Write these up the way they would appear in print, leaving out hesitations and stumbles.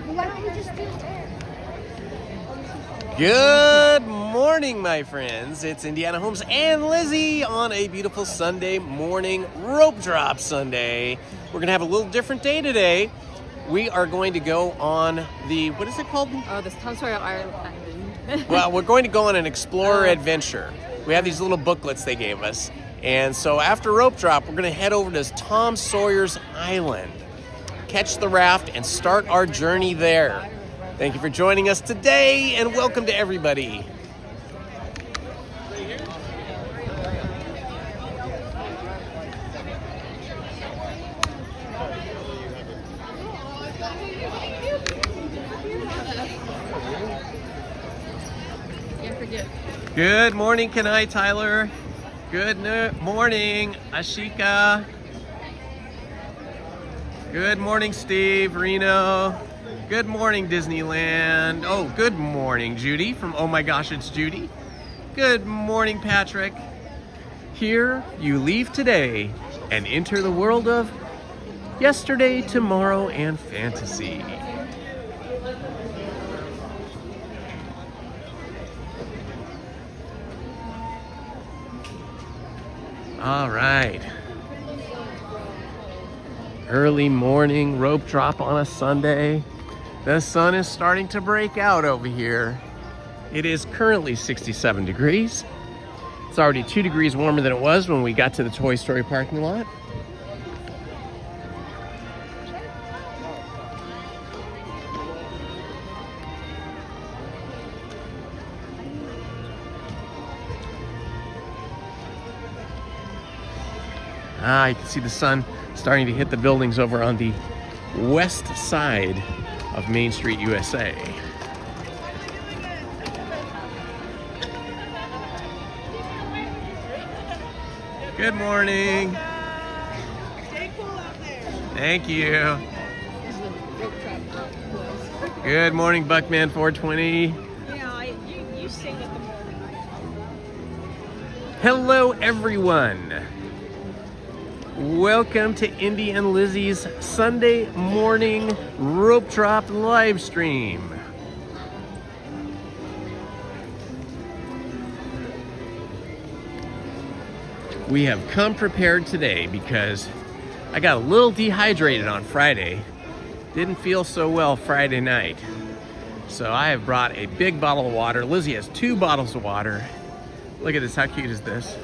Why don't we just do it there? Good morning, my friends. It's Indiana Holmes and Lizzy on a beautiful Sunday morning, rope drop Sunday. We're going to have a little different day today. We are going to go on the, what is it called? Oh, the Tom Sawyer Island. Well, we're going to go on an explorer adventure. We have these little booklets they gave us. And so after rope drop, we're going to head over to Tom Sawyer's Island, catch the raft, and start our journey there. Thank you for joining us today, and welcome to everybody. Good morning, Kenai Tyler. Good morning, Ashika. Good morning, Steve, Reno. Good morning, Disneyland. Oh, good morning, Judy from Oh My Gosh, It's Judy. Good morning, Patrick. Here you leave today and enter the world of yesterday, tomorrow, and fantasy. All right. Early morning rope drop on a Sunday. The sun is starting to break out over here. It is currently 67 degrees. It's already 2 degrees warmer than it was when we got to the Toy Story parking lot. You can see the sun starting to hit the buildings over on the west side of Main Street, USA. Good morning. Stay cool out there. Thank you. Good morning, Buckman 420. Yeah, you sing at the morning. Hello, everyone. Welcome to Indy and Lizzy's Sunday morning rope drop live stream. We have come prepared today because I got a little dehydrated on Friday. Didn't feel so well Friday night. So I have brought a big bottle of water. Lizzy has 2 bottles of water. Look at this, how cute is this?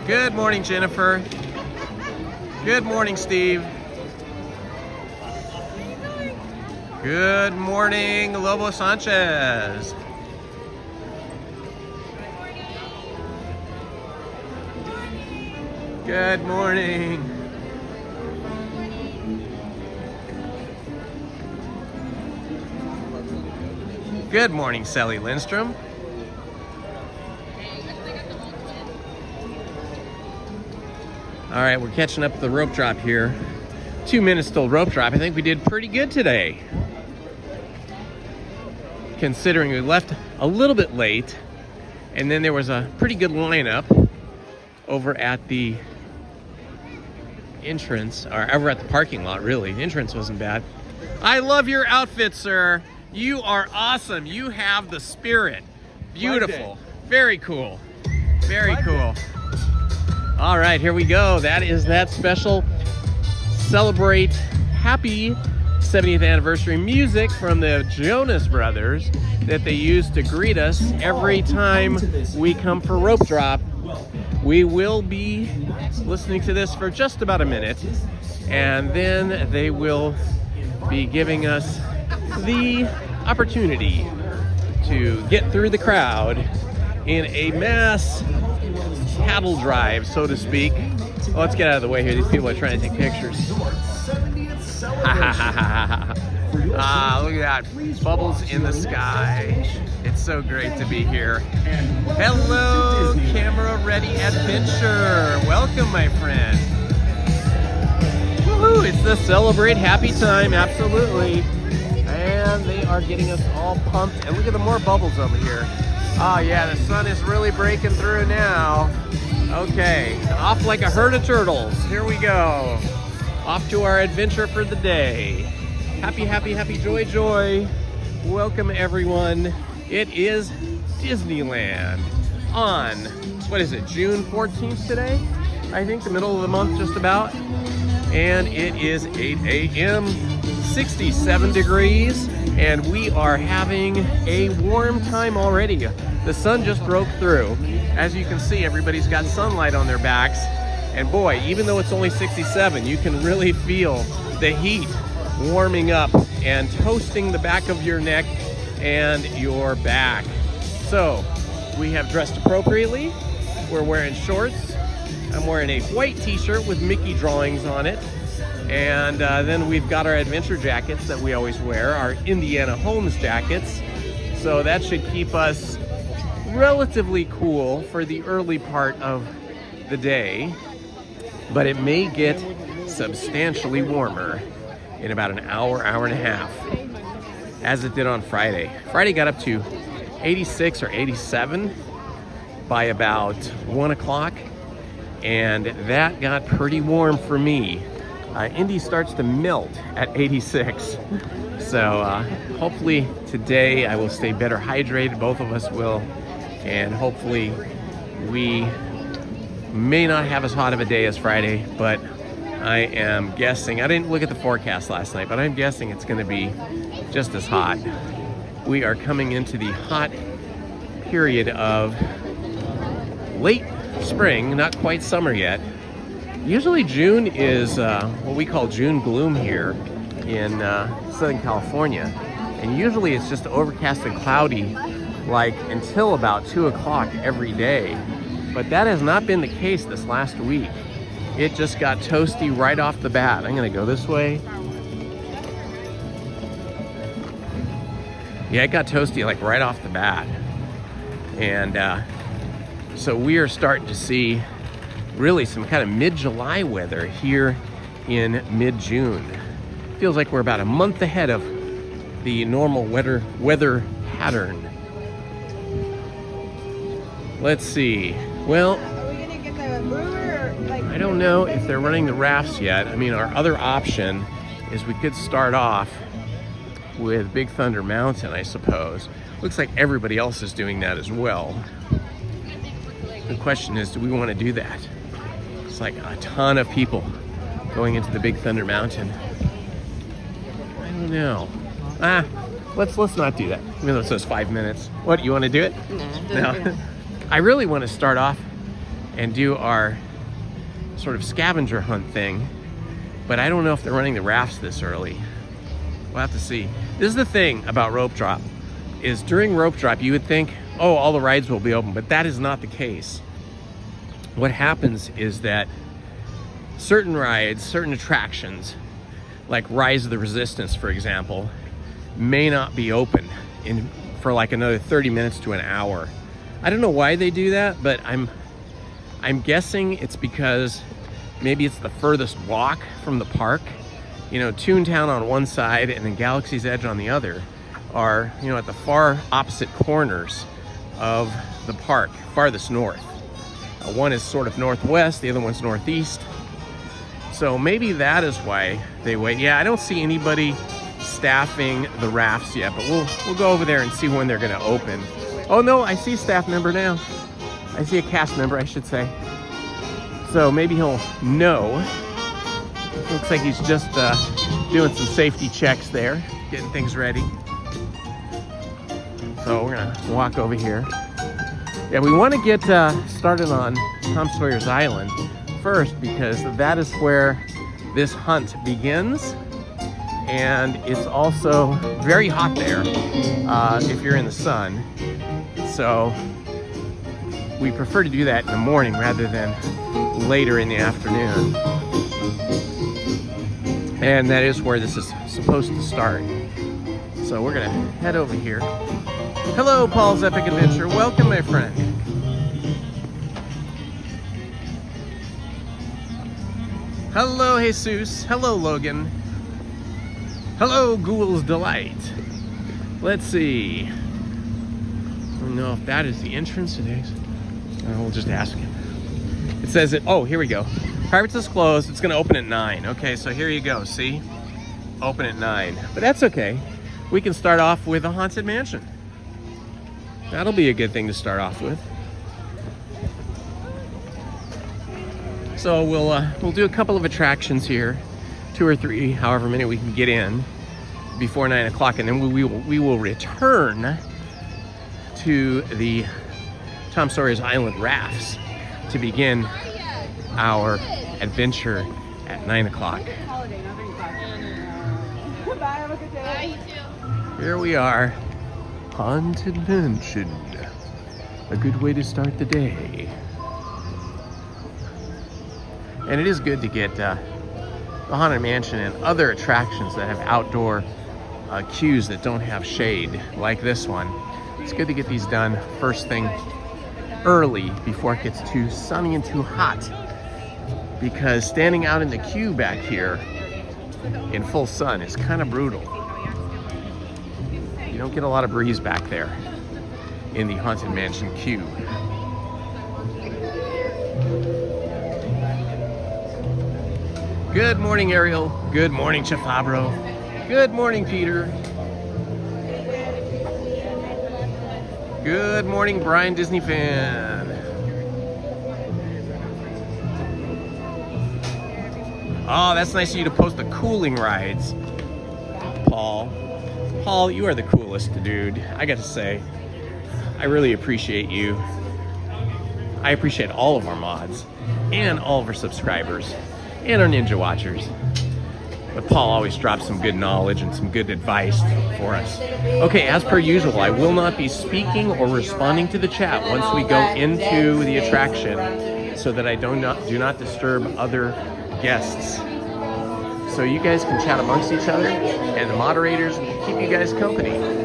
Good morning, Jennifer. Good morning, Steve. Good morning, Lobo Sanchez. Good morning. Good morning, Sally Lindstrom. All right, we're catching up the rope drop here. 2 minutes till rope drop. I think we did pretty good today, considering we left a little bit late, and then there was a pretty good lineup over at the entrance, or over at the parking lot, really. The entrance wasn't bad. I love your outfit, sir. You are awesome. You have the spirit. Beautiful. Very cool. Very cool. All right, here we go. That is that special Celebrate Happy 70th Anniversary music from the Jonas Brothers that they use to greet us every time we come for rope drop. We will be listening to this for just about a minute, and then they will be giving us the opportunity to get through the crowd in a mass cattle drive, so to speak. Oh, let's get out of the way here. These people are trying to take pictures. Ah, look at that. Bubbles in the sky. It's so great to be here. Hello, Camera Ready Adventure. Welcome, my friend. Woohoo, it's the Celebrate Happy time, absolutely. And they are getting us all pumped. And look at the more bubbles over here. Oh yeah, the sun is really breaking through now. Okay, off like a herd of turtles. Here we go. Off to our adventure for the day. Happy, happy, happy, joy, joy. Welcome everyone. It is Disneyland on, what is it, June 14th today? I think the middle of the month just about. And it is 8 a.m., 67 degrees, and we are having a warm time already. The sun just broke through. As you can see, everybody's got sunlight on their backs. And boy, even though it's only 67, you can really feel the heat warming up and toasting the back of your neck and your back. So, we have dressed appropriately. We're wearing shorts. I'm wearing a white t-shirt with Mickey drawings on it. And then we've got our adventure jackets that we always wear, our Indiana Holmes jackets. So that should keep us relatively cool for the early part of the day. But it may get substantially warmer in about an hour, hour and a half, as it did on Friday. Friday got up to 86 or 87 by about 1 o'clock, and that got pretty warm for me. Indy starts to melt at 86. So hopefully today I will stay better hydrated, both of us will, and hopefully we may not have as hot of a day as Friday, but I am guessing, I didn't look at the forecast last night, but I'm guessing it's gonna be just as hot. We are coming into the hot period of late spring, not quite summer yet. Usually June is what we call June gloom here in Southern California. And usually it's just overcast and cloudy like until about 2 o'clock every day. But that has not been the case this last week. It just got toasty right off the bat. I'm gonna go this way. Yeah, it got toasty like right off the bat. And so we are starting to see really some kind of mid-July weather here in mid-June. Feels like we're about a month ahead of the normal weather pattern. Let's see. Well, Are we gonna get the brewer or like? I don't know if they're running the rafts yet. I mean, our other option is we could start off with Big Thunder Mountain, I suppose. Looks like everybody else is doing that as well. The question is, do we want to do that? It's like a ton of people going into the Big Thunder Mountain. I don't know. Let's not do that. Even though it says 5 minutes. What, you want to do it? No. I really want to start off and do our sort of scavenger hunt thing, but I don't know if they're running the rafts this early. We'll have to see. This is the thing about rope drop, is during rope drop you would think, oh, all the rides will be open, but that is not the case. What happens is that certain rides, certain attractions, like Rise of the Resistance, for example, may not be open for like another 30 minutes to an hour. I don't know why they do that, but I'm guessing it's because maybe it's the furthest walk from the park. You know, Toontown on one side and then Galaxy's Edge on the other are, you know, at the far opposite corners of the park, farthest north. One is sort of northwest, the other one's northeast. So maybe that is why they wait. Yeah, I don't see anybody staffing the rafts yet, but we'll go over there and see when they're gonna open. Oh no, I see a staff member now. I see a cast member, I should say. So maybe he'll know. Looks like he's just doing some safety checks there, getting things ready. So we're gonna walk over here. Yeah, we want to get started on Tom Sawyer's Island first because that is where this hunt begins, and it's also very hot there if you're in the sun. So we prefer to do that in the morning rather than later in the afternoon. And that is where this is supposed to start. So we're gonna head over here. Hello, Paul's Epic Adventure. Welcome, my friend. Hello, Jesus. Hello, Logan. Hello, Ghoul's Delight. Let's see. don't know if that is the entrance. It is. We'll just ask him. It says it. Oh, here we go. Pirates is closed. It's going to open at 9. Okay, so here you go. See? Open at 9. But that's okay. We can start off with a haunted mansion. That'll be a good thing to start off with. So we'll do a couple of attractions here, 2 or 3, however many we can get in before 9 o'clock, and then we will return to the Tom Sawyer's Island rafts to begin our adventure at 9 o'clock. Bye, have a good day. Bye, you too. Here we are, Haunted Mansion. A good way to start the day. And it is good to get the Haunted Mansion and other attractions that have outdoor queues that don't have shade, like this one. It's good to get these done first thing early before it gets too sunny and too hot. Because standing out in the queue back here in full sun is kind of brutal. You don't get a lot of breeze back there in the Haunted Mansion queue. Good morning, Ariel. Good morning, Chafabro. Good morning, Peter. Good morning, Brian Disney fan. Oh, that's nice of you to post the cooling rides, Paul. Paul, you are the coolest dude. I got to say, I really appreciate you. I appreciate all of our mods and all of our subscribers and our Ninja Watchers. But Paul always drops some good knowledge and some good advice for us. Okay, as per usual, I will not be speaking or responding to the chat once we go into the attraction so that I do not disturb other guests. So you guys can chat amongst each other and the moderators will keep you guys company.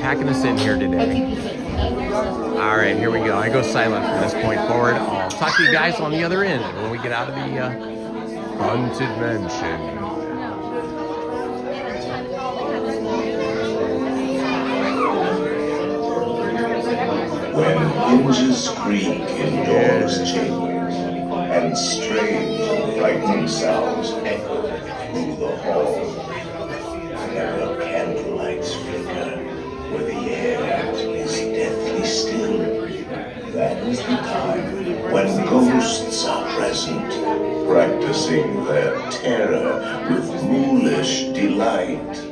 Packing us in here today. All right, here we go. I go silent from this point forward. I'll talk to you guys on the other end when we get out of the Haunted Mansion. When hinges creak in doors chambers, and strange, frightening sounds echo through the hall, and the candlelights flicker where the air is deathly still, that is the time when ghosts are present, practicing their terror with ghoulish delight.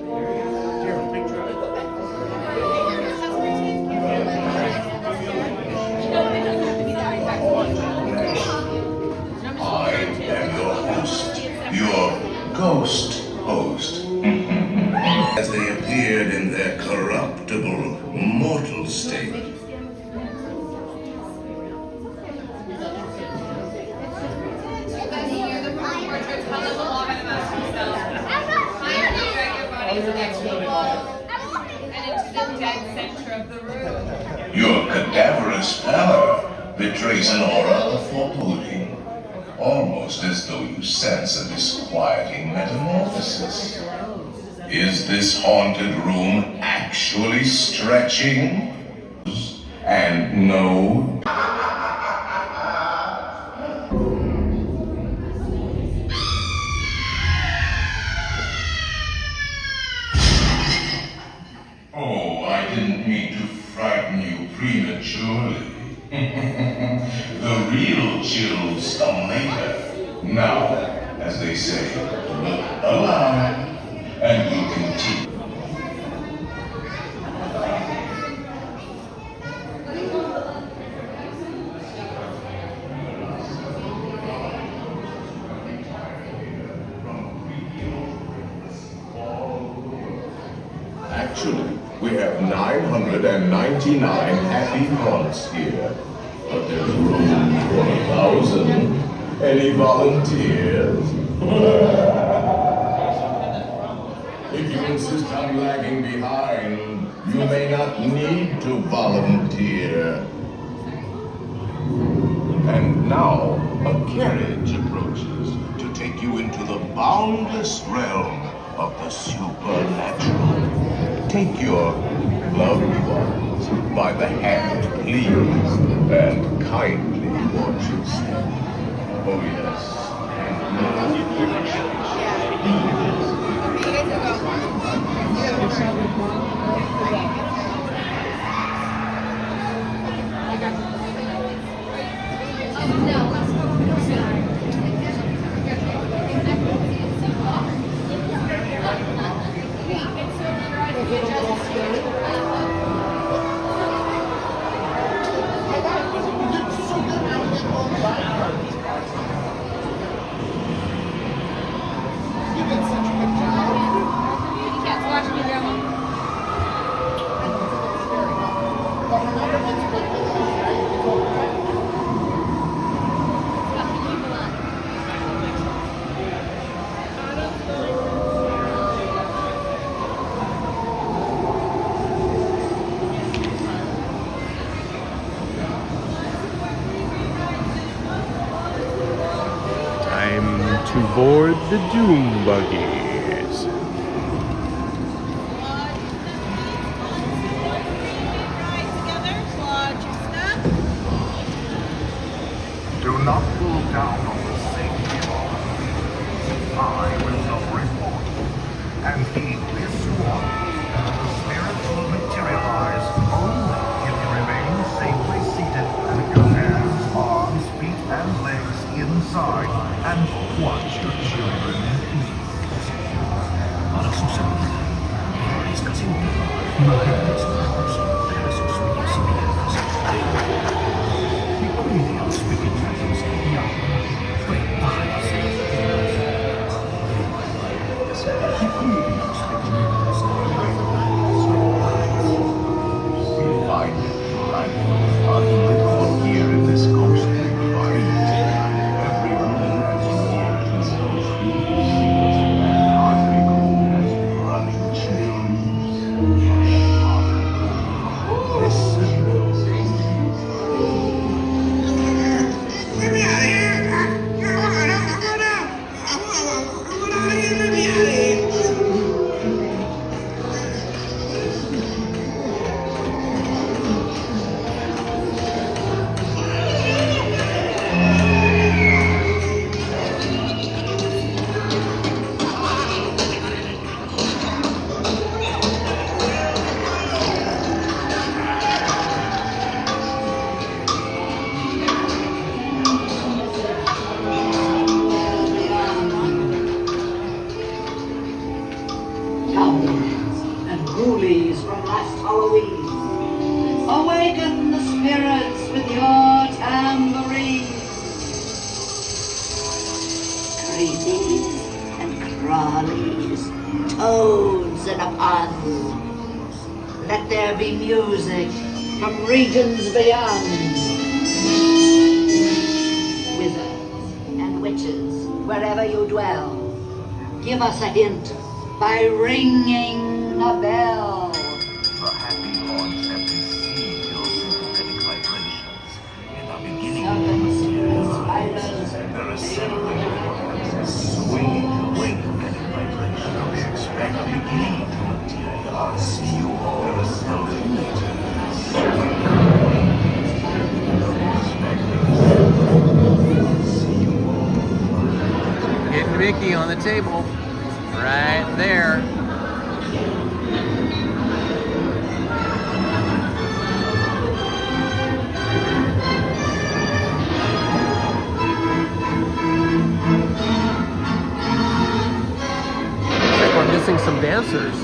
Ghost host, as they appeared in their corruptible, mortal state. Your cadaverous pallor betrays an aura of foreboding. Almost as though you sense a disquieting metamorphosis. Is this haunted room actually stretching? And no. Oh, I didn't mean to frighten you prematurely. The real chills come later. Now, as they say, look alive, and we'll continue. Actually, we have 999 happy haunts here. But there's room for 1,000. Any volunteers? If you insist on lagging behind, you may not need to volunteer. And now, a carriage approaches to take you into the boundless realm of the supernatural. Take your loved ones by the hand, please, and kindly watch your step. Oh, yes. Time to board the doom buggies. Do not pull down on the safety bar. I will not report. And heed this warning. The spirits will materialize only if you remain safely seated with your hands, arms, feet, and legs inside and watch your children eat. Here in this ghostly environment, every room has years of running chills. Listen. Let me out of here! I'm going out! I'm going out of here! Let me out of here! Goblins and ghoulies from last Halloween, awaken the spirits with your tambourine. Creepies and crawlies, toads and puns, let there be music from regions beyond. Wizards and witches, wherever you dwell, give us a hint by ringing a bell. The happy haunts have received your sympathetic vibrations and are beginning to Serpents, materialize. spiders, They're assembling swinging sympathetic vibrations are beginning to materialize. See you all. They're assembling Getting Mickey on the table. Right there. Looks like we're missing some dancers.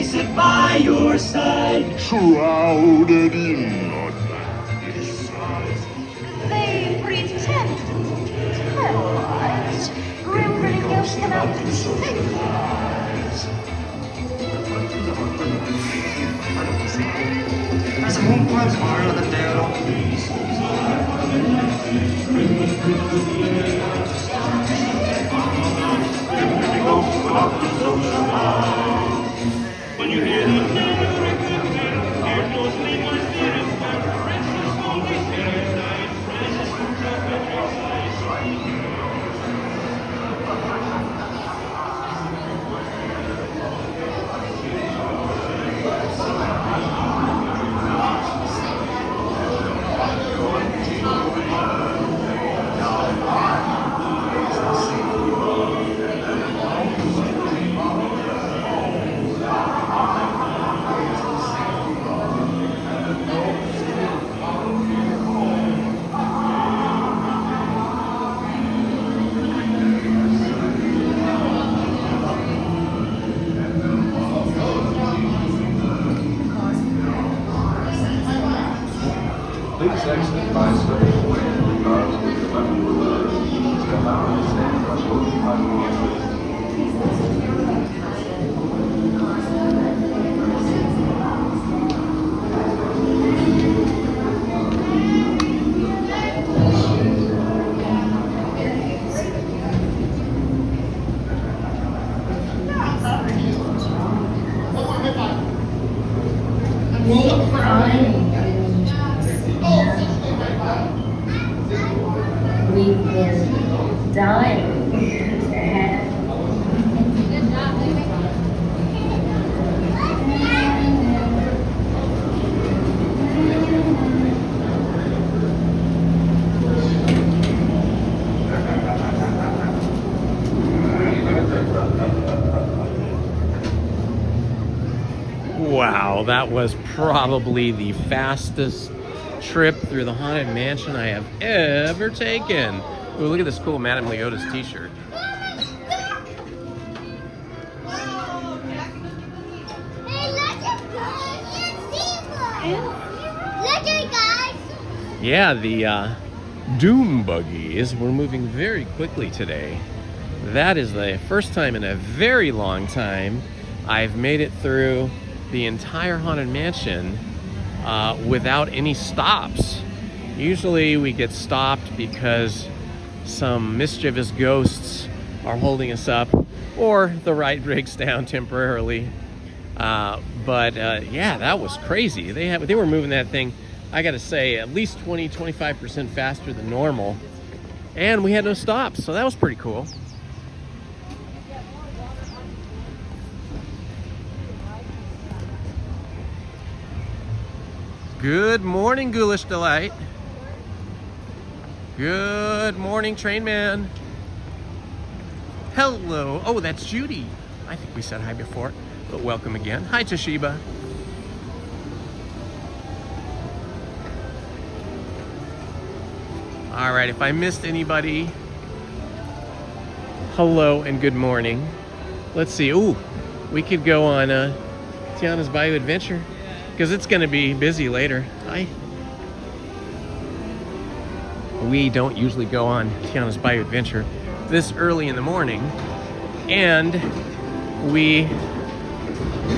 sit by your side, shrouded in darkness. They pretend to terrorize. Grim pretty ghosts cannot be safe. Ese un pueblo smaller than Daryl. When you hear the bells ring, hear no sleep, my spirit, my precious holy spirit, precious We've been dying to have. Wow, that was probably the fastest trip through the Haunted Mansion I have ever taken. Ooh, look at this cool Madame Leota's t-shirt. Yeah, the Doom buggies were moving very quickly today. That is the first time in a very long time I've made it through the entire Haunted Mansion without any stops. Usually we get stopped because some mischievous ghosts are holding us up or the ride breaks down temporarily. But yeah, that was crazy. They were moving that thing, I gotta say, at least 20-25% faster than normal, and we had no stops, so that was pretty cool. Good morning, Ghoulish Delight. Good morning, Train Man. Hello. Oh, that's Judy. I think we said hi before, but welcome again. Hi, Toshiba. All right, if I missed anybody, hello and good morning. Let's see. Ooh, we could go on Tiana's Bayou Adventure because it's going to be busy later. Hi. We don't usually go on Tiana's Bayou Adventure this early in the morning, and we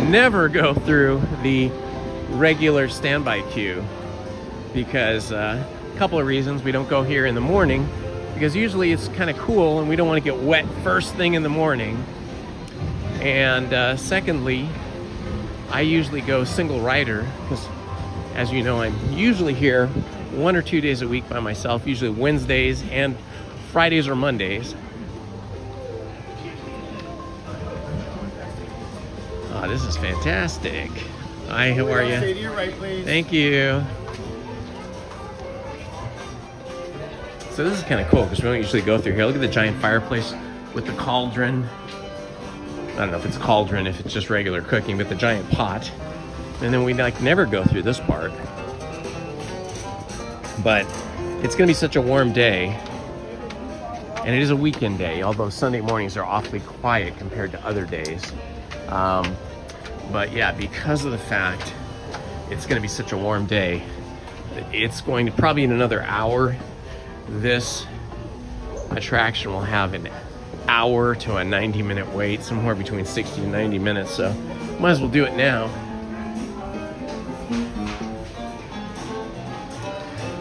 never go through the regular standby queue because a couple of reasons. We don't go here in the morning because usually it's kind of cool and we don't want to get wet first thing in the morning. And secondly, I usually go single rider because, as you know, I'm usually here 1 or 2 days a week by myself, usually Wednesdays and Fridays or Mondays. Oh, this is fantastic. Hi, how are you? Stay to your right, please. Thank you. So this is kind of cool because we don't usually go through here. Look at the giant fireplace with the cauldron. I don't know if it's cauldron, if it's just regular cooking, but the giant pot. And then we never go through this part. But it's gonna be such a warm day. And it is a weekend day, although Sunday mornings are awfully quiet compared to other days. But yeah, because of the fact it's going to be such a warm day, it's going to probably in another hour, this attraction will have an hour to a 90-minute wait, somewhere between 60 and 90 minutes. So might as well do it now.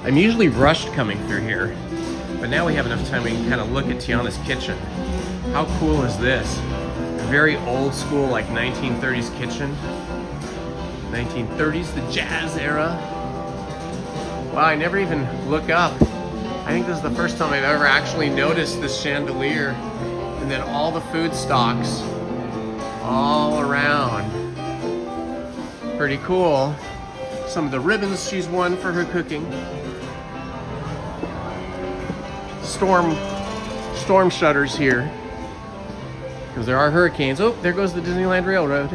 I'm usually rushed coming through here, but now we have enough time we can kind of look at Tiana's kitchen. How cool is this? A very old school, like 1930s kitchen. 1930s, the jazz era. Wow, I never even look up. I think this is the first time I've ever actually noticed this chandelier. And then all the food stocks all around. Pretty cool. Some of the ribbons she's won for her cooking. Storm shutters here, because there are hurricanes. Oh, there goes the Disneyland Railroad.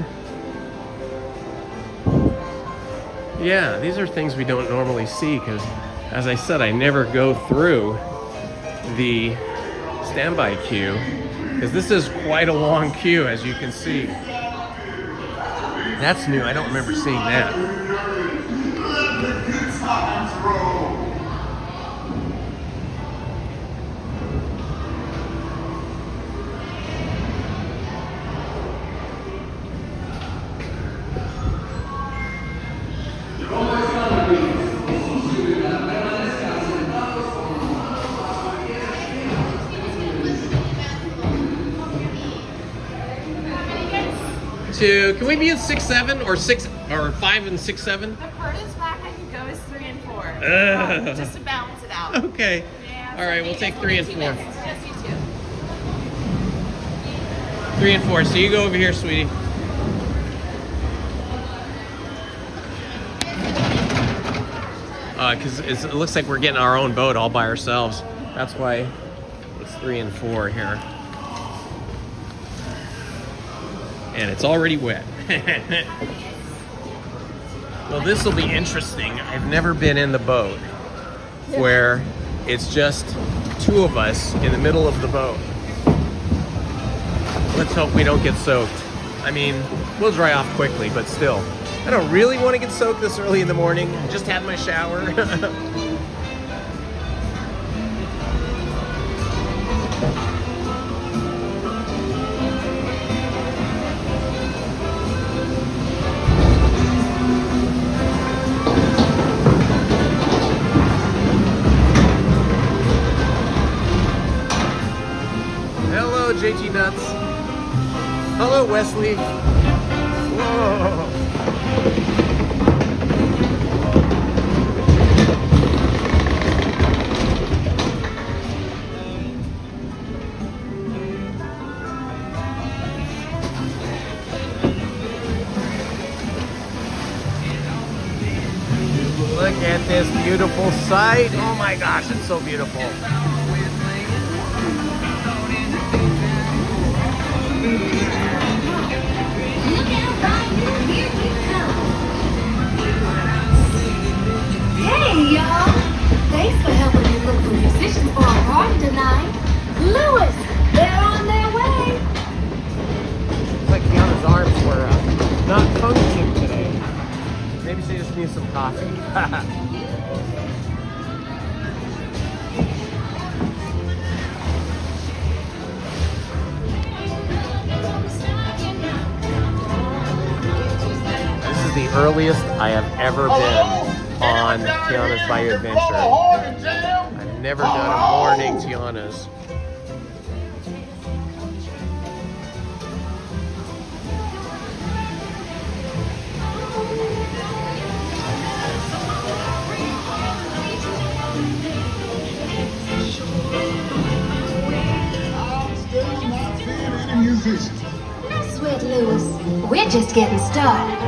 Yeah, these are things we don't normally see, because as I said, I never go through the standby queue, because this is quite a long queue, as you can see. That's new. I don't remember seeing that. Can we be in 6-7 or 5 and 6-7? The furthest back I can go is 3 and 4. Just to balance it out. Okay. Yeah, All right, we'll take 3 and 4. Just you two. 3 and 4. So you go over here, sweetie. Because it looks like we're getting our own boat all by ourselves. That's why it's 3 and 4 here. And it's already wet. Well, this will be interesting. I've never been in the boat where it's just 2 of us in the middle of the boat. Let's hope we don't get soaked. I mean, we'll dry off quickly, but still. I don't really want to get soaked this early in the morning. Just had my shower. Hello, JT Nuts. Hello, Wesley. Whoa. Look at this beautiful sight. Oh my gosh, it's so beautiful. Hey, y'all! Thanks for helping me look for musicians for our party tonight. Lewis, they're on their way. Looks like Tiana's arms were not functioning today. Maybe she just needs some coffee. This is the earliest I have ever been on Tiana's Bayou Adventure. I've never done a morning Tiana's. No sweat, Lewis. We're just getting started.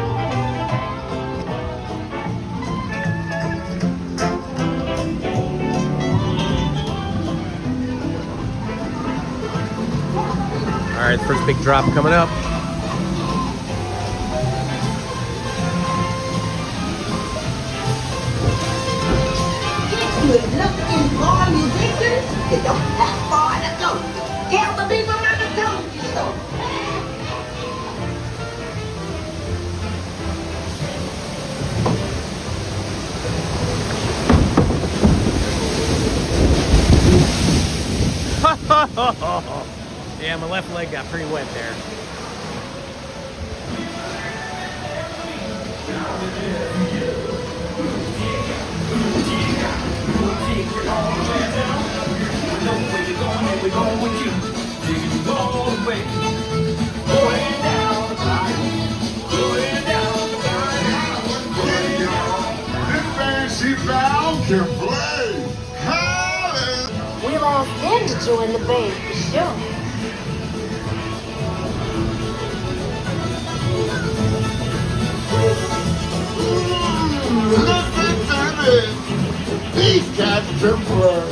All right, first big drop coming up. Good luck in all your victories. You don't have far to go. Tell the people not to tell you so. Yeah, my left leg got pretty wet there. She found can play. Hallelujah. We've all been to join the band for sure. Listen to this. These cats can play.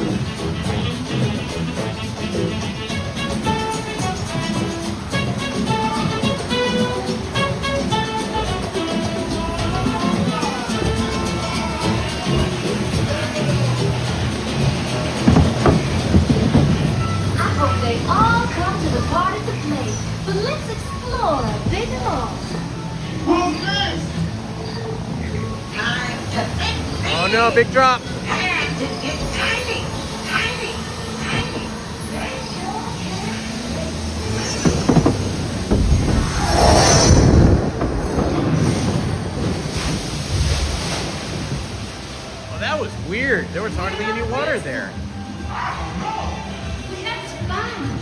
I hope they all come to the party to play. But let's explore a bit more. Who's this? Oh no, big drop. Oh, that was weird. There was hardly any water there. We have to find them.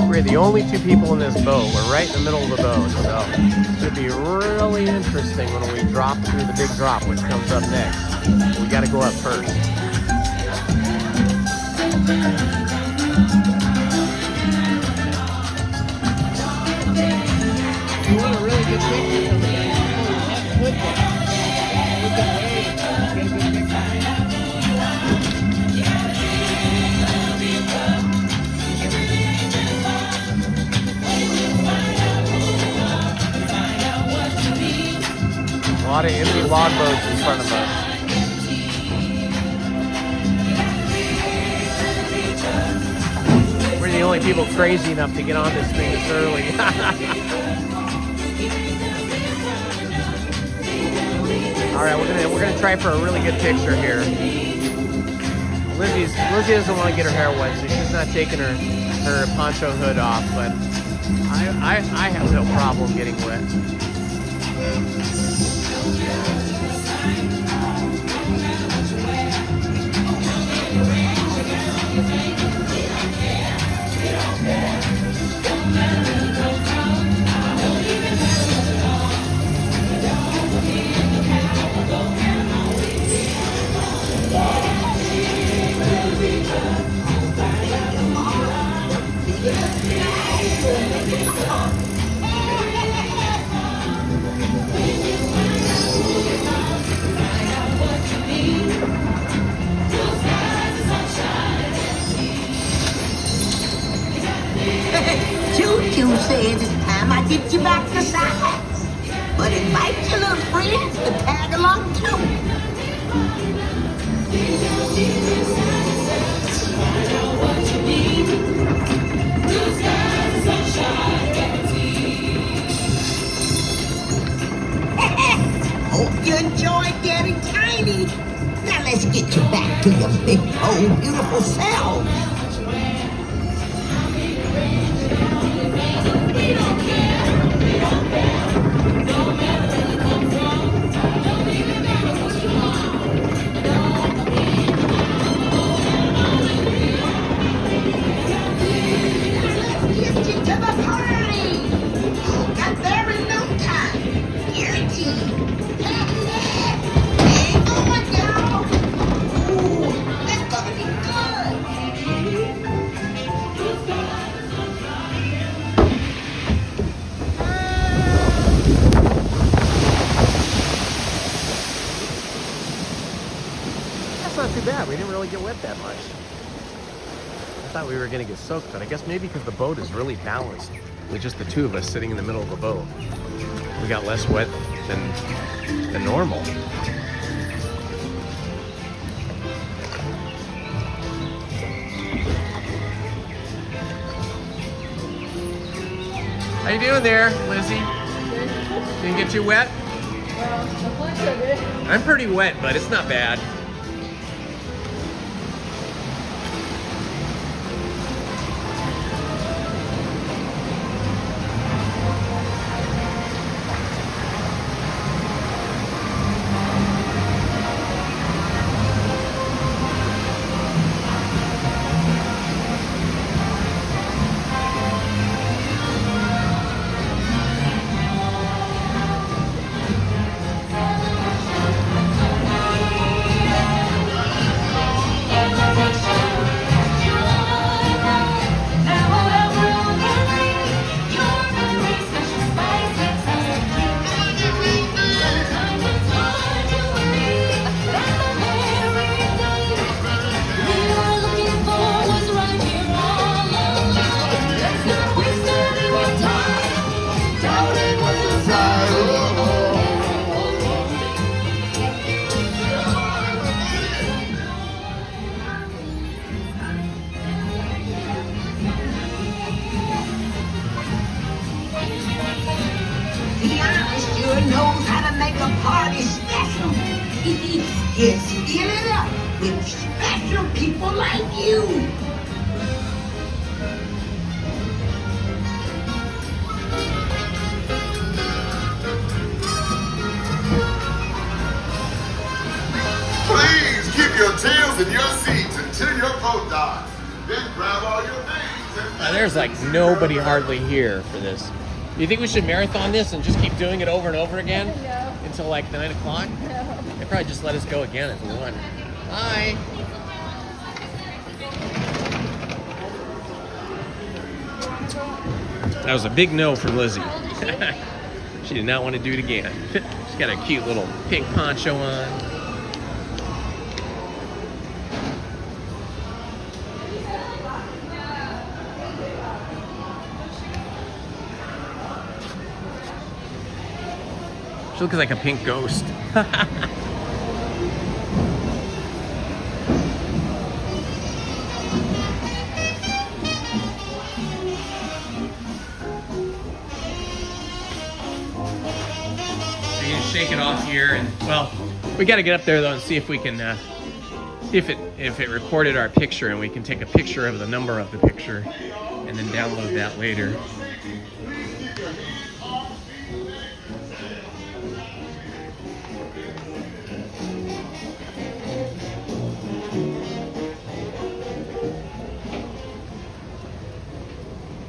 We're the only two people in this boat. We're right in the middle of the boat, so it should be really interesting when we drop through the big drop, which comes up next. We got to go up first. You want a really good picture? A lot of empty log boats in front of us. We're the only people crazy enough to get on this thing this early. All right, we're gonna try for a really good picture here. Lizzy doesn't want to get her hair wet, so she's not taking her poncho hood off. But I have no problem getting wet. Choo-choo says it's time I get you back to science. But invite your little friends to tag along too. Hope you enjoyed getting tiny. Now let's get you back to your big, old, beautiful self. Get you to the party. Got there in no time. Guaranteed. Ain't going down. Ooh, that's gonna be good. That's not too bad. We didn't really get wet that much. I thought we were gonna get soaked, but I guess maybe because the boat is really balanced with just the two of us sitting in the middle of the boat, we got less wet than normal. How you doing there, Lizzie? Didn't get too wet? Well, a bunch of it. I'm pretty wet, but it's not bad. Knows how to make a party special. It's fill it up with special people like you. Please keep your tails in your seats until your boat docks. Then grab all your things and There's like nobody hardly here for this. You think we should marathon this and just keep doing it over and over again? No. Until like 9 o'clock? No. They probably just let us go again at 1. Hi. That was a big no from Lizzie. She did not want to do it again. She's got a cute little pink poncho on. She looks like a pink ghost. Shake it off here, and well, we got to get up there though and see if we can if it recorded our picture, and we can take a picture of the number of the picture and then download that later.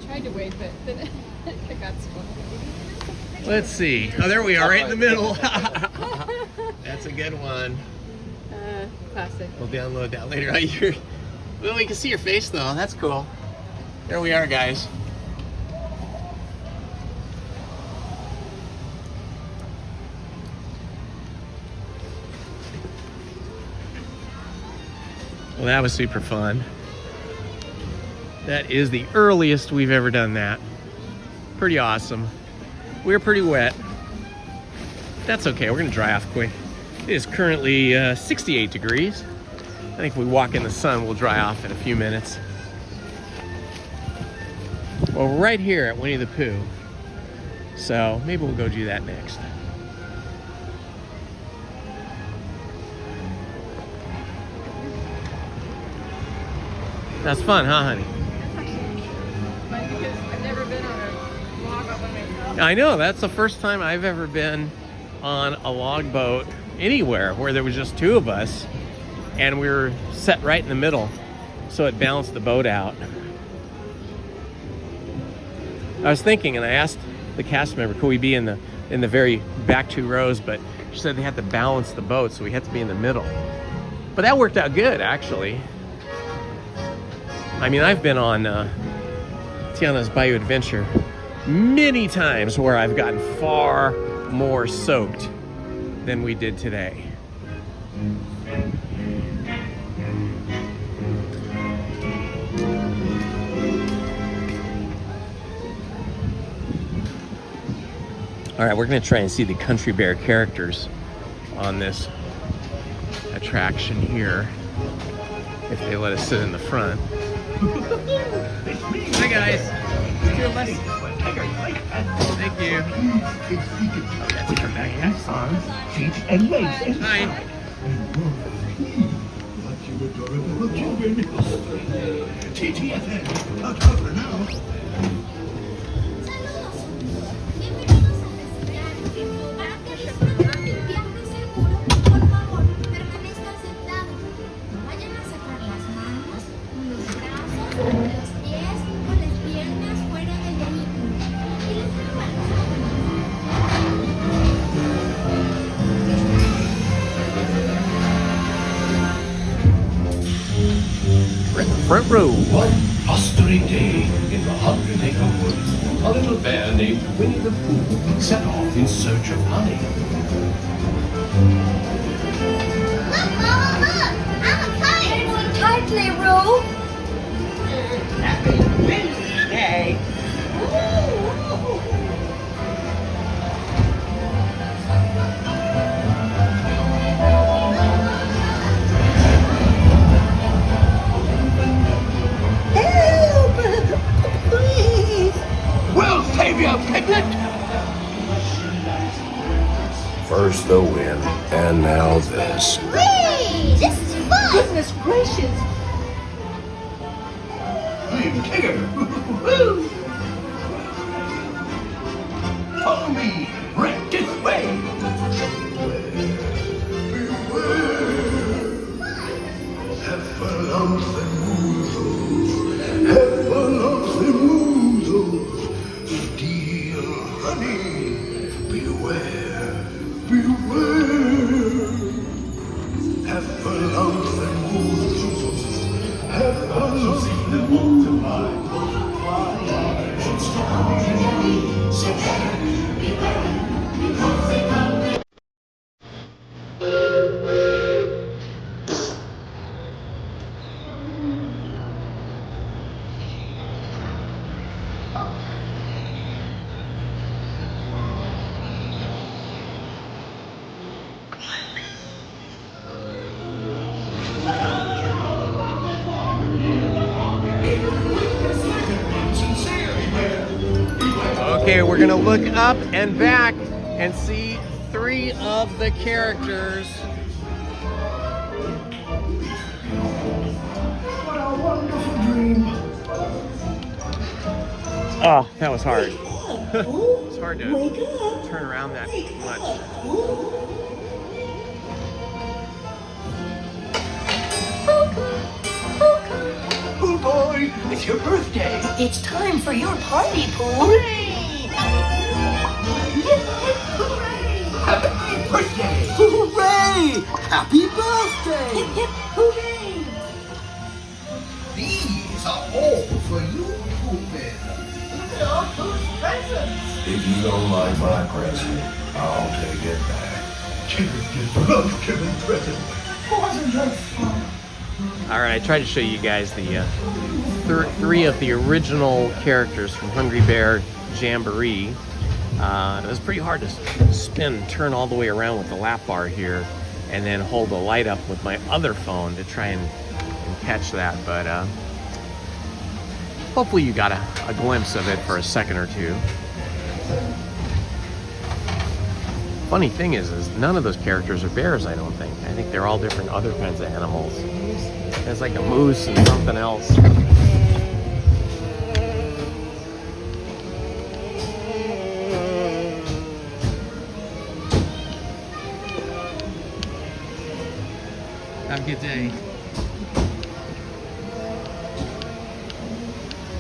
Tried to wait, but then it got spoiled. Let's see. Oh, there we are, right in the middle. That's a good one. Classic. We'll download that later. Well, we can see your face though. That's cool. There we are, guys. Well, that was super fun. That is the earliest we've ever done that. Pretty awesome. We're pretty wet. That's okay, we're gonna dry off quick. It is currently 68 degrees. I think if we walk in the sun, we'll dry off in a few minutes. Well, we're right here at Winnie the Pooh. So maybe we'll go do that next. That's fun, huh, honey? Funny because I've never been on a log up on myself. I know, that's the first time I've ever been on a log boat anywhere where there was just two of us and we were set right in the middle, so it balanced the boat out. I was thinking, and I asked the cast member, could we be in the very back 2 rows, but she said they had to balance the boat, so we had to be in the middle. But that worked out good, actually. I mean, I've been on Tiana's Bayou Adventure many times where I've gotten far more soaked than we did today. All right, we're gonna try and see the Country Bear characters on this attraction here, if they let us sit in the front. Hi guys. Thank you. With her hands, arms, feet, and legs. Hi. What you adorable children. TTFN. Out for now. Front row. One blustery day in the 100-acre woods, a little bear named Winnie the Pooh set off in search of honey. Look, Mama, look! I'm a kite! Hang on tightly, Roo! Happy Wednesday. We'll save you, Piglet! First the wind, and now this. Whee! This is fun! Goodness gracious. I'm Tigger. Woo! Follow me, right this way. Steal honey. Beware, beware. Heffalumps and woozles. Heffalumps and woozles. Okay, we're gonna look up and back and see 3 of the characters. What a wonderful dream. Oh, that was hard. It's hard to turn around that much. Oh boy, it's your birthday. It's time for your party, Pooh. Happy birthday. Hooray! Happy birthday! Hip, hip, hooray! These are all for you, Pooh. They're Pooh's presents. If you don't like my present, I'll take it back. Children love giving presents. Wasn't that fun? All right, I tried to show you guys the 3 of the original characters from Hungry Bear Jamboree. It was pretty hard to spin, turn all the way around with the lap bar here, and then hold the light up with my other phone to try and catch that. But hopefully you got a glimpse of it for a second or two. Funny thing is none of those characters are bears, I don't think. I think they're all different other kinds of animals. There's like a moose and something else. Have a good day.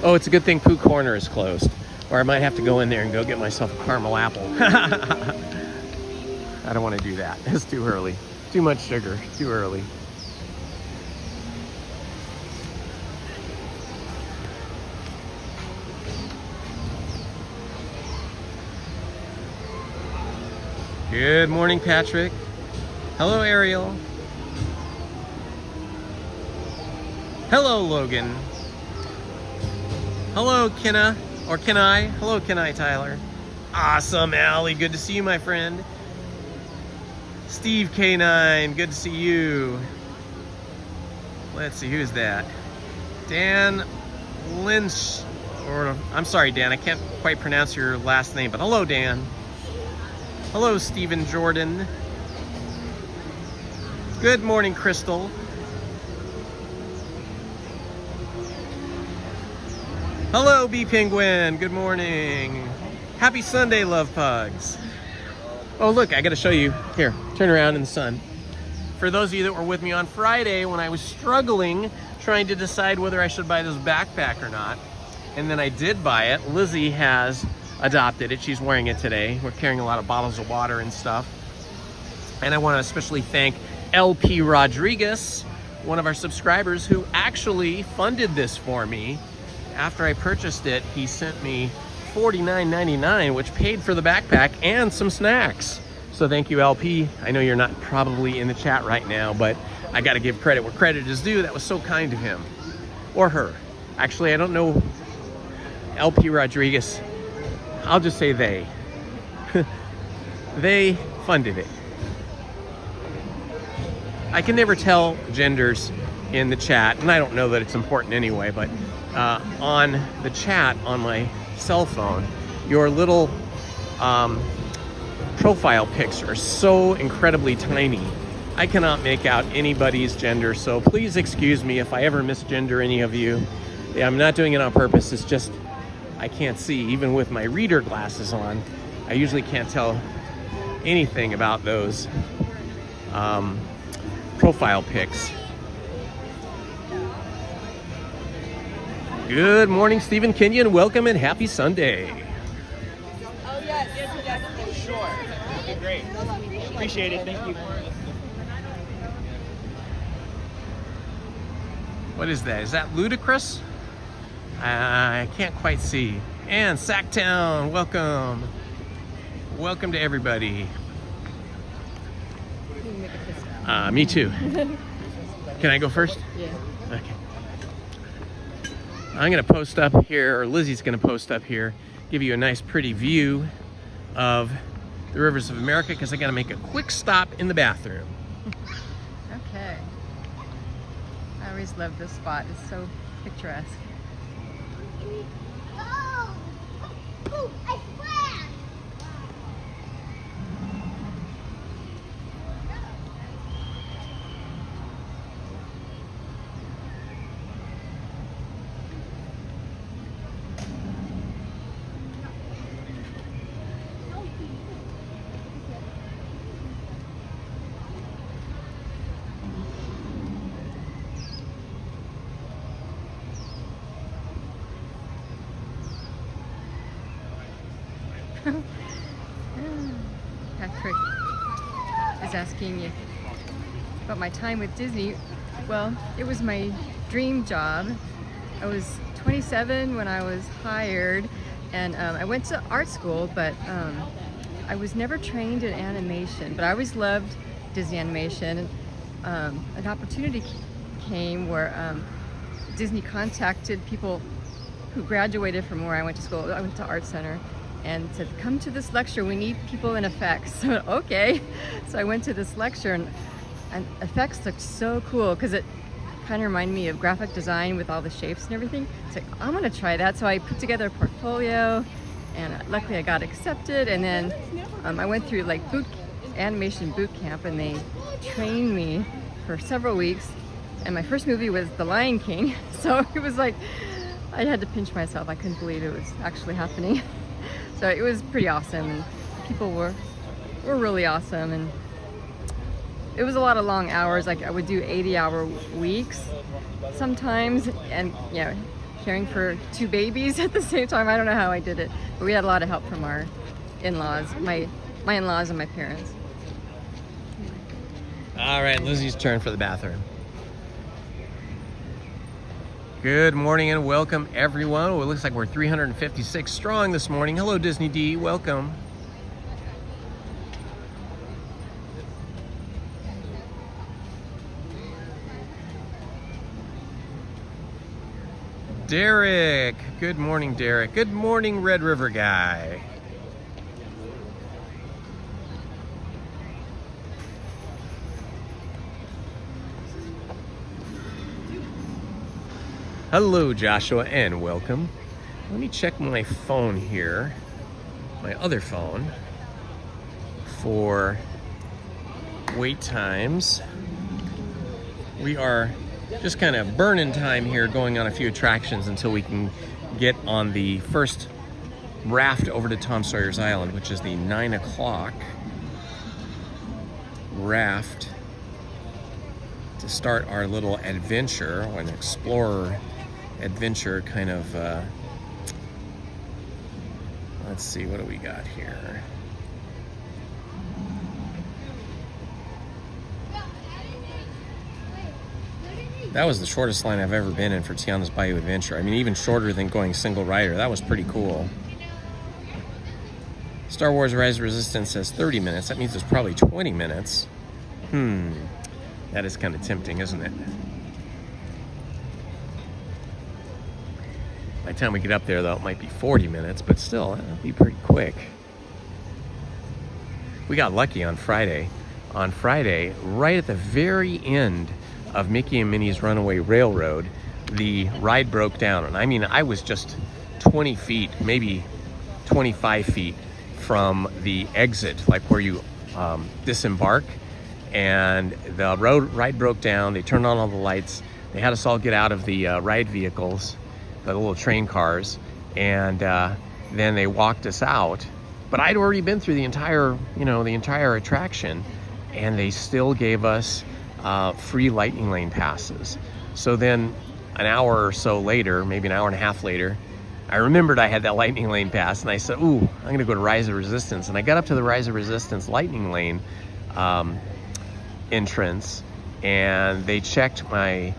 Oh, it's a good thing Pooh Corner is closed. Or I might have to go in there and go get myself a caramel apple. I don't want to do that. It's too early. Too much sugar. Too early. Good morning, Patrick. Hello, Ariel. Hello, Logan. Hello, Kenna. Or Kenai. Hello, Kenai Tyler. Awesome, Allie. Good to see you, my friend. Steve K9, good to see you. Let's see, who's that? Dan Lynch, or I'm sorry, Dan, I can't quite pronounce your last name, but hello, Dan. Hello, Stephen Jordan. Good morning, Crystal. Hello, B Penguin. Good morning. Happy Sunday, love pugs. Oh, look, I got to show you. Here, turn around in the sun. For those of you that were with me on Friday when I was struggling trying to decide whether I should buy this backpack or not, and then I did buy it, Lizzie has adopted it. She's wearing it today. We're carrying a lot of bottles of water and stuff. And I want to especially thank LP Rodriguez, one of our subscribers, who actually funded this for me. After I purchased it, he sent me $49.99, which paid for the backpack and some snacks. So thank you, LP. I know you're not probably in the chat right now, but I got to give credit where credit is due. That was so kind of him. Or her. Actually, I don't know LP Rodriguez. I'll just say they. They funded it. I can never tell genders in the chat, and I don't know that it's important anyway, but on the chat on my cell phone, your little profile pics are so incredibly tiny. I cannot make out anybody's gender, so please excuse me if I ever misgender any of you. I'm not doing it on purpose. It's just I can't see. Even with my reader glasses on, I usually can't tell anything about those profile pics. Good morning, Stephen Kenyon. Welcome and happy Sunday. Oh, yes. Yes, sure. Okay, great. Appreciate it. Thank you. What is that? Is that ludicrous? I can't quite see. And Sacktown, welcome. Welcome to everybody. Me too. Can I go first? Yeah. Okay. I'm going to post up here, or Lizzie's going to post up here, give you a nice pretty view of the rivers of America, because I got to make a quick stop in the bathroom. Okay. I always love this spot. It's so picturesque. Oh, I swear! Patrick is asking you about my time with Disney. Well, it was my dream job. I was 27 when I was hired, and I went to art school, but I was never trained in animation, but I always loved Disney animation. An opportunity came where Disney contacted people who graduated from where I went to school. I went to Art Center, and said, come to this lecture, we need people in effects. So, okay. So I went to this lecture, and effects looked so cool because it kind of reminded me of graphic design with all the shapes and everything. It's like, I'm gonna try that. So I put together a portfolio, and luckily I got accepted. And then I went through like animation boot camp, and they trained me for several weeks. And my first movie was The Lion King. So it was like, I had to pinch myself. I couldn't believe it was actually happening. So it was pretty awesome, and people were really awesome, and it was a lot of long hours. Like I would do 80-hour weeks sometimes, and you know, caring for 2 babies at the same time. I don't know how I did it, but we had a lot of help from our in-laws, my in-laws and my parents. All right, Lizzie's turn for the bathroom. Good morning and welcome, everyone. Oh, it looks like we're 356 strong this morning. Hello, Disney D. Welcome. Derek. Good morning, Derek. Good morning, Red River guy. Hello, Joshua, and welcome. Let me check my phone here, my other phone, for wait times. We are just kind of burning time here, going on a few attractions until we can get on the first raft over to Tom Sawyer's Island, which is the 9 o'clock raft, to start our little adventure, or an explorer adventure kind of, let's see, what do we got here? That was the shortest line I've ever been in for Tiana's Bayou Adventure. I mean, even shorter than going single rider. That was pretty cool. Star Wars Rise of Resistance says 30 minutes. That means it's probably 20 minutes. That is kind of tempting, isn't it? By the time we get up there, though, it might be 40 minutes, but still, that'll be pretty quick. We got lucky on Friday. On Friday, right at the very end of Mickey and Minnie's Runaway Railroad, the ride broke down. And I mean, I was just 20 feet, maybe 25 feet from the exit, like where you disembark. And the ride broke down. They turned on all the lights. They had us all get out of the ride vehicles, the little train cars, and then they walked us out. But I'd already been through the entire attraction, and they still gave us free lightning lane passes. So then an hour or so later, maybe an hour and a half later, I remembered I had that lightning lane pass, and I said, ooh, I'm gonna go to Rise of Resistance. And I got up to the Rise of Resistance lightning lane entrance, and they checked my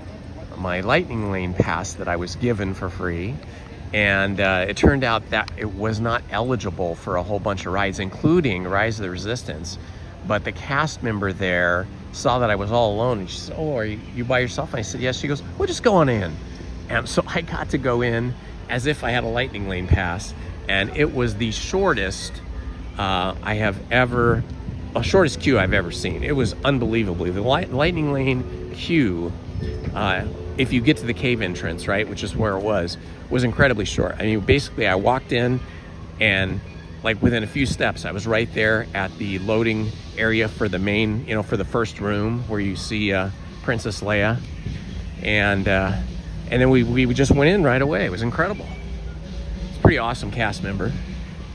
lightning lane pass that I was given for free, and it turned out that it was not eligible for a whole bunch of rides, including Rise of the Resistance. But the cast member there saw that I was all alone, and she said, oh, are you by yourself? And I said, yes. She goes, well, just go on in. And so I got to go in as if I had a lightning lane pass, and it was the shortest shortest queue I've ever seen. It was unbelievably, the lightning lane queue, if you get to the cave entrance, right, which is where it was incredibly short. I mean, basically I walked in, and like within a few steps, I was right there at the loading area for the main, for the first room where you see Princess Leia, and then we just went in right away. It was incredible. It's a pretty awesome cast member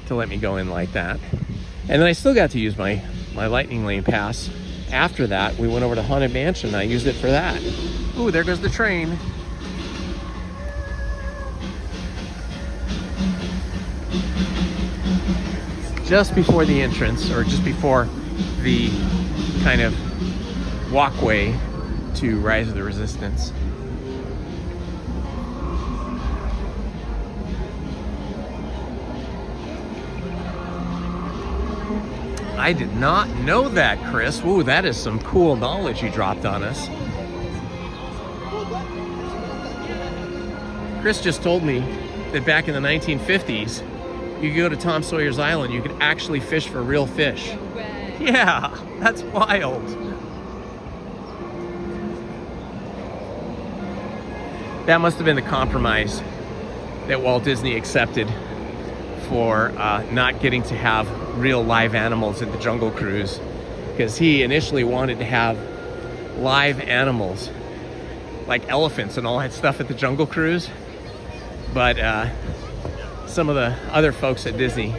to let me go in like that. And then I still got to use my lightning lane pass. After that, we went over to Haunted Mansion, and I used it for that. Ooh, there goes the train. Just before the entrance, or just before the kind of walkway to Rise of the Resistance. I did not know that, Chris. Ooh, that is some cool knowledge you dropped on us. Chris just told me that back in the 1950s, you could go to Tom Sawyer's Island, you could actually fish for real fish. Yeah, that's wild. That must have been the compromise that Walt Disney accepted for not getting to have real live animals at the Jungle Cruise, because he initially wanted to have live animals like elephants and all that stuff at the Jungle Cruise, but some of the other folks at Disney,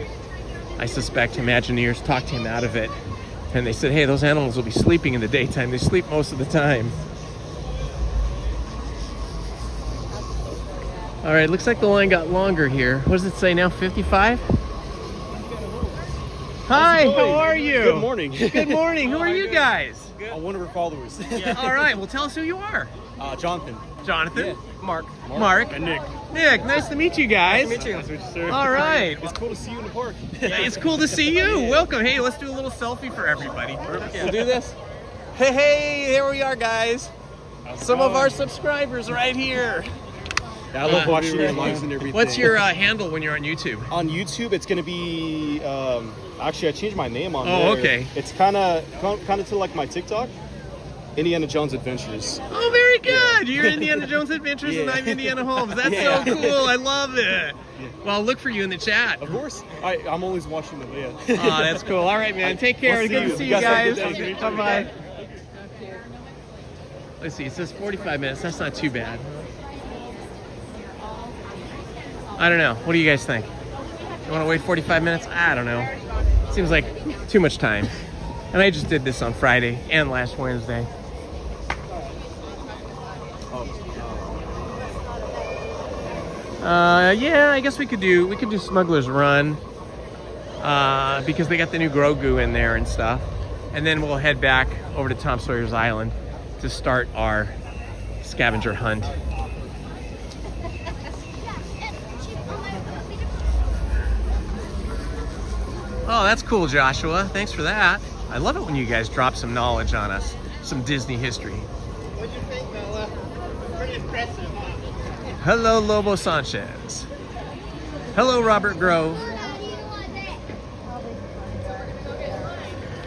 I suspect Imagineers, talked him out of it, and they said, hey, those animals will be sleeping in the daytime. They sleep most of the time. All right, looks like the line got longer here. What does it say now, 55? Hi, how are you? Good morning. Good morning. Who are you guys? One of our followers. All right, well, tell us who you are. Jonathan. Jonathan? Yeah. Mark. And Nick. Nick, nice to meet you guys. Nice to meet you. Sir. All right. It's cool to see you in the park. Yeah, it's cool to see you. Welcome. Hey, let's do a little selfie for everybody. We'll do this. Hey, here we are, guys. Some of our subscribers right here. Yeah, I love watching your lives and everything. What's your handle when you're on YouTube? On YouTube, it's gonna be. Actually, I changed my name on there. Oh, okay. It's kind of to like my TikTok, Indiana Jones Adventures. Oh, very Very good. You're Indiana Jones Adventures and I'm Indiana Holmes. That's so cool. I love it. Well, I'll look for you in the chat. Of course. I'm always watching them. Yeah. Oh, that's cool. All right, man. Take care. Good to see you guys. Bye-bye. Let's see. It says 45 minutes. That's not too bad. I don't know. What do you guys think? You want to wait 45 minutes? I don't know. Seems like too much time. And I just did this on Friday and last Wednesday. Yeah, I guess we could do Smuggler's Run because they got the new Grogu in there and stuff. And then we'll head back over to Tom Sawyer's Island to start our scavenger hunt. Oh, that's cool, Joshua. Thanks for that. I love it when you guys drop some knowledge on us, some Disney history. What'd you think, Bella? Pretty impressive, huh? Hello, Lobo Sanchez. Hello, Robert Grove.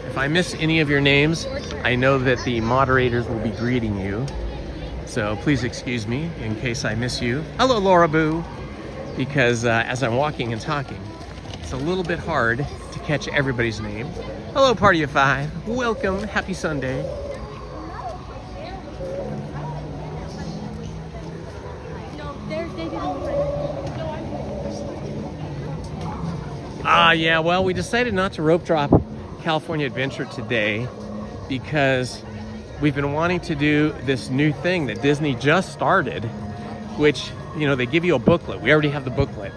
If I miss any of your names, I know that the moderators will be greeting you. So please excuse me in case I miss you. Hello, Laura Boo. Because as I'm walking and talking, it's a little bit hard to catch everybody's name. Hello, Party of Five. Welcome. Happy Sunday. Yeah, well, we decided not to rope drop California Adventure today because we've been wanting to do this new thing that Disney just started, which, you know, they give you a booklet. We already have the booklet.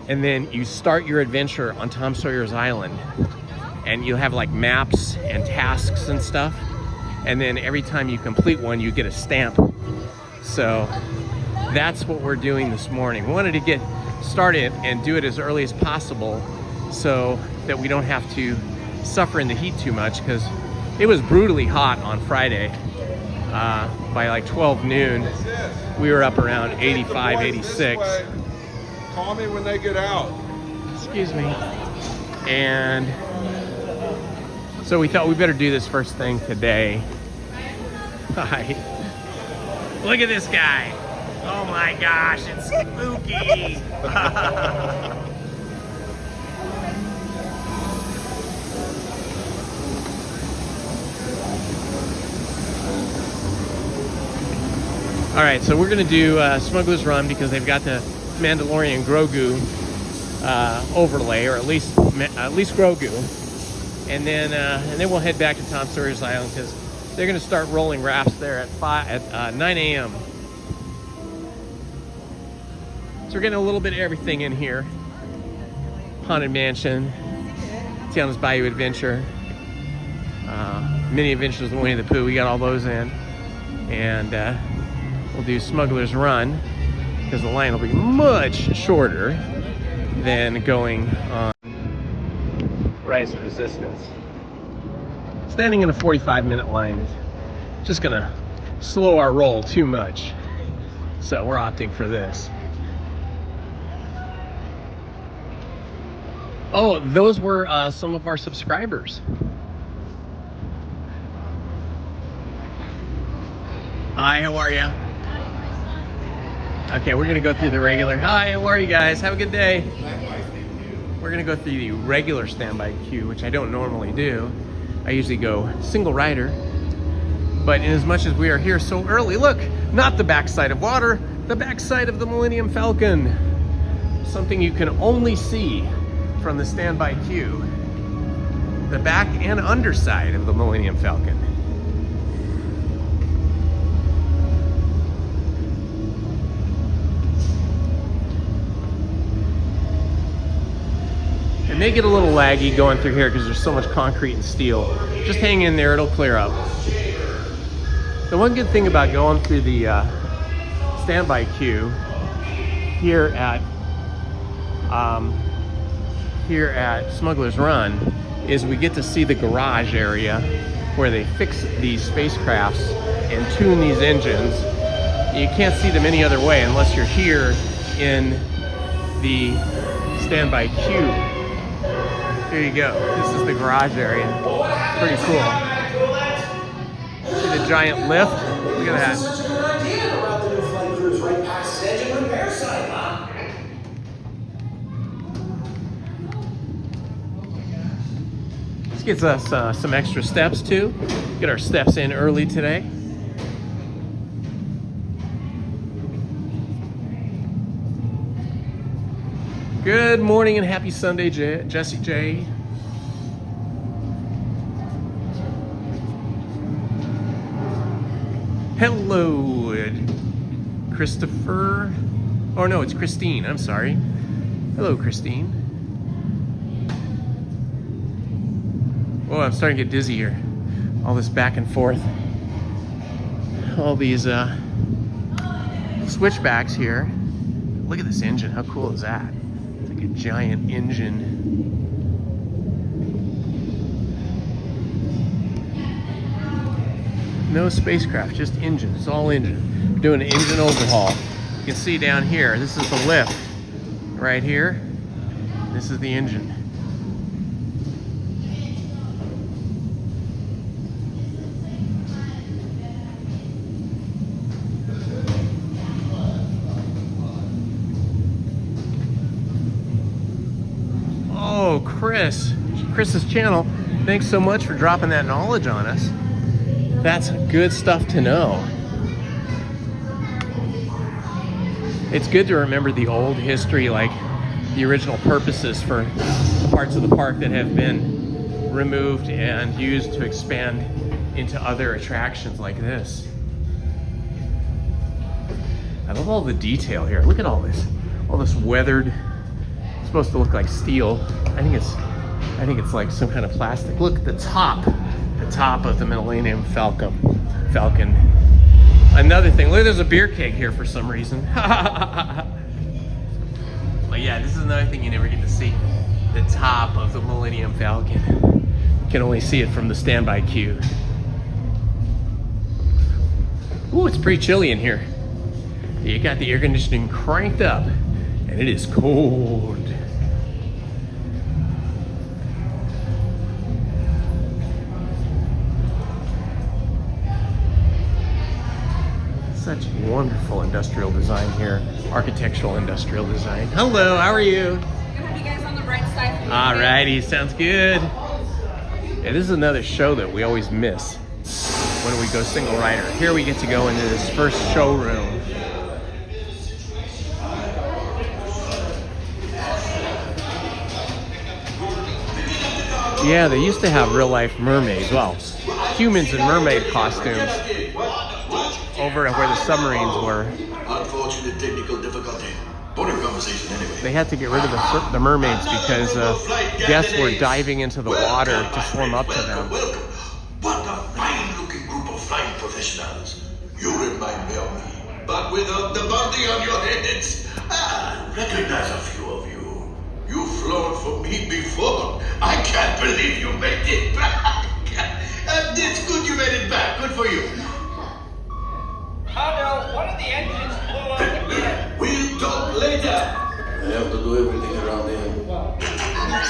And then you start your adventure on Tom Sawyer's Island and you have like maps and tasks and stuff. And then every time you complete one, you get a stamp. So that's what we're doing this morning. We wanted to get started and do it as early as possible so that we don't have to suffer in the heat too much, because it was brutally hot on Friday. By like 12 noon, we were up around 85, 86. Call me when they get out. Excuse me. And so we thought we better do this first thing today. Hi. Look at this guy. Oh my gosh, it's spooky. All right, so we're gonna do Smuggler's Run because they've got the Mandalorian Grogu overlay, or at least Grogu, and then we'll head back to Tom Sawyer's Island because they're gonna start rolling rafts there at 9 a.m. So we're getting a little bit of everything in here. Haunted Mansion, Tiana's Bayou Adventure, Mini Adventures of Winnie the Pooh. We got all those in, and we'll do Smuggler's Run because the line will be much shorter than going on Rise of Resistance. Standing in a 45-minute line is just gonna slow our roll too much, so we're opting for this. Oh, those were some of our subscribers. Hi, how are you? Okay, we're gonna go through the regular. Hi, how are you guys? Have a good day. We're gonna go through the regular standby queue, which I don't normally do. I usually go single rider. But in as much as we are here so early, look, not the backside of water, the backside of the Millennium Falcon. Something you can only see from the standby queue. The back and underside of the Millennium Falcon. It may get a little laggy going through here because there's so much concrete and steel. Just hang in there, it'll clear up. The one good thing about going through the standby queue here at Smuggler's Run is we get to see the garage area where they fix these spacecrafts and tune these engines. You can't see them any other way unless you're here in the standby queue. Here you go. This is the garage area. Pretty cool. See the giant lift. Look at that. Such a good idea to route the new flight crews right past its engine repair site, huh? This gets us some extra steps too. Get our steps in early today. Good morning and happy Sunday, Jesse J. Hello, Christopher. Oh no, it's Christine. I'm sorry. Hello, Christine. Oh, I'm starting to get dizzy here. All this back and forth. All these switchbacks here. Look at this engine. How cool is that? It's like a giant engine. No spacecraft, just engine. It's all engine. We're doing an engine overhaul. You can see down here, this is the lift. Right here, this is the engine. Oh, Chris's channel. Thanks so much for dropping that knowledge on us. That's good stuff to know. It's good to remember the old history, like the original purposes for parts of the park that have been removed and used to expand into other attractions like this. I love all the detail here. Look at all this weathered. It's supposed to look like steel. I think it's like some kind of plastic. Look at the top of the Millennium Falcon. Another thing, look, there's a beer keg here for some reason. But yeah, this is another thing you never get to see. The top of the Millennium Falcon. You can only see it from the standby queue. Ooh, it's pretty chilly in here. You got the air conditioning cranked up, and it is cold. Such wonderful industrial design here. Architectural industrial design. Hello, how are you? I'm gonna have you guys on the right side. Alrighty, sounds good. Yeah, this is another show that we always miss when we go single rider. Here we get to go into this first showroom. Yeah, they used to have real life mermaids. Well, humans in mermaid costumes over where the submarines were. Unfortunate technical difficulty. Boring conversation anyway. They had to get rid of the mermaids because guests were diving into the water to swim up to them. Welcome. What a fine-looking group of flying professionals. You remind me of me, but without the bounty on your heads. Recognize a few of you. You've flown for me before. I can't believe you made it back. It's good you made it back. Good for you. Oh no, one of the engines blew up again. We'll talk later. I have to do everything around here.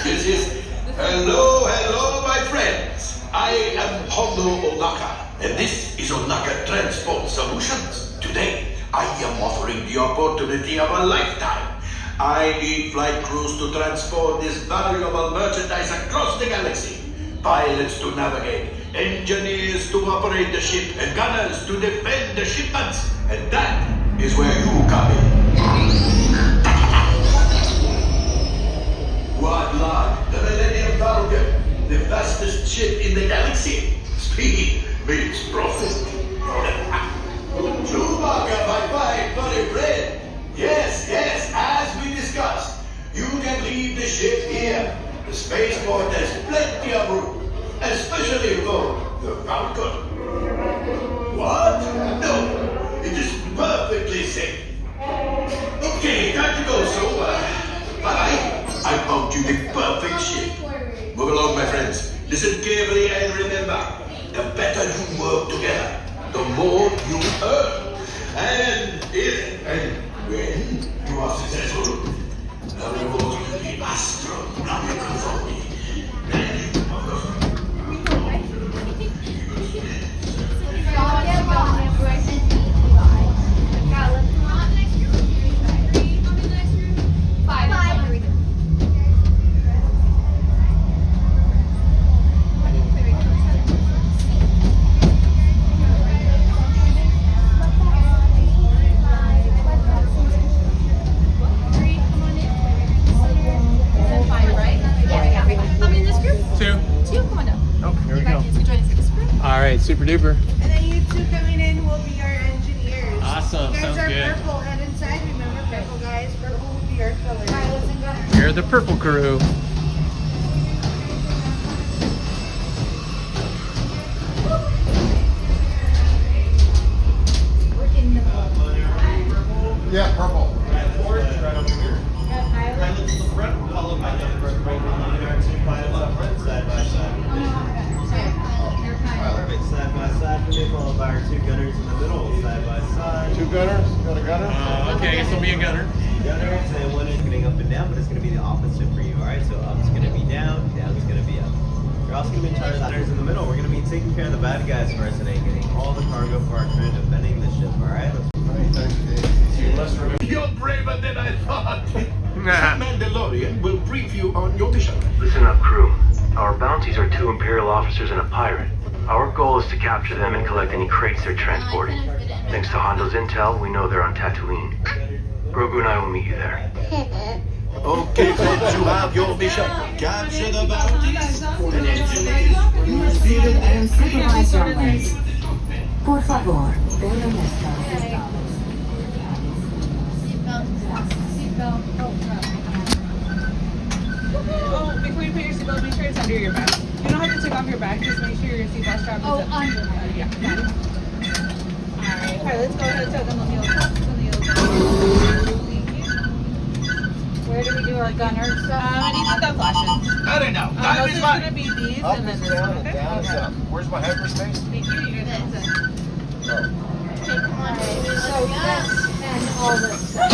Yes. Hello, my friends. I am Hondo Onaka, and this is Onaka Transport Solutions. Today, I am offering the opportunity of a lifetime. I need flight crews to transport this valuable merchandise across the galaxy. Pilots to navigate, engineers to operate the ship, and gunners to defend the shipments. And that is where you come in. What luck, the Millennium Falcon, the fastest ship in the galaxy. Speed means profit. Chewbacca, my fine buddy friend. Yes, as we discussed, you can leave the ship here. The spaceport has plenty of room, especially for the Falcon. What? No, it is perfectly safe. Okay, time to go, so bye-bye. I found you the perfect ship. Move along, my friends. Listen carefully and remember, the better you work together, the more you earn. And if and when you are successful, the reward will be astronomical for me. And you, over. And then you two coming in will be our engineers. Awesome, You guys sounds are good. purple. Head inside. Remember purple, guys. Purple will be our color. Violets and gunners. You're the purple crew. Yeah, purple. Orange right over here. Pilots to the front, followed by the first right behind there. Two pilots up front, side by side. Perfect, side by side for me, followed by our two gunners in the middle, side by side. Two gunners? Got a gunner? Okay, I guess I'll be a gunner. Gunners, and one is getting up and down, but it's going to be the opposite for you, alright? So up's going to be down, down's going to be up. You're also going to be in charge of the gunners in the middle. We're going to be taking care of the bad guys for us today, getting all the cargo for our crew, defending the ship, alright? You're braver than I thought. Mandalorian will brief you on your mission. Listen up, crew. Our bounties are 2 Imperial officers and a pirate. Our goal is to capture them and collect any crates they're transporting. Thanks to Hondo's intel, we know they're on Tatooine. Grogu and I will meet you there. Okay, folks, you have your mission. Capture the bounties and engineer. Use seated and supervise runways. Por favor, permanezcan. Oh, before you put your seatbelt, make sure it's under your back. You don't have to take off your back, just make sure your seatbelt strap is up. Under. Yeah, got it. Alright, let's go ahead and tug on the heel cups and the heel cups. Where do we do our gunner stuff? I need to put that flashing. I don't know. Time is It's money. gonna be these Up and then is this down one. and down is up. Where's my hyperspace? Thank you, you're gonna So this and all this stuff.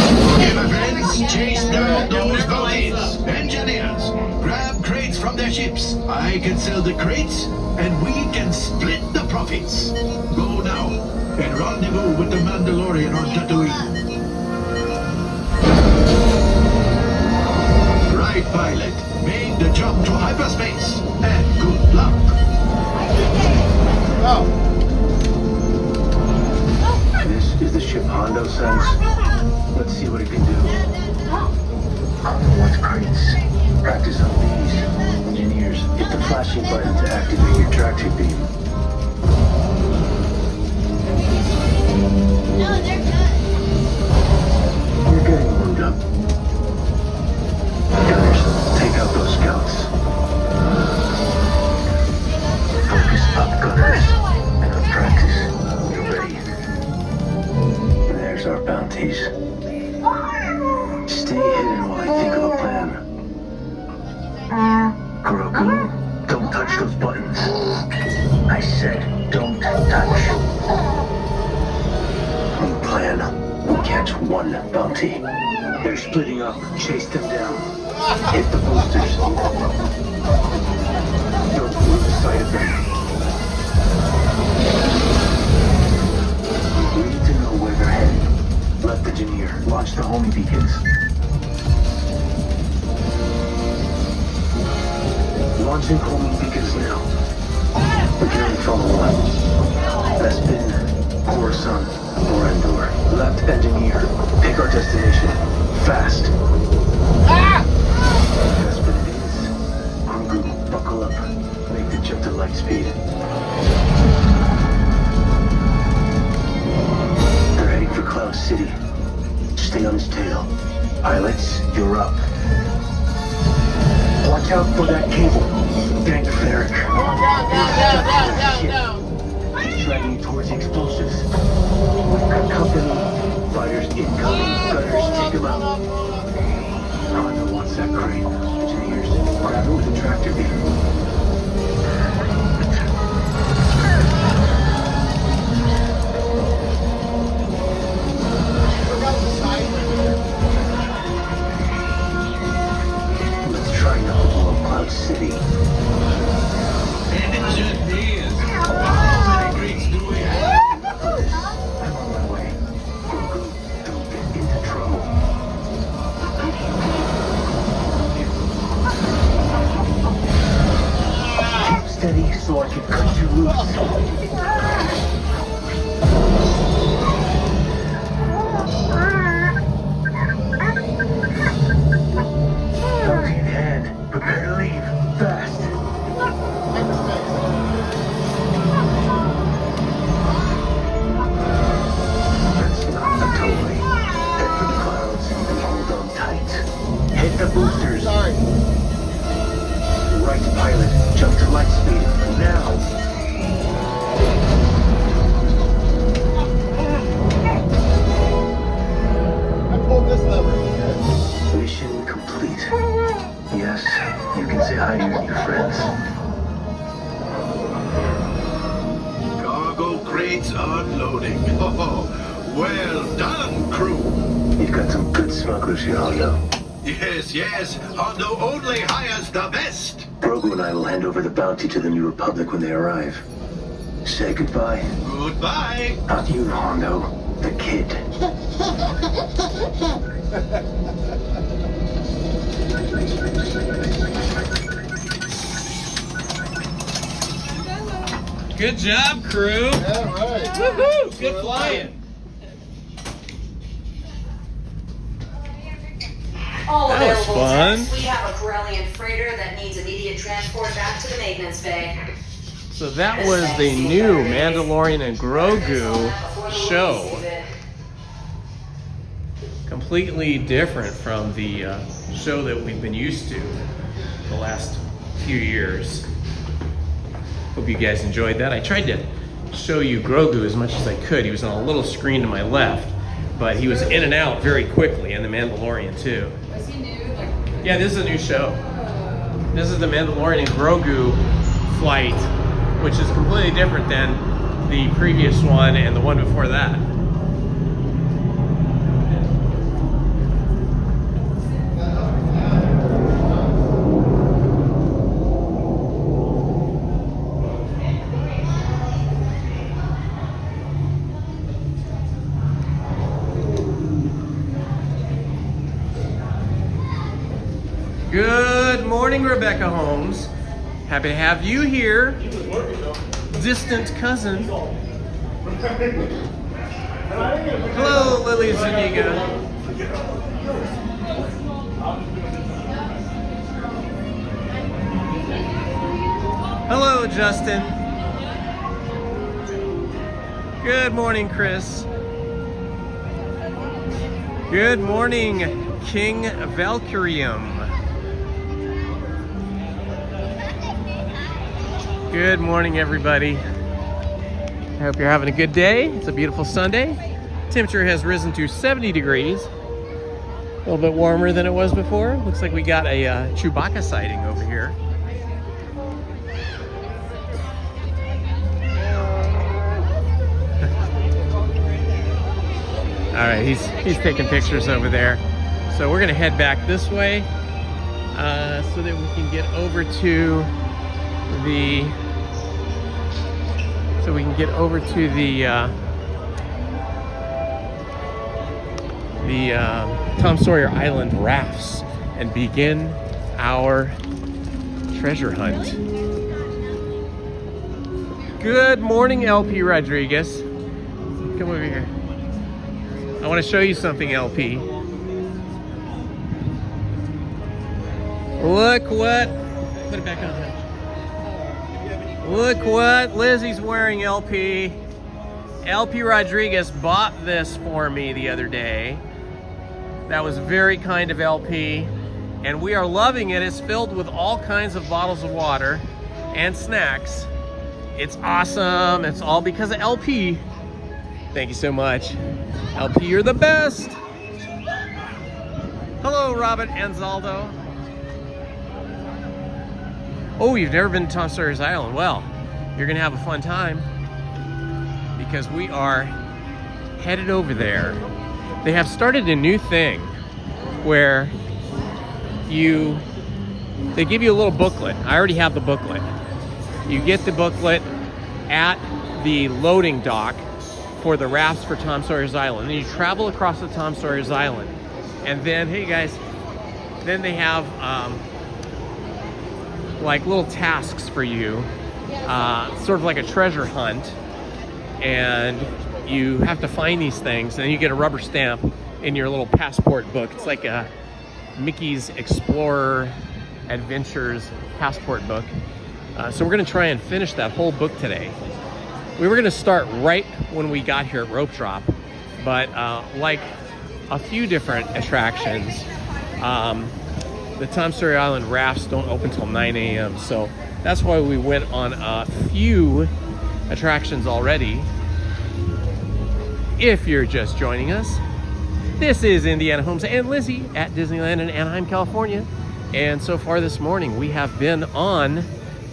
Friends, chase down those bounties. Engineers, grab crates from their ships. I can sell the crates, and we can split the profits. Go now, and rendezvous with the Mandalorian on Tatooine. Right, pilot. Make the jump to hyperspace, and good luck. Oh. This is the ship Hondo sends. Let's see what it can do. Hondo wants crates. Practice on these. Engineers, hit the flashing button to activate your traction beam. No, they're good. You're getting warmed up. Gunners, take out those scouts. Focus up, gunners. And on practice, you're ready. There's our bounties. Stay hidden while I think of a plan. Grogu, don't touch those buttons. I said, don't touch. New plan. We'll catch one bounty. They're splitting up. Chase them down. Hit the boosters. Don't lose sight of them. We need to know where they're headed. Left engineer, launch the homing beacons. Launching homing beacons now. Beginning from 1. Bespin, Coruscant, or Endor. Left engineer, pick our destination. Fast. Bespin it is. Grogu, buckle up. Make the jump to light speed. They're heading for Cloud City. Stay on his tail. Pilots, you're up. Watch out for that cable. Thank Ferric. Down. He's dragging you towards the explosives. We've got company. Fighters incoming. Gunners, take them out. Hondo wants that crate. Engineers, grab it with a tractor beam. Let's try not to blow up Cloud City. Engineers, how many crates do we have? I'm on my way. Grogu, don't get into trouble. crates unloading. Oh, well done, crew. You've got some good smugglers here, Hondo. Yes, yes. Hondo only hires the best. Grogu and I will hand over the bounty to the New Republic when they arrive. Say goodbye. Goodbye. Not you, Hondo. The kid. Good job, crew. Yeah, right. Woohoo! Good flying. All That was available fun. techs. We have a Corellian freighter that needs immediate transport back to the maintenance bay. So that was the new Mandalorian and Grogu show. Completely different from the show that we've been used to the last few years. Hope you guys enjoyed that. I tried to show you Grogu as much as I could. He was on a little screen to my left, but he was in and out very quickly, and the Mandalorian too. Was he new? Yeah, this is a new show. This is the Mandalorian and Grogu flight, which is completely different than the previous one and the one before that. Good morning, Rebecca Holmes. Happy to have you here. Distant cousin. Hello, Lily Zuniga. Hello, Justin. Good morning, Chris. Good morning, King Valkyrium. Good morning, everybody. I hope you're having a good day. It's a beautiful Sunday. Temperature has risen to 70 degrees. A little bit warmer than it was before. Looks like we got a Chewbacca sighting over here. All right, he's taking pictures over there. So we're gonna head back this way so that we can get over to the Tom Sawyer Island rafts and begin our treasure hunt. Good morning, LP Rodriguez. Come over here. I want to show you something, LP. Look what, put it back on. Look what Lizzie's wearing, LP. LP Rodriguez bought this for me the other day. That was very kind of LP. And we are loving it. It's filled with all kinds of bottles of water and snacks. It's awesome. It's all because of LP. Thank you so much. LP, you're the best. Hello, Robert Anzaldo. Oh, you've never been to Tom Sawyer's Island? Well, you're gonna have a fun time because we are headed over there. They have started a new thing where they give you a little booklet. I already have the booklet. You get the booklet at the loading dock for the rafts for Tom Sawyer's Island. And you travel across the Tom Sawyer's Island. And then, hey guys, then they have like little tasks for you, sort of like a treasure hunt, and you have to find these things, and you get a rubber stamp in your little passport book. It's like a Mickey's Explorer Adventures passport book. So we're gonna try and finish that whole book today. We were gonna start right when we got here at Rope Drop, but like a few different attractions, the Tom Sawyer Island rafts don't open till 9 a.m. So that's why we went on a few attractions already. If you're just joining us, this is Indiana Holmes and Lizzie at Disneyland in Anaheim, California. And so far this morning, we have been on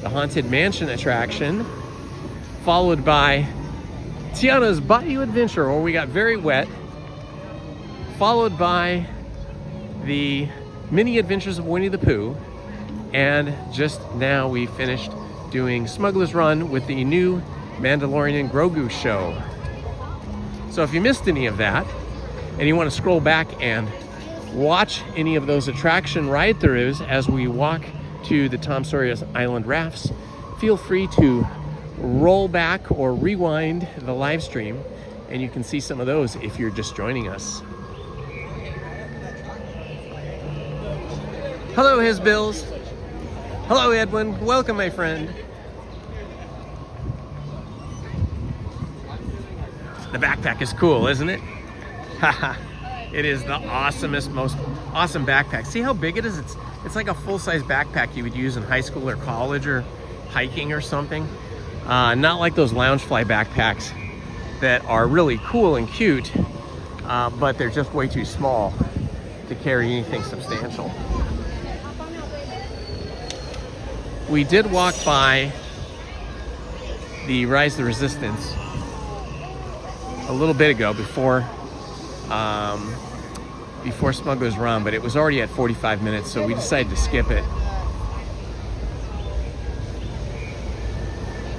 the Haunted Mansion attraction, followed by Tiana's Bayou Adventure, where we got very wet, followed by the Mini Adventures of Winnie the Pooh, and just now we finished doing Smuggler's Run with the new Mandalorian Grogu show. So if you missed any of that, and you want to scroll back and watch any of those attraction ride-throughs as we walk to the Tom Sawyer's Island rafts, feel free to roll back or rewind the live stream, and you can see some of those if you're just joining us. Hello, His Bills. Hello, Edwin. Welcome, my friend. The backpack is cool, isn't it? Haha. It is the awesomest, most awesome backpack. See how big it is? It's like a full-size backpack you would use in high school or college or hiking or something. Not like those Loungefly backpacks that are really cool and cute, but they're just way too small to carry anything substantial. We did walk by the Rise of the Resistance a little bit ago before Smuggler's Run, but it was already at 45 minutes, so we decided to skip it.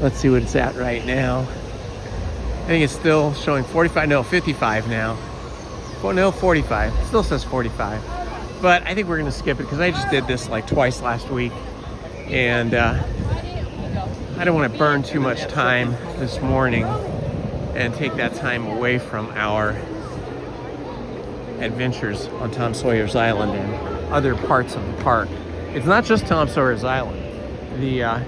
Let's see what it's at right now. I think it's still showing 45, no, 55 now. Oh, no, 45, it still says 45. But I think we're gonna skip it because I just did this like twice last week, and I don't want to burn too much time this morning and take that time away from our adventures on Tom Sawyer's Island and other parts of the park. It's not just Tom Sawyer's Island. The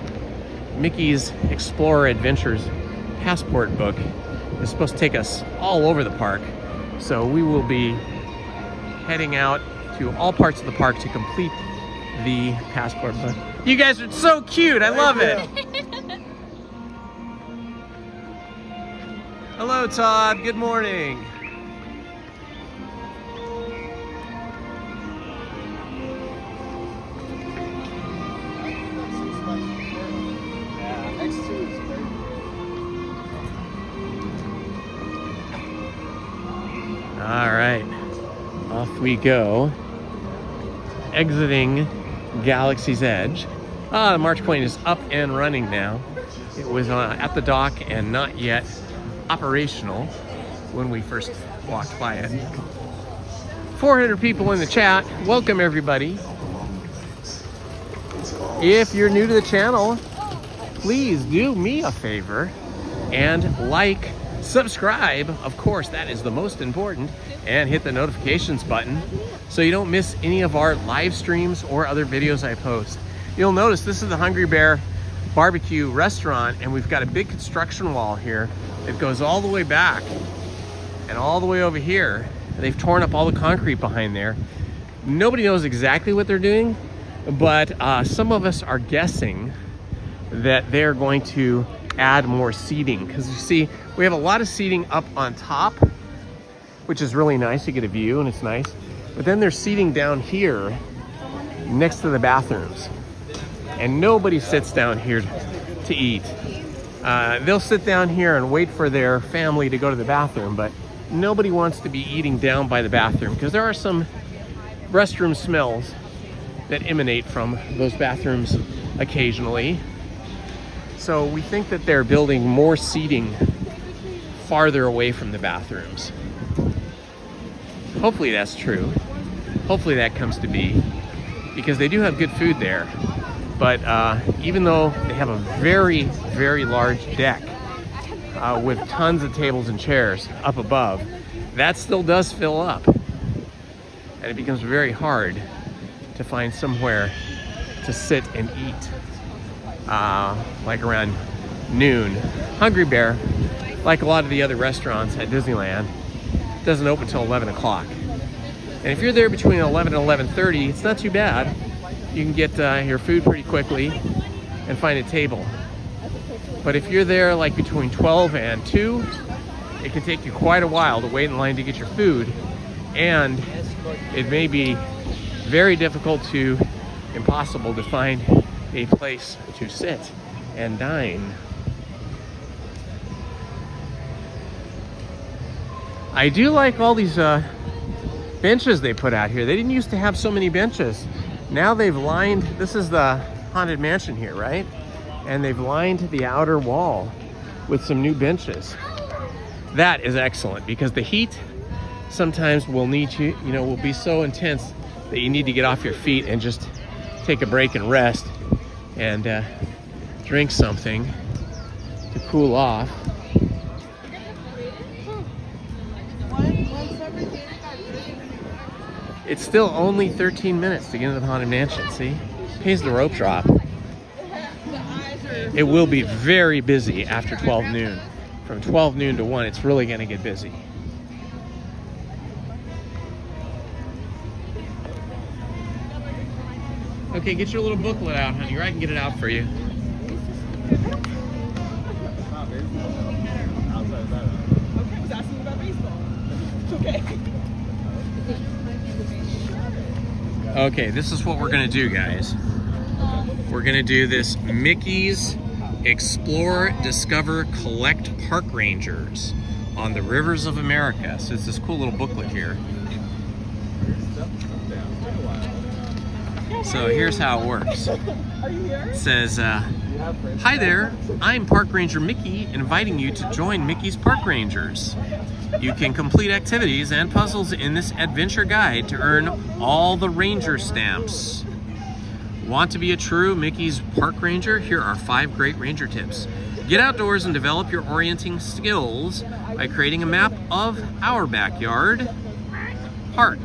Mickey's Explorer Adventures passport book is supposed to take us all over the park. So we will be heading out to all parts of the park to complete the passport book. You guys are so cute, I love it. Hello, Todd, good morning. All right, off we go, exiting Galaxy's Edge. The March Point is up and running now. It was at the dock and not yet operational when we first walked by it. 400 people in the chat. Welcome, everybody. If you're new to the channel, please do me a favor and like, subscribe, of course, that is the most important, and hit the notifications button so you don't miss any of our live streams or other videos I post. You'll notice this is the Hungry Bear barbecue restaurant, and we've got a big construction wall here that goes all the way back and all the way over here. They've torn up all the concrete behind there. Nobody knows exactly what they're doing, but some of us are guessing that they're going to add more seating, because you see we have a lot of seating up on top, which is really nice. You get a view and it's nice, but then there's seating down here next to the bathrooms, and nobody sits down here to eat. They'll sit down here and wait for their family to go to the bathroom, but nobody wants to be eating down by the bathroom because there are some restroom smells that emanate from those bathrooms occasionally. So we think that they're building more seating farther away from the bathrooms. Hopefully that's true. Hopefully that comes to be, because they do have good food there. But even though they have a very, very large deck with tons of tables and chairs up above, that still does fill up. And it becomes very hard to find somewhere to sit and eat. Like around noon. Hungry Bear, like a lot of the other restaurants at Disneyland, doesn't open until 11 o'clock. And if you're there between 11 and 11:30, it's not too bad. You can get your food pretty quickly and find a table. But if you're there like between 12 and 2, it can take you quite a while to wait in line to get your food, and it may be very difficult to impossible to find a place to sit and dine. I do like all these benches they put out here. They didn't used to have so many benches. Now they've lined, this is the Haunted Mansion here, right? And they've lined the outer wall with some new benches. That is excellent because the heat sometimes will need you, will be so intense that you need to get off your feet and just take a break and rest and drink something to cool off. It's still only 13 minutes to get into the Haunted Mansion, see? Pays the rope drop. It will be very busy after 12 noon. From 12 noon to 1, it's really gonna get busy. Okay, get your little booklet out, honey, or I can get it out for you. Okay, this is what we're gonna do, guys. We're gonna do this Mickey's Explore, Discover, Collect Park Rangers on the Rivers of America. So it's this cool little booklet here. So here's how it works. It says, hi there, I'm Park Ranger Mickey, inviting you to join Mickey's Park Rangers. You can complete activities and puzzles in this adventure guide to earn all the ranger stamps. Want to be a true Mickey's Park Ranger? Here are 5 great ranger tips. Get outdoors and develop your orienting skills by creating a map of our backyard park.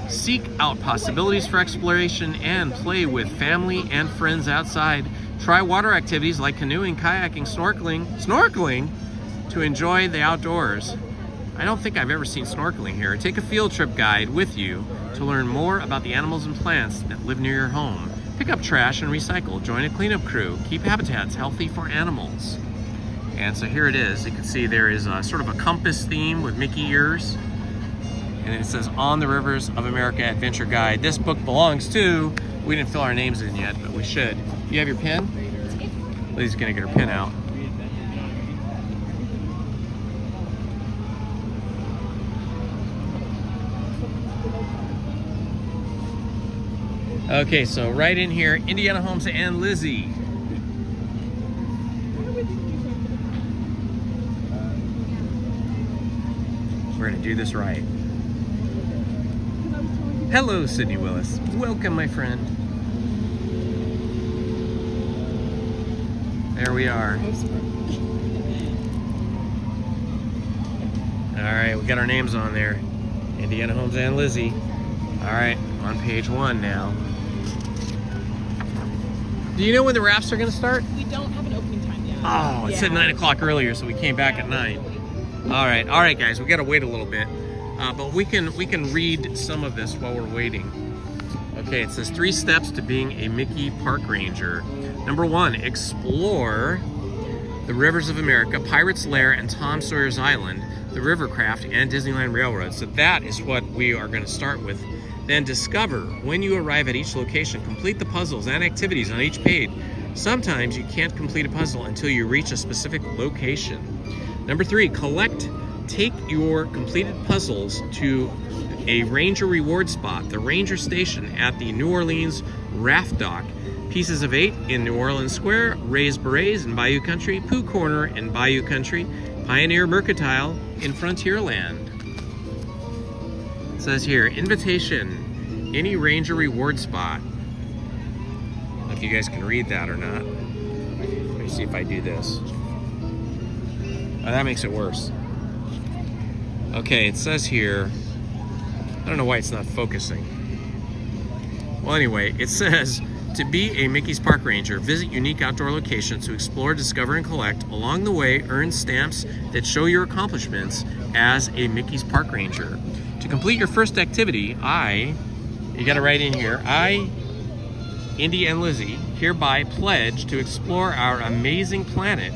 Seek out possibilities for exploration and play with family and friends outside. Try water activities like canoeing, kayaking, snorkeling to enjoy the outdoors. I don't think I've ever seen snorkeling here. Take a field trip guide with you to learn more about the animals and plants that live near your home. Pick up trash and recycle. Join a cleanup crew. Keep habitats healthy for animals. And so here it is. You can see there is a, sort of a compass theme with Mickey ears. And it says On the Rivers of America Adventure Guide. This book belongs to, we didn't fill our names in yet, but we should. You have your pen? Lizzie's gonna get her pen out. Okay, so right in here, Indiana, Holmes, and Lizzie. We're gonna do this right. Hello, Sydney Willis. Welcome, my friend. There we are. All right, we got our names on there. Indiana, Holmes, and Lizzie. All right, on page 1 now. Do you know when the rafts are going to start? We don't have an opening time yet. Oh, it said 9 o'clock earlier, so we came back at 9. All right, guys, we got to wait a little bit, but we can read some of this while we're waiting. Okay, it says 3 steps to being a Mickey Park Ranger. Number 1, explore the Rivers of America, Pirate's Lair, and Tom Sawyer's Island, the Rivercraft, and Disneyland Railroad. So that is what we are going to start with. Then discover when you arrive at each location. Complete the puzzles and activities on each page. Sometimes you can't complete a puzzle until you reach a specific location. Number 3, collect. Take your completed puzzles to a Ranger reward spot, the Ranger Station at the New Orleans Raft Dock. Pieces of 8 in New Orleans Square, Ray's Berets in Bayou Country, Pooh Corner in Bayou Country, Pioneer Mercantile in Frontierland. It says here, invitation, any Ranger reward spot. I don't know if you guys can read that or not. Let me see if I do this. Oh, that makes it worse. Okay, it says here, I don't know why it's not focusing. Well, anyway, it says, to be a Mickey's Park Ranger, visit unique outdoor locations to explore, discover, and collect. Along the way, earn stamps that show your accomplishments as a Mickey's Park Ranger. To complete your first activity, you gotta write in here, I, Indy and Lizzie, hereby pledge to explore our amazing planet,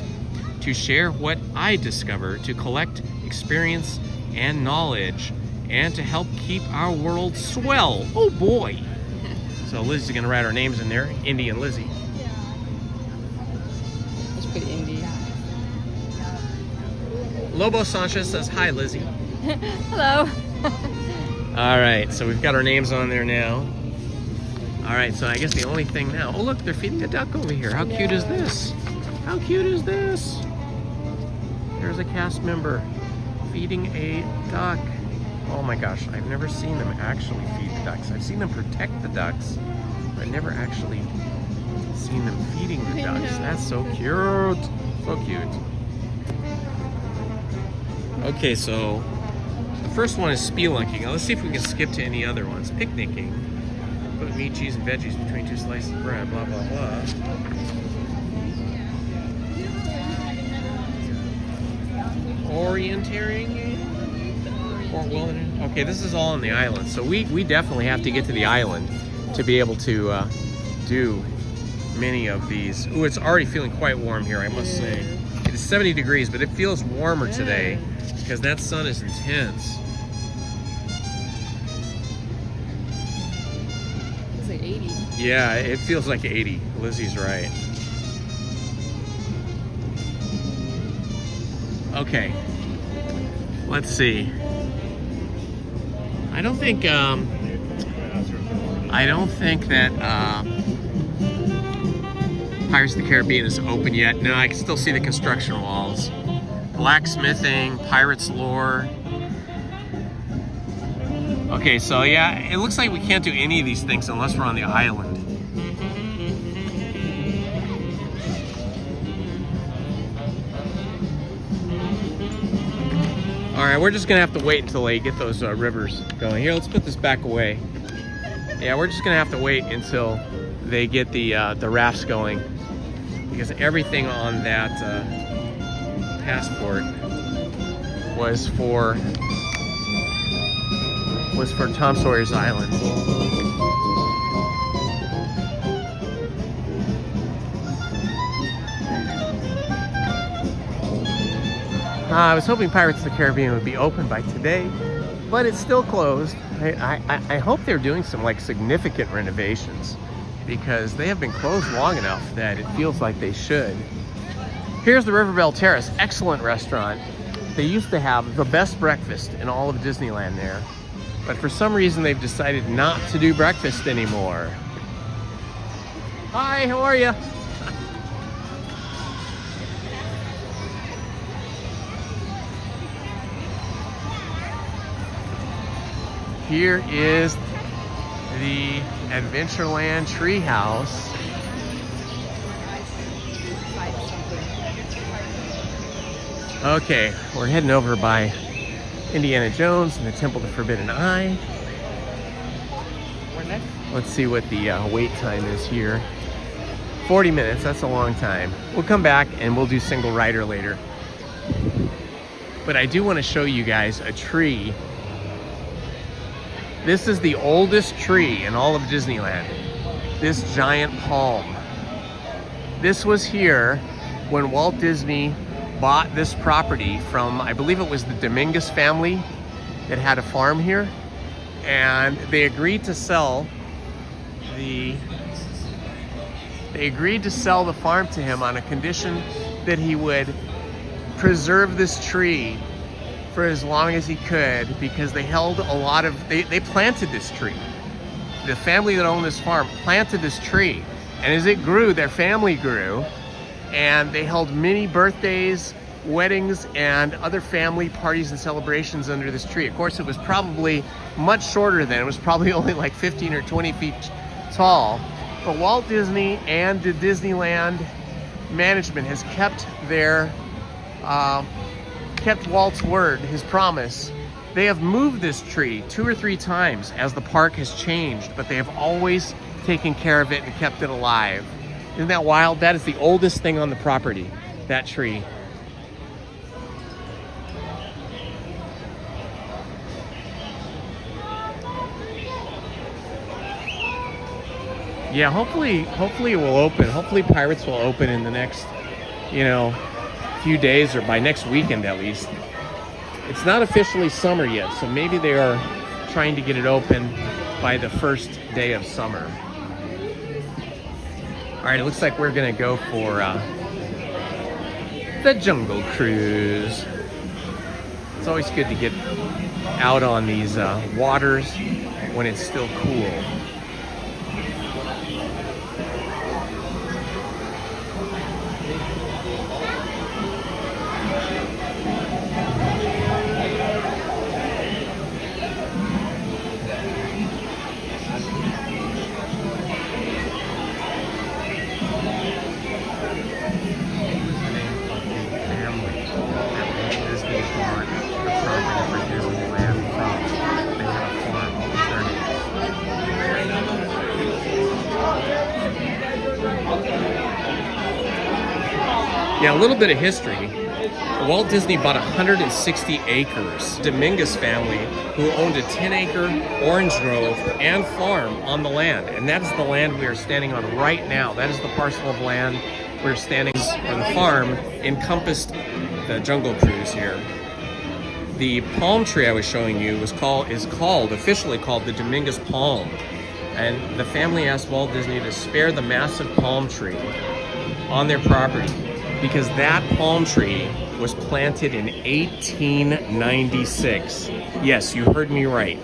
to share what I discover, to collect experience and knowledge, and to help keep our world swell. Oh boy. So Lizzie's gonna write our names in there, Indy and Lizzie. Let's put Indy. Lobo Sanchez says, hi, Lizzie. Hello. All right, so we've got our names on there now. All right, so I guess the only thing now, oh look, they're feeding a duck over here. How cute is this? How cute is this? There's a cast member feeding a duck. Oh my gosh, I've never seen them actually feed the ducks. I've seen them protect the ducks, but never actually seen them feeding the ducks. That's so cute. So cute. Okay, so the first one is spelunking. Now let's see if we can skip to any other ones. Picnicking. Put meat, cheese, and veggies between 2 slices of bread, blah, blah, blah. Orienteering. Okay, this is all on the island. So we definitely have to get to the island to be able to do many of these. Ooh, it's already feeling quite warm here, I must say. It's 70 degrees, but it feels warmer today because that sun is intense. It's like 80. Yeah, it feels like 80. Lizzie's right. Okay. Let's see. I don't think that Pirates of the Caribbean is open yet. No, I can still see the construction walls. Blacksmithing, Pirates lore. Okay, so yeah, it looks like we can't do any of these things unless we're on the island. All right, we're just gonna have to wait until they get those rivers going. Here, let's put this back away. Yeah, we're just gonna have to wait until they get the rafts going, because everything on that passport was for Tom Sawyer's Island. I was hoping Pirates of the Caribbean would be open by today, but it's still closed. I hope they're doing some like significant renovations, because they have been closed long enough that it feels like they should. Here's the Riverbell Terrace, excellent restaurant. They used to have the best breakfast in all of Disneyland there, but for some reason they've decided not to do breakfast anymore. Hi, how are you? Here is the Adventureland Treehouse. Okay, we're heading over by Indiana Jones and the Temple of the Forbidden Eye. Let's see what the wait time is here. 40 minutes, that's a long time. We'll come back and we'll do single rider later. But I do want to show you guys a tree. This is the oldest tree in all of Disneyland. This giant palm. This was here when Walt Disney bought this property from, I believe it was the Dominguez family that had a farm here. And they agreed to sell the farm to him on a condition that he would preserve this tree for as long as he could, because they held a lot of, they planted this tree. The family that owned this farm planted this tree, and as it grew, their family grew, and they held many birthdays, weddings, and other family parties and celebrations under this tree. Of course, it was probably much shorter then. It was probably only like 15 or 20 feet tall, but Walt Disney and the Disneyland management has kept their kept Walt's word, his promise. They have moved this tree 2 or 3 times as the park has changed, but they have always taken care of it and kept it alive. Isn't that wild? That is the oldest thing on the property, that tree. Yeah, hopefully it will open. Hopefully Pirates will open in the next, few days, or by next weekend at least. It's not officially summer yet, so maybe they are trying to get it open by the first day of summer. All right, it looks like we're gonna go for the Jungle Cruise. It's always good to get out on these waters when it's still cool. Yeah, a little bit of history. Walt Disney bought 160 acres. Dominguez family, who owned a 10-acre orange grove and farm on the land. And that is the land we are standing on right now. That is the parcel of land we're standing on. The farm encompassed the Jungle Cruise here. The palm tree I was showing you is officially called the Dominguez palm. And the family asked Walt Disney to spare the massive palm tree on their property, because that palm tree was planted in 1896. Yes, you heard me right.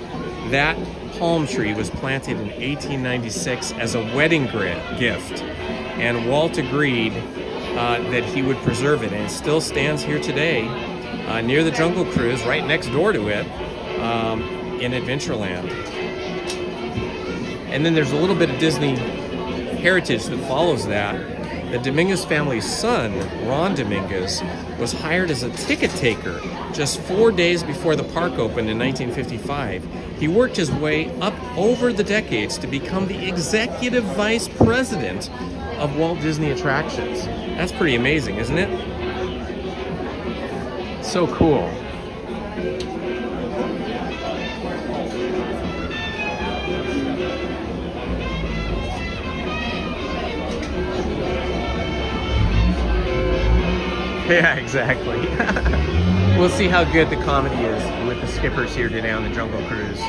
That palm tree was planted in 1896 as a wedding gift. And Walt agreed that he would preserve it. And it still stands here today near the Jungle Cruise, right next door to it, in Adventureland. And then there's a little bit of Disney heritage that follows that. The Dominguez family's son, Ron Dominguez, was hired as a ticket taker just 4 days before the park opened in 1955. He worked his way up over the decades to become the executive vice president of Walt Disney Attractions. That's pretty amazing, isn't it? So cool. Yeah, exactly. We'll see how good the comedy is with the skippers here today on the Jungle Cruise.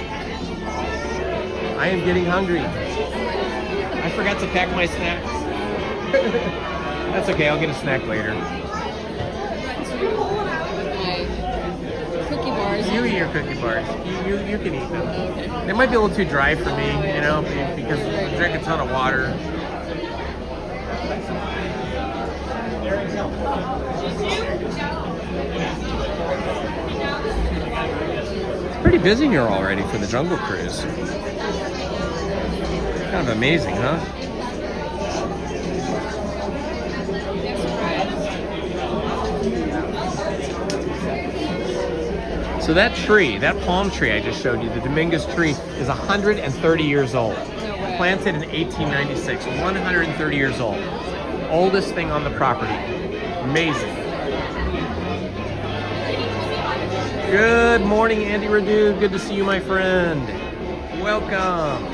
I am getting hungry. I forgot to pack my snacks. That's okay, I'll get a snack later. Cookie bars. You eat your cookie bars. You can eat them. Okay. They might be a little too dry for me, you know, because I drink a ton of water. It's pretty busy here already for the Jungle Cruise. Kind of amazing, huh? So that tree, that palm tree I just showed you, the Dominguez tree, is 130 years old. Planted in 1896, 130 years old. Oldest thing on the property. Amazing. Good morning, Andy Radu. Good to see you, my friend. Welcome.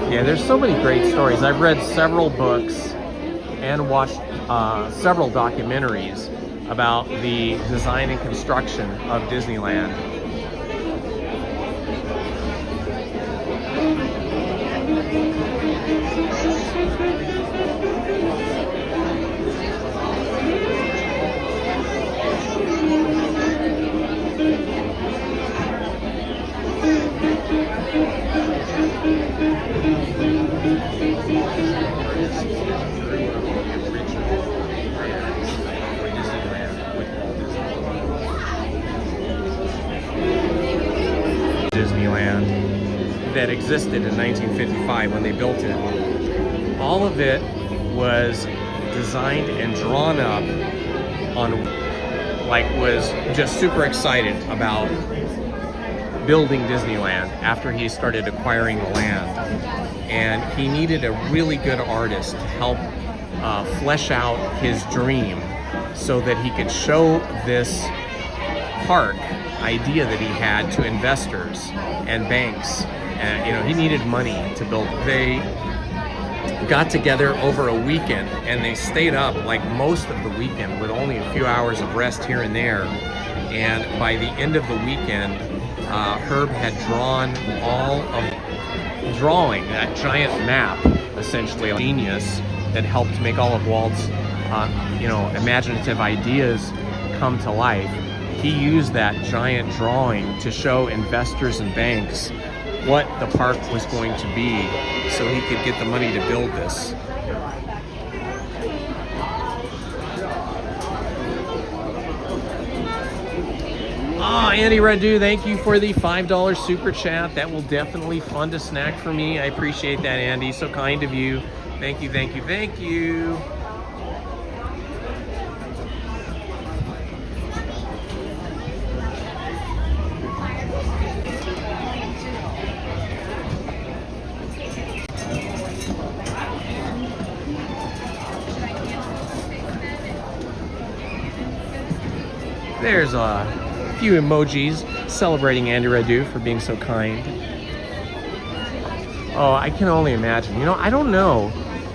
Yeah, there's so many great stories. I've read several books and watched several documentaries about the design and construction of Disneyland. Disneyland that existed in 1955 when they built it. All of it was designed and drawn up on, was just super excited about building Disneyland after he started acquiring the land. And he needed a really good artist to help flesh out his dream so that he could show this park idea that he had to investors and banks. And you know, he needed money to build. They got together over a weekend and they stayed up like most of the weekend with only a few hours of rest here and there. And by the end of the weekend, Herb had drawn all of drawing, that giant map, essentially a genius that helped make all of Walt's, you know, imaginative ideas come to life. He used that giant drawing to show investors and banks what the park was going to be so he could get the money to build this. Ah, Andy Radu, thank you for the $5 super chat. That will definitely fund a snack for me. I appreciate that, Andy. So kind of you. Thank you, thank you, thank you. There's a few emojis celebrating Andy Radu for being so kind. Oh, I can only imagine. You know, I don't know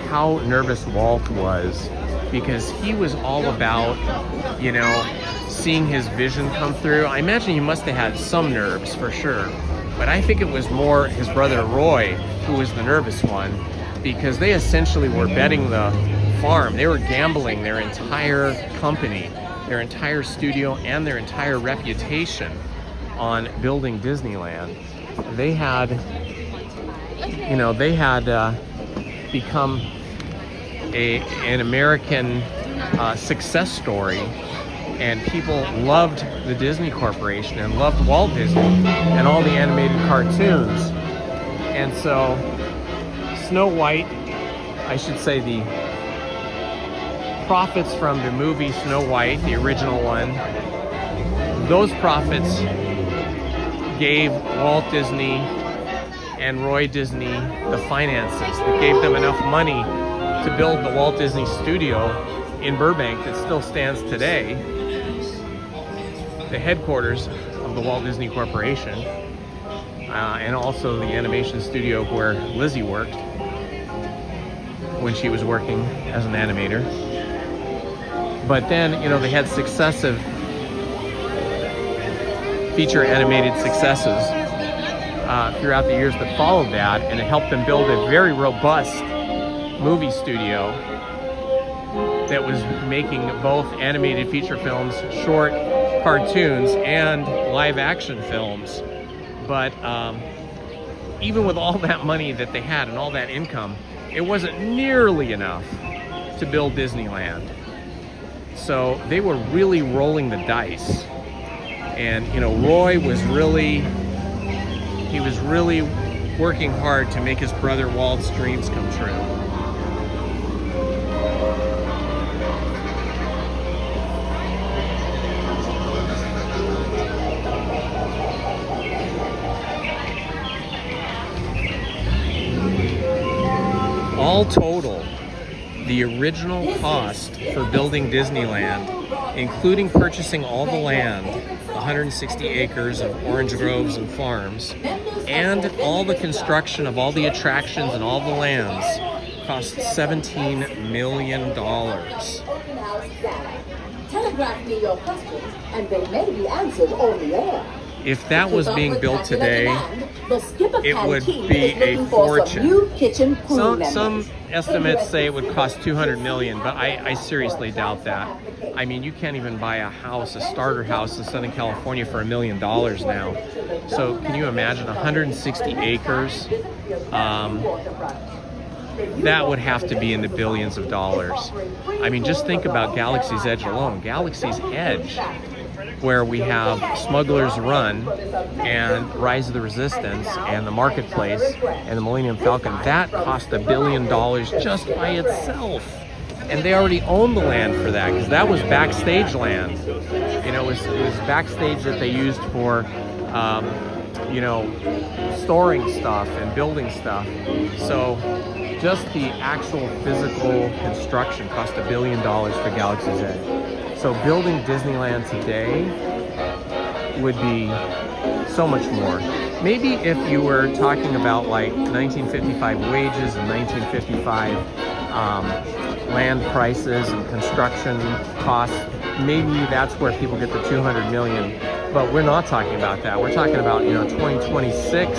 how nervous Walt was, because he was all about, you know, seeing his vision come through. I imagine he must have had some nerves for sure, but I think it was more his brother Roy who was the nervous one, because they essentially were betting the farm. They were gambling their entire company, their entire studio, and their entire reputation on building Disneyland. They had, you know, they had become an American success story, and people loved the Disney Corporation and loved Walt Disney and all the animated cartoons. And so Snow White, I should say the profits from the movie Snow White, the original one, those profits gave Walt Disney and Roy Disney the finances that gave them enough money to build the Walt Disney Studio in Burbank that still stands today, the headquarters of the Walt Disney Corporation, and also the animation studio where Lizzie worked when she was working as an animator. But then, you know, they had successive feature animated successes throughout the years that followed that, and it helped them build a very robust movie studio that was making both animated feature films, short cartoons, and live action films. But even with all that money that they had and all that income, it wasn't nearly enough to build Disneyland. So they were really rolling the dice. And, you know, Roy was really, he was really working hard to make his brother Walt's dreams come true. All total, the original cost for building Disneyland, including purchasing all the land, 160 acres of orange groves and farms, and all the construction of all the attractions and all the lands, cost $17 million. Telegraph me your questions, and they may be answered on the air. If that was being built today, it would be a fortune. Some estimates say it would cost $200 million, but I seriously doubt that. I mean, you can't even buy a house, a starter house in Southern California for $1 million now. So can you imagine 160 acres? That would have to be in the billions of dollars. I mean, just think about Galaxy's Edge alone. Galaxy's Edge, where we have Smuggler's Run and Rise of the Resistance and the Marketplace and the Millennium Falcon, that cost $1 billion just by itself. And they already own the land for that, because that was backstage land. You know, it was backstage that they used for, you know, storing stuff and building stuff. So just the actual physical construction cost $1 billion for Galaxy's Edge. So building Disneyland today would be so much more. Maybe if you were talking about like 1955 wages and 1955 land prices and construction costs, maybe that's where people get the 200 million. But we're not talking about that. We're talking about, you know, 2026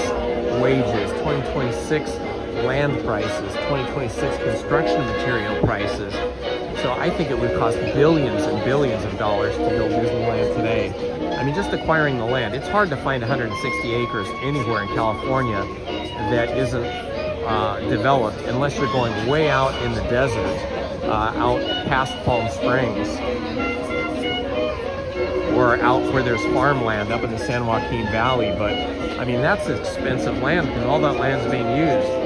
wages, 2026 land prices, 2026 construction material prices. So I think it would cost billions and billions of dollars to build Disneyland today. I mean, just acquiring the land. It's hard to find 160 acres anywhere in California that isn't developed unless you're going way out in the desert, out past Palm Springs, or out where there's farmland up in the San Joaquin Valley. But I mean, that's expensive land because all that land's being used.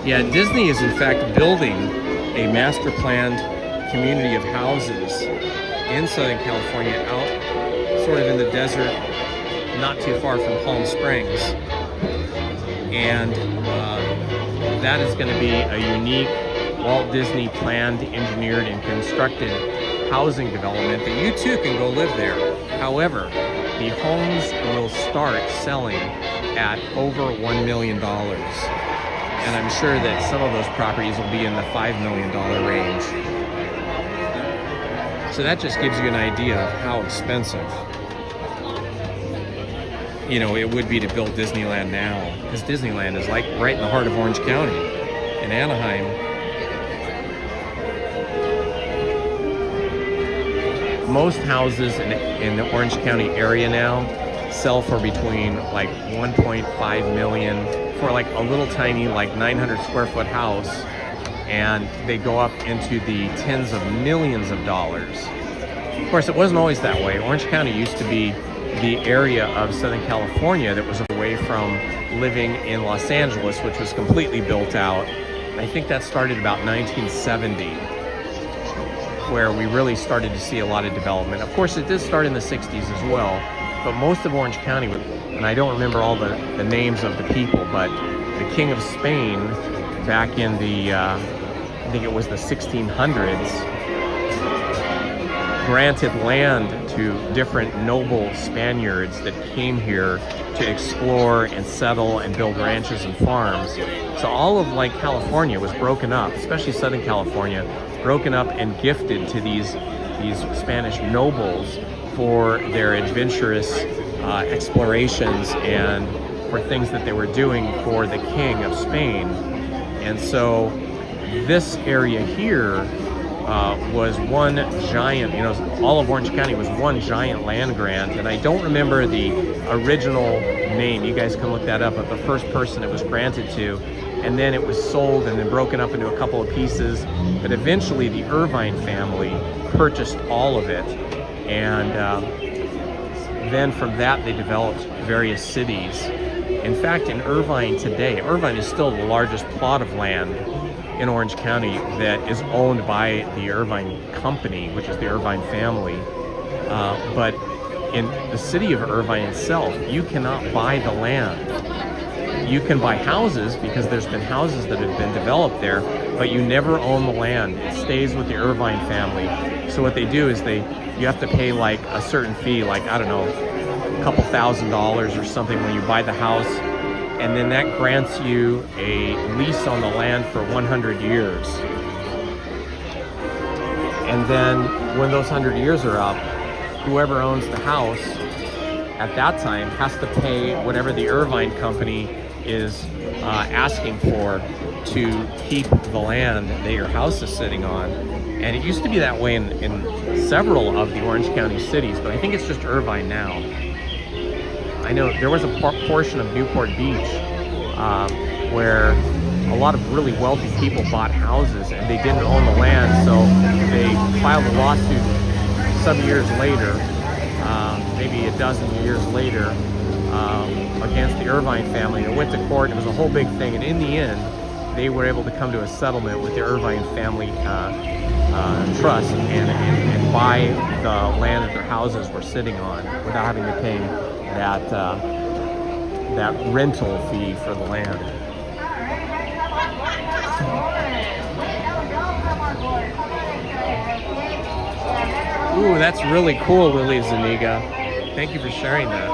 Yeah, Disney is in fact building a master planned community of houses in Southern California, out sort of in the desert, not too far from Palm Springs. And that is going to be a unique Walt Disney planned, engineered, and constructed housing development that you too can go live there. However, the homes will start selling at over $1 million. And I'm sure that some of those properties will be in the $5 million range. So that just gives you an idea of how expensive, you know, it would be to build Disneyland now. Because Disneyland is like right in the heart of Orange County, in Anaheim. Most houses in the Orange County area now sell for between like 1.5 million for like a little tiny like 900 square foot house, and they go up into the tens of millions of dollars. Of course, it wasn't always that way. Orange County used to be the area of Southern California that was away from living in Los Angeles, which was completely built out. I think that started about 1970, where we really started to see a lot of development. Of course, it did start in the 60s as well, but most of Orange County, and I don't remember all the names of the people, but the King of Spain back in the, I think it was the 1600s, granted land to different noble Spaniards that came here to explore and settle and build ranches and farms. So all of like California was broken up, especially Southern California, broken up and gifted to these Spanish nobles for their adventurous explorations and for things that they were doing for the King of Spain. And so this area here was one giant, you know, all of Orange County was one giant land grant, and I don't remember the original name. You guys can look that up, but the first person it was granted to, and then it was sold and then broken up into a couple of pieces. But eventually the Irvine family purchased all of it, and then from that they developed various cities. In fact, in Irvine today, Irvine is still the largest plot of land in Orange County that is owned by the Irvine Company, which is the Irvine family. But in the city of Irvine itself, you cannot buy the land. You can buy houses because there's been houses that have been developed there, but you never own the land. It stays with the Irvine family. So what they do is you have to pay like a certain fee, like, I don't know, a couple $1,000s or something when you buy the house. And then that grants you a lease on the land for 100 years. And then when those 100 years are up, whoever owns the house at that time has to pay whatever the Irvine Company is asking for to keep the land that your house is sitting on. And it used to be that way in several of the Orange County cities, but I think it's just Irvine now. I know there was a portion of Newport Beach where a lot of really wealthy people bought houses and they didn't own the land, so they filed a lawsuit some years later, maybe a dozen years later, against the Irvine family. They went to court, and it was a whole big thing, and in the end, they were able to come to a settlement with the Irvine family trust and buy the land that their houses were sitting on without having to pay that rental fee for the land. Ooh, that's really cool, Lily Zuniga. Thank you for sharing that.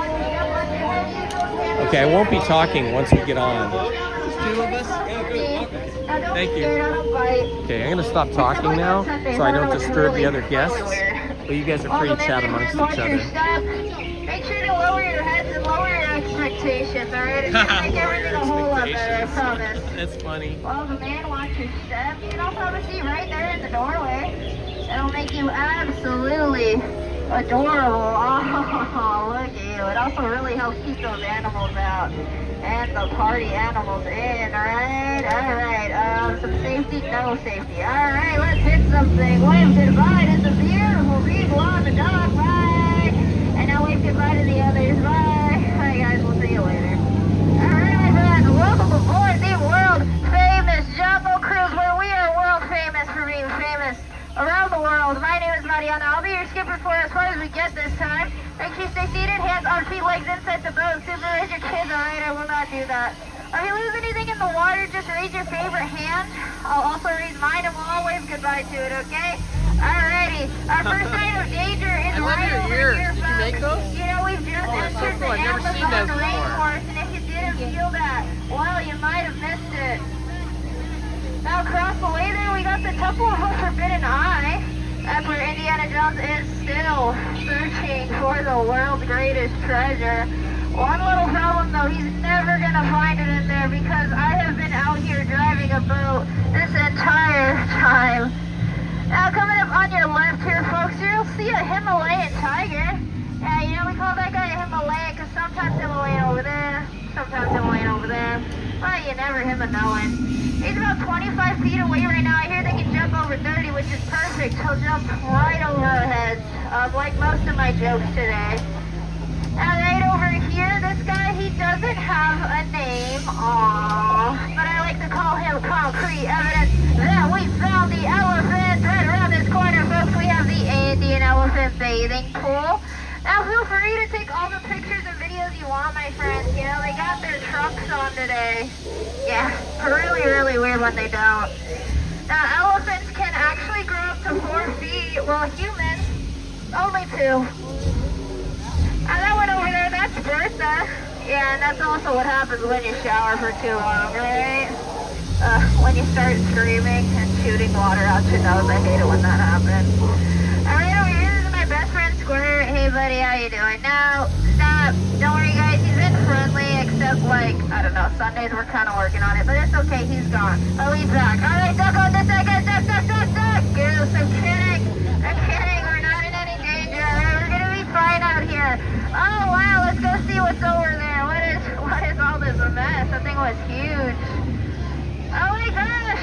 Okay, I won't be talking once we get on. There's two of us? Yeah, good. Welcome. Thank you. Okay, I'm going to stop talking now so I don't disturb the other guests. But you guys are free to chat amongst each other. Make sure to lower your heads and lower your expectations, alright? It's gonna make everything a whole lot better, I promise. That's funny. Well, the man wants your step. You can also have a seat right there in the doorway. It'll make you absolutely adorable. Oh, look at you. It also really helps keep those animals out and the party animals in, alright? Alright, some safety, no safety. Alright, let's hit something. Wave goodbye to the beautiful people on the dock. Bye. And now wave goodbye to the others. Bye. Bye, guys. We'll see you later. Alright, my friends. Welcome aboard the world famous Jumbo Cruise, where we are world famous for being famous around the world. My name is Mariana. I'll be your skipper for as far as we get this time. Make sure you stay seated, hands on feet, legs inside the boat. Supervise your kids, alright? I will not do that. If you lose anything in the water, just raise your favorite hand. I'll also raise mine and we'll all wave goodbye to it, okay? Alrighty. Our first sign of danger is right over here, folks. Did you make those? You know, we've just entered the Amazon rainforest, and if you didn't feel that, well, you might have missed it. Now across the way there, we got the Temple of the Forbidden Eye. That's where Indiana Jones is still searching for the world's greatest treasure. One little problem though, he's never gonna find it in there because I have been out here driving a boat this entire time. Now coming up on your left here, folks, you'll see a Himalayan tiger. Yeah, you know, we call that guy a Himalayan because sometimes Himalayan over there, sometimes Himalayan over there. Well, you never him a knowing. He's about 25 feet away right now. I hear they can jump over 30, which is perfect. He'll jump right over our heads, like most of my jokes today. And right over here, this guy, he doesn't have a name, aww, but I like to call him concrete evidence that we found the elephant. Right around this corner, folks, we have the Indian elephant bathing pool. Now feel free to take all the pictures and videos you want, my friends. You know, they got their trunks on today. Yeah, really, really weird when they don't. Now, elephants can actually grow up to 4 feet, while humans, only 2. And that one over there, that's Bertha. Yeah, and that's also what happens when you shower for too long, right? When you start screaming and shooting water out your nose. I hate it when that happens. Alright, over here is my best friend Squirt. Hey buddy, how you doing? Now, stop. Don't worry guys, he's been friendly, except like, I don't know, Sundays we're kind of working on it, but it's okay, he's gone. Oh, he's back. Alright, duck on this side, guys, duck. Goose, I'm kidding. We're not in any danger, alright? We're gonna be fine out here. Oh wow, let's go see what's over there. What is all this mess? That thing was huge. Oh my gosh,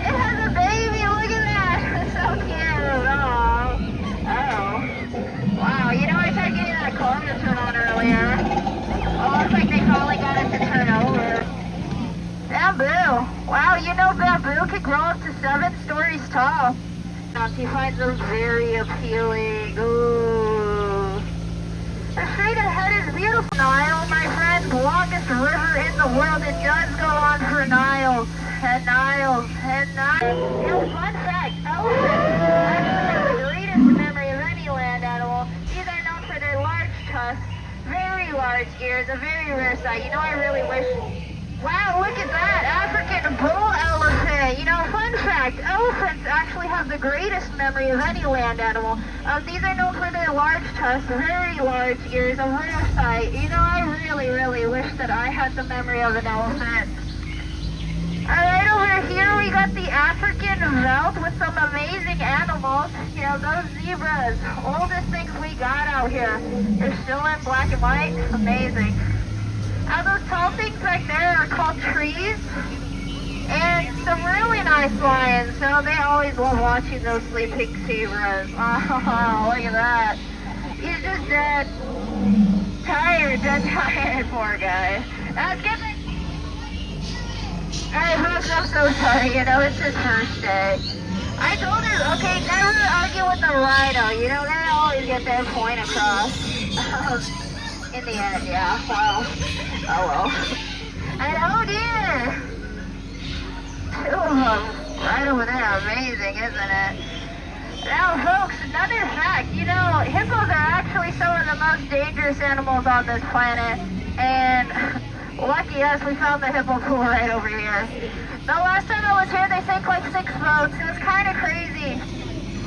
it has a baby, look at that. It's so cute. Oh. Wow, you know I tried getting that car to turn on earlier. Oh, looks like they finally got it to turn over. Bamboo. Wow, you know bamboo can grow up to 7 stories tall. She finds those very appealing. Ooh. Straight ahead is beautiful Nile, my friends, longest river in the world. It does go on for Niles and Niles and Niles. You know, fun fact, elephants actually have the greatest memory of any land animal. These are known for their large tusks, very large ears, a very rare sight. You know, I really wish... Wow, look at that, African bull elephant. You know, fun fact, elephants actually have the greatest memory of any land animal. These are known for their large tusks, very large ears, a rare sight. You know, I really, really wish that I had the memory of an elephant. Alright, over here we got the African veldt with some amazing animals. You know, those zebras, oldest things we got out here. They're still in black and white, amazing. Now those tall things back there are called trees, and some really nice lions, so they always love watching those sleeping zebras. Oh, look at that. He's just dead. Tired, poor guy. Now let's get back. Alright folks, I'm so sorry, you know, it's his first day. I told her, okay, never argue with the rhino. You know, they always get their point across. In the end, yeah. Well, oh well. And oh dear! 2 of them right over there. Amazing, isn't it? Now, folks, another fact. You know, hippos are actually some of the most dangerous animals on this planet. And lucky us, we found the hippo pool right over here. The last time I was here, they sank like 6 boats. It was kind of crazy.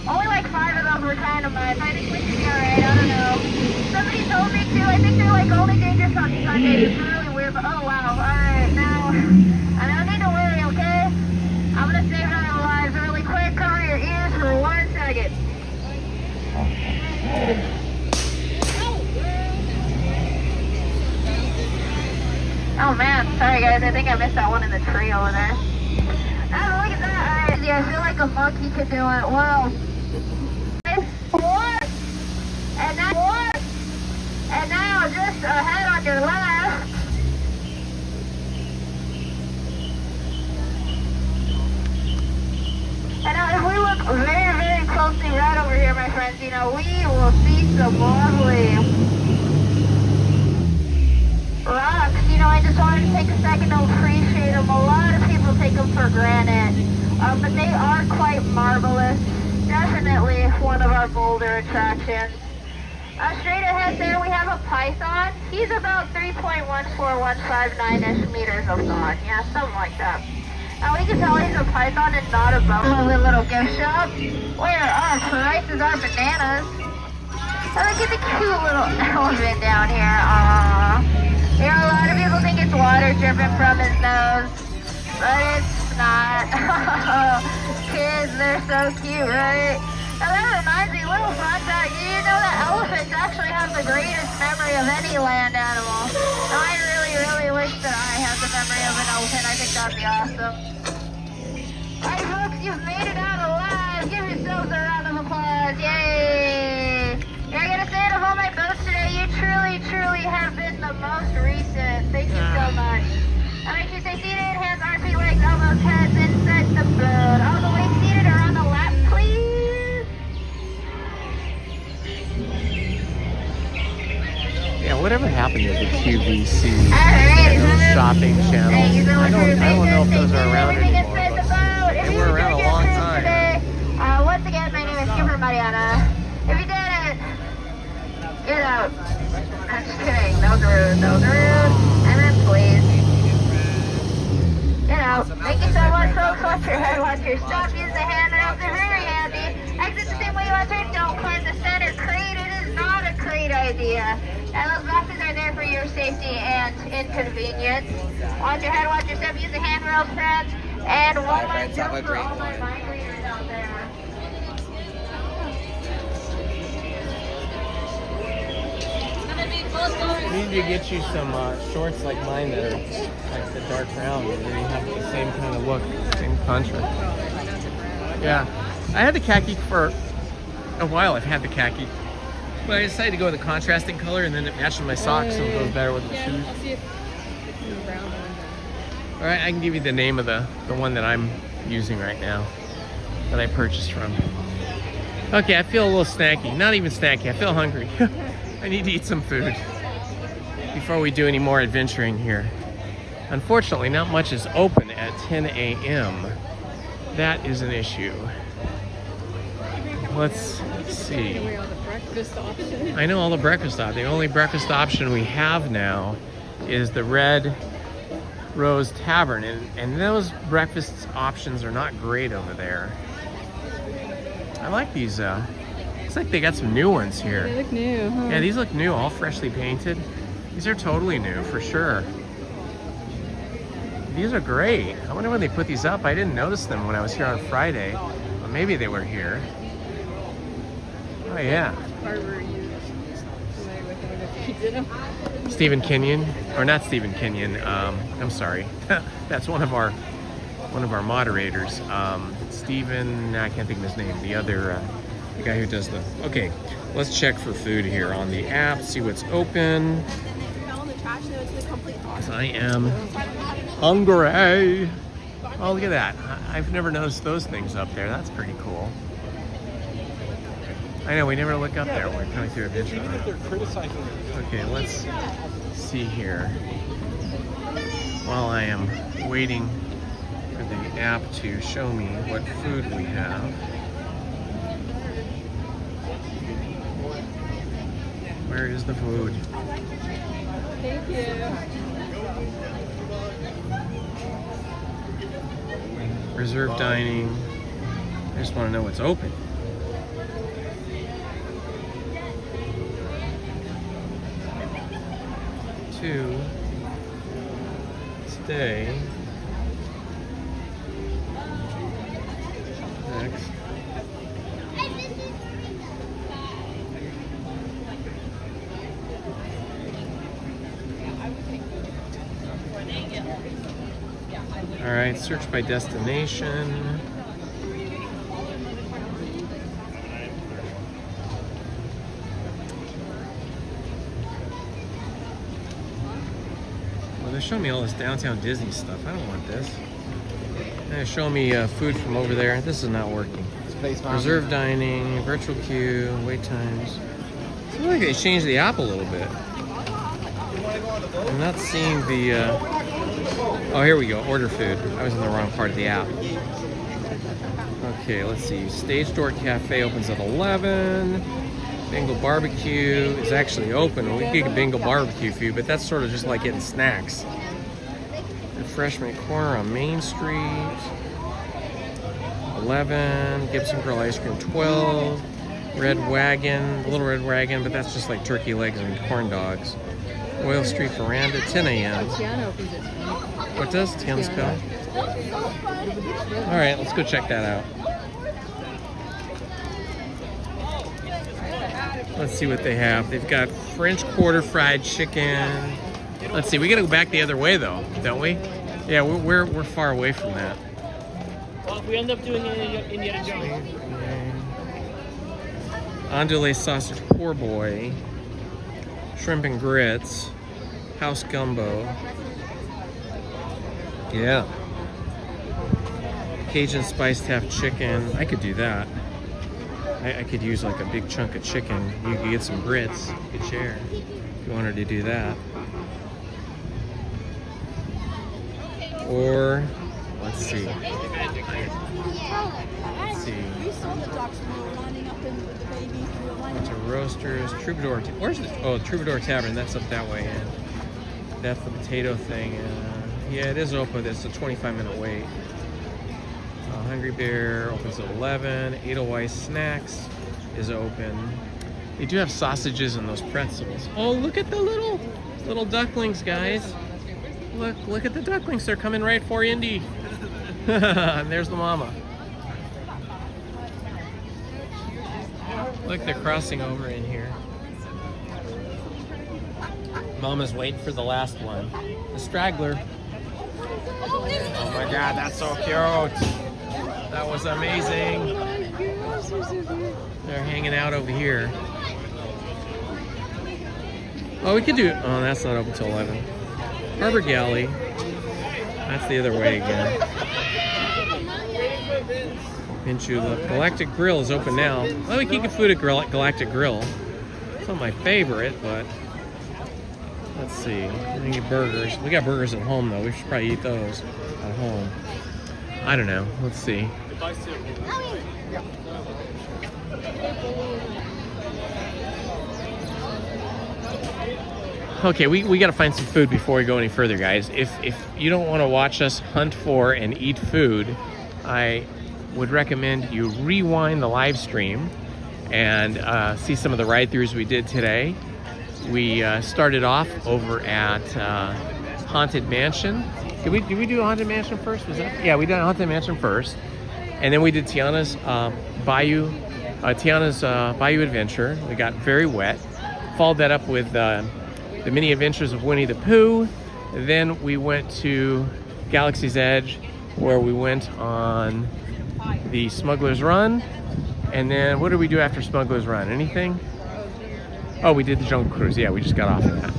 Only like 5 of those were kind of mine. I think we should be alright. I don't know. Somebody told me to. I think they're like only dangerous on Sunday. It's really weird, but oh wow. Alright, now I don't need to worry, okay? I'm gonna save our lives really quick. Cover your ears for 1 second. Oh man, sorry guys, I think I missed that one in the tree over there. Oh, look at that. Alright, yeah, I feel like a monkey could do it. Whoa. And now just ahead on your left. And now if we look very, very closely right over here, my friends, you know, we will see some lovely rocks. You know, I just wanted to take a second to appreciate them. A lot of people take them for granted, but they are quite marvelous. Definitely one of our bolder attractions. Straight ahead there we have a python. He's about 3.14159-ish meters of thought. Yeah, something like that. Now we can tell he's a python and not a bone. Lovely little gift shop where our prices are bananas. And look at the cute little elephant down here. Aww. You know, a lot of people think it's water dripping from his nose, but it's not. Kids, they're so cute, right? Now that reminds me, little fun fact, you know that elephants actually have the greatest memory of any land animal. Now I really, really wish that I had the memory of an elephant. I think that'd be awesome. Alright folks, you've made it out alive. Give yourselves a round of applause. Yay! You're gonna say it of all my boats today, you truly, truly have been the most recent. Thank you so much. Now make sure you stay seated, hands, arms, feet, legs, elbows, heads, inside the boat. All the way seated or on the lap, please. Yeah, whatever happened to the QVC and those shopping channels? I don't know if those are around anymore, but they were around a long time. Once again, my name is Skipper Mariana. If you did it, get out. I'm just kidding. That was rude. That was rude. And then please. Get out. Thank you so much, folks. Watch your head, watch your stop. Use the handrails. They're very handy. Exit the same way you entered. Don't climb the center crate. It is not a crate idea. And those boxes are there for your safety and inconvenience. Watch your head, watch your step. Use the handrails, friends. And one last jump for all my mind readers out there. We need to get you some shorts like mine that are like the dark brown, where you have the same kind of look, same contrast. Yeah, I had the khaki for a while. I've had the khaki, but I decided to go with the contrasting color, and then it matches my socks, so it goes better with the shoes. I'll see if the brown one. All right, I can give you the name of the one that I'm using right now, that I purchased from. Okay, I feel a little snacky. Not even snacky, I feel hungry. I need to eat some food before we do any more adventuring here. Unfortunately, not much is open at 10 a.m. That is an issue. Let's see. I know all the breakfast options. The only breakfast option we have now is the Red Rose Tavern, and those breakfast options are not great over there. I like these. Looks like they got some new ones here. They look new, huh? Yeah, these look new, all freshly painted. These are totally new, for sure. These are great. I wonder when they put these up. I didn't notice them when I was here on Friday, but maybe they were here. Oh yeah. Stephen Kenyon, or not Stephen Kenyon. I'm sorry. That's one of our moderators. Stephen, I can't think of his name. The other, the guy who does the. Okay, let's check for food here on the app. See what's open. I am hungry. Oh, look at that. I've never noticed those things up there. That's pretty cool. I know, we never look up there when we're coming through Adventure. Even if they're criticizing it. Okay, let's see here. While I am waiting for the app to show me what food we have. Where is the food? Thank you. Reserved dining. I just want to know what's open. To stay. Next. All right, search by destination. Well, they're showing me all this downtown Disney stuff. I don't want this. They're showing me food from over there. This is not working. Reserved dining, virtual queue, wait times. It looks like they changed the app a little bit. I'm not seeing the... Oh, here we go. Order food. I was in the wrong part of the app. Okay, let's see. Stage Door Cafe opens at 11. Bengal Barbecue is actually open. We could get Bengal Barbecue food, but that's sort of just like getting snacks. Refreshment Corner on Main Street. 11. Gibson Grill Ice Cream 12. Red Wagon, the Little Red Wagon, but that's just like turkey legs and corn dogs. Oil Street Veranda, 10 a.m. Tiana opens at 10. What does Tiana's Bell? All right, let's go check that out. Let's see what they have. They've got French Quarter Fried Chicken. Let's see, we gotta go back the other way though, don't we? Yeah, we're far away from that. Well, if we end up doing Indiana Jones. Andouille sausage poor boy. Shrimp and grits. House gumbo. Yeah. Cajun spiced half chicken. I could do that. I could use like a big chunk of chicken. You could get some grits. You could share if you wanted to do that. Or, let's see. Let's see. Bunch of roasters. Troubadour. Where's the? Oh, Troubadour Tavern. That's up that way. Yeah. That's the potato thing. Yeah, it is open. It's a 25-minute wait. Hungry Bear opens at 11. Edelweiss Snacks is open. They do have sausages and those pretzels. Oh, look at the little ducklings, guys. Look at the ducklings. They're coming right for Indy. And there's the mama. Look, they're crossing over in here. Mama's waiting for the last one. The straggler. Oh my God, that's so cute. That was amazing. They're hanging out over here. Oh, we could do... Oh, that's not open till 11. Harbor Galley. That's the other way again. Pinchula. Galactic Grill is open now. Well, we can get food at Galactic Grill. It's not my favorite, but... Let's see. We get burgers. We got burgers at home, though. We should probably eat those at home. I don't know. Let's see. Okay, we got to find some food before we go any further, guys. If you don't want to watch us hunt for and eat food, I would recommend you rewind the live stream and see some of the ride-throughs we did today. We started off over at Haunted Mansion. Did we do Haunted Mansion first? Was that? Yeah, we did Haunted Mansion first, and then we did Tiana's Bayou Adventure. We got very wet. Followed that up with the Mini Adventures of Winnie the Pooh. Then we went to Galaxy's Edge, where we went on the Smuggler's Run. And then what did we do after Smuggler's Run? Anything? Oh, we did the Jungle Cruise. Yeah, we just got off of that.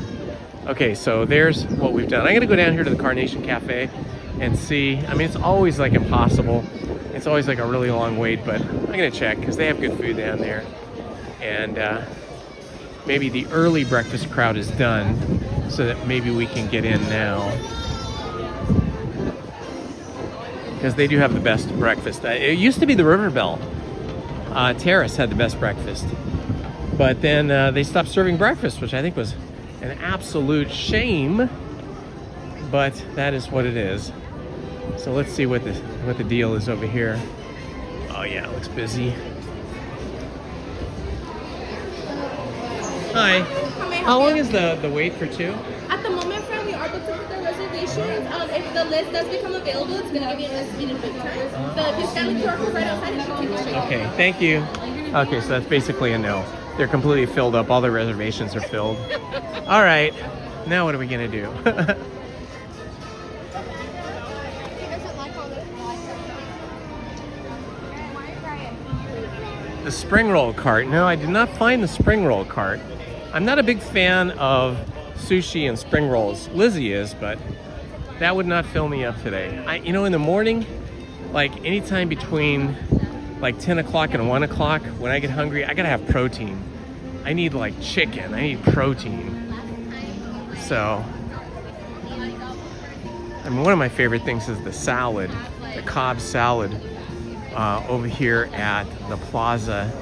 Okay, so there's what we've done. I'm gonna go down here to the Carnation Cafe. and see. I mean, it's always like impossible. It's always like a really long wait, but I'm gonna check because they have good food down there. And maybe the early breakfast crowd is done so that maybe we can get in now. Because they do have the best breakfast. It used to be the Riverbell Terrace had the best breakfast. But then they stopped serving breakfast, which I think was an absolute shame. But that is what it is. So let's see what the deal is over here. Oh yeah, it looks busy. Hi. How long is the wait for two? At the moment, friend, we are booked to put the reservations. If the list does become available, it's going to give you an estimated wait time. The discount QR code right outside, it should take you straight. Okay, thank you. Okay, so that's basically a no. They're completely filled up. All the reservations are filled. All right, now what are we gonna do? The spring roll cart. No, I did not find the spring roll cart. I'm not a big fan of sushi and spring rolls. Lizzie is, but that would not fill me up today. You know, in the morning, like anytime between like 10 o'clock and 1 o'clock, when I get hungry, I gotta have protein. I need like chicken, I need protein. So, I mean, one of my favorite things is the salad, the Cobb salad over here at the Plaza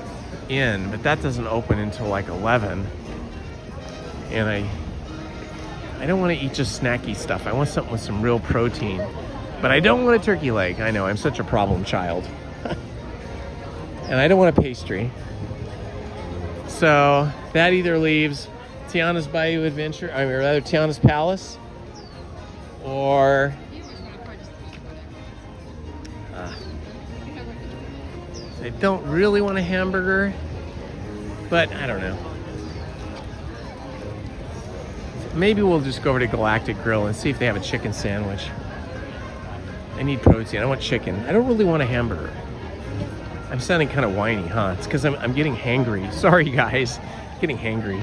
Inn, but that doesn't open until like 11. And I don't want to eat just snacky stuff. I want something with some real protein. But I don't want a turkey leg. I know, I'm such a problem child. And I don't want a pastry. So that either leaves Tiana's Bayou Adventure, or rather Tiana's Palace, or I don't really want a hamburger, but I don't know. Maybe we'll just go over to Galactic Grill and see if they have a chicken sandwich. I need protein. I want chicken. I don't really want a hamburger. I'm sounding kind of whiny, huh? It's because I'm getting hangry. Sorry, guys. Getting hangry.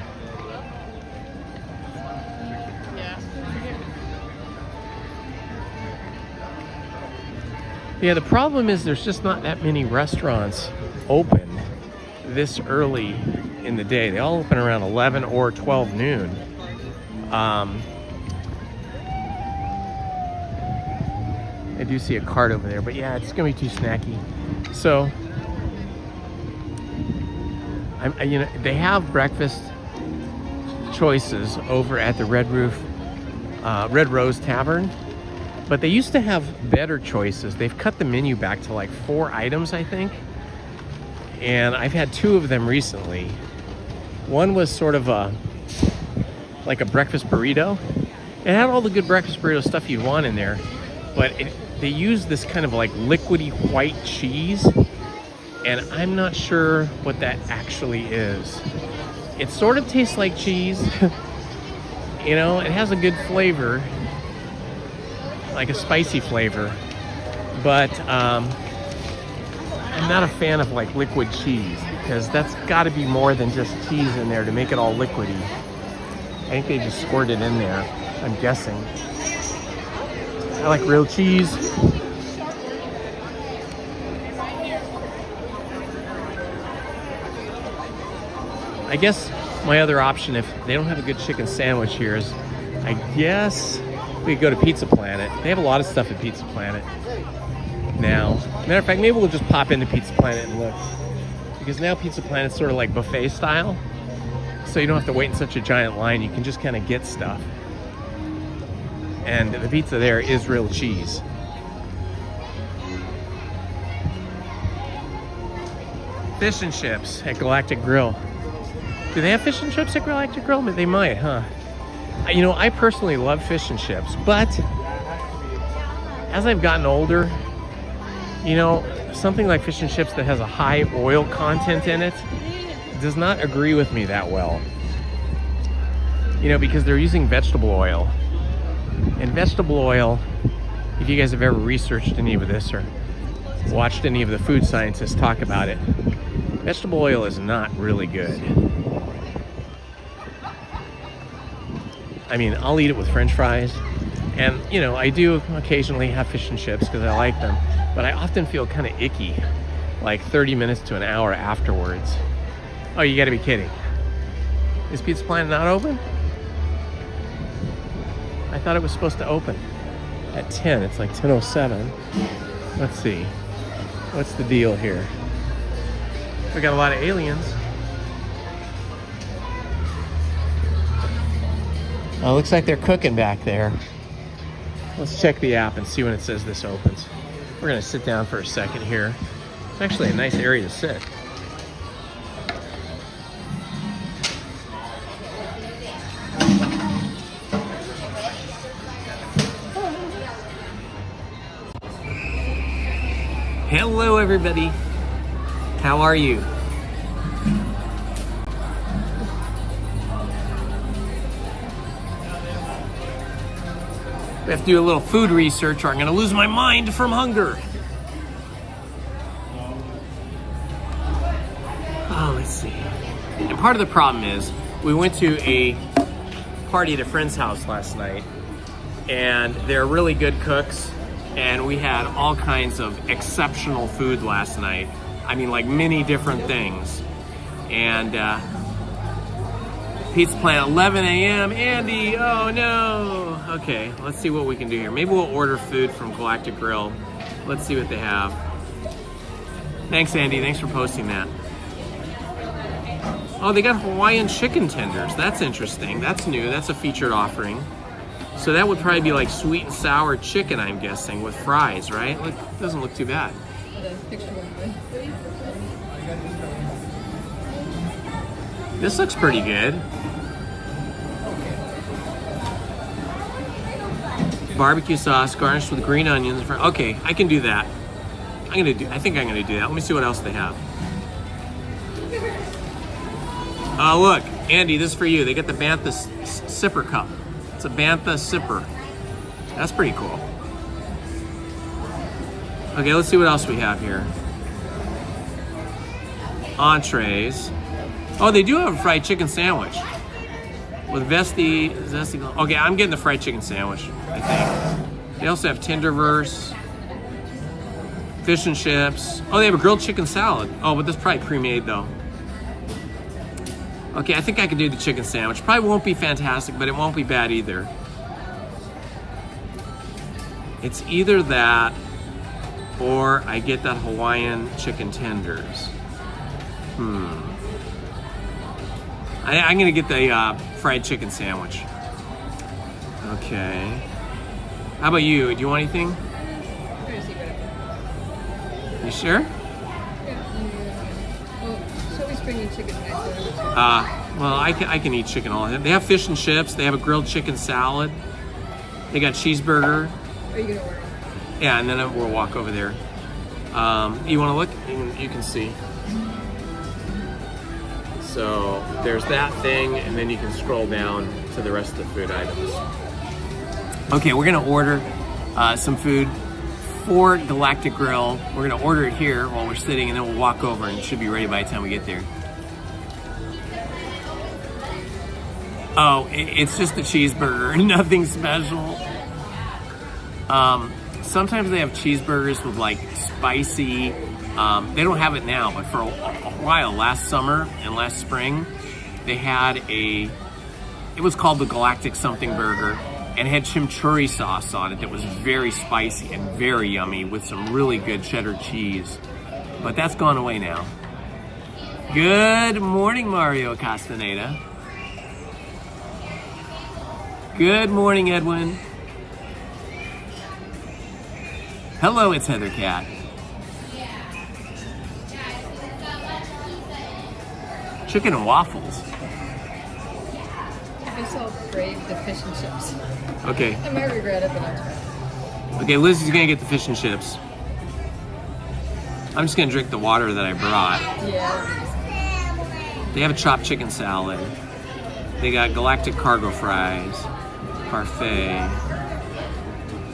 Yeah, the problem is there's just not that many restaurants open this early in the day. They all open around 11 or 12 noon. I do see a cart over there, but yeah, it's gonna be too snacky. So, you know, they have breakfast choices over at the Red Rose Tavern, but they used to have better choices. They've cut the menu back to like 4 items, I think, and I've had 2 of them recently. One was sort of like a breakfast burrito. It had all the good breakfast burrito stuff you'd want in there, but they used this kind of like liquidy white cheese, and I'm not sure what that actually is. It sort of tastes like cheese. You know, it has a good flavor, like a spicy flavor, but I'm not a fan of like liquid cheese, because that's got to be more than just cheese in there to make it all liquidy. I think they just squirt it in there, I'm guessing. I like real cheese. I guess my other option, if they don't have a good chicken sandwich here, is I guess we could go to Pizza Planet. They have a lot of stuff at Pizza Planet now. Matter of fact, maybe we'll just pop into Pizza Planet and look. Because now Pizza Planet's sort of like buffet style. So you don't have to wait in such a giant line. You can just kind of get stuff. And the pizza there is real cheese. Fish and chips at Galactic Grill. Do they have fish and chips at Galactic Grill? They might, huh? You know, I personally love fish and chips, but as I've gotten older, you know, something like fish and chips that has a high oil content in it does not agree with me that well. You know, because they're using vegetable oil. And vegetable oil, if you guys have ever researched any of this or watched any of the food scientists talk about it, vegetable oil is not really good. I mean, I'll eat it with French fries, And, you know, I do occasionally have fish and chips because I like them, but I often feel kind of icky, like 30 minutes to an hour afterwards. Oh, you gotta be kidding. Is Pizza Planet not open? I thought it was supposed to open at 10. It's like 10:07. Let's see. What's the deal here? We got a lot of aliens. Oh, looks like they're cooking back there. Let's check the app and see when it says this opens. We're gonna sit down for a second here. It's actually a nice area to sit. Hello everybody. How are you? We have to do a little food research or I'm gonna lose my mind from hunger. Oh, let's see. And part of the problem is we went to a party at a friend's house last night and they're really good cooks and we had all kinds of exceptional food last night. I mean, like many different things. And Pizza Planet, 11 a.m. Andy, oh no. Okay, let's see what we can do here. Maybe we'll order food from Galactic Grill. Let's see what they have. Thanks, Andy. Thanks for posting that. Oh, they got Hawaiian chicken tenders. That's interesting. That's new. That's a featured offering. So that would probably be like sweet and sour chicken, I'm guessing, with fries, right? Look, doesn't look too bad. This looks pretty good. Barbecue sauce garnished with green onions. Okay, I can do that. I think I'm gonna do that. Let me see what else they have. Oh, look, Andy, this is for you. They get the Bantha sipper cup. It's a Bantha sipper. That's pretty cool. Okay, let's see what else we have here. Entrees. Oh, they do have a fried chicken sandwich with zesty. Okay, I'm getting the fried chicken sandwich, I think. They also have tenderverse, fish and chips. Oh, they have a grilled chicken salad. Oh, but this is probably pre-made though. Okay, I think I could do the chicken sandwich. Probably won't be fantastic, but it won't be bad either. It's either that or I get that Hawaiian chicken tenders. I'm gonna get the fried chicken sandwich. Okay. How about you? Do you want anything? You sure? Well, I can eat chicken all. They have fish and chips. They have a grilled chicken salad. They got cheeseburger. Are you gonna order? Yeah, and then we'll walk over there. You want to look? You can see. So there's that thing, and then you can scroll down to the rest of the food items. Okay, we're gonna order some food for Galactic Grill. We're gonna order it here while we're sitting, and then we'll walk over, and it should be ready by the time we get there. Oh, it's just a cheeseburger, nothing special. Sometimes they have cheeseburgers with like spicy, they don't have it now, but for a while, last summer and last spring, they had it was called the Galactic something burger, and it had chimichurri sauce on it that was very spicy and very yummy with some really good cheddar cheese. But that's gone away now. Good morning, Mario Castaneda. Good morning, Edwin. Hello, it's Heather Cat. Chicken and waffles. I guess I'll brave the fish and chips. Okay. I might regret it, but I'll try. Okay, Lizzie's gonna get the fish and chips. I'm just gonna drink the water that I brought. Yeah. They have a chopped chicken salad. They got Galactic cargo fries, parfait,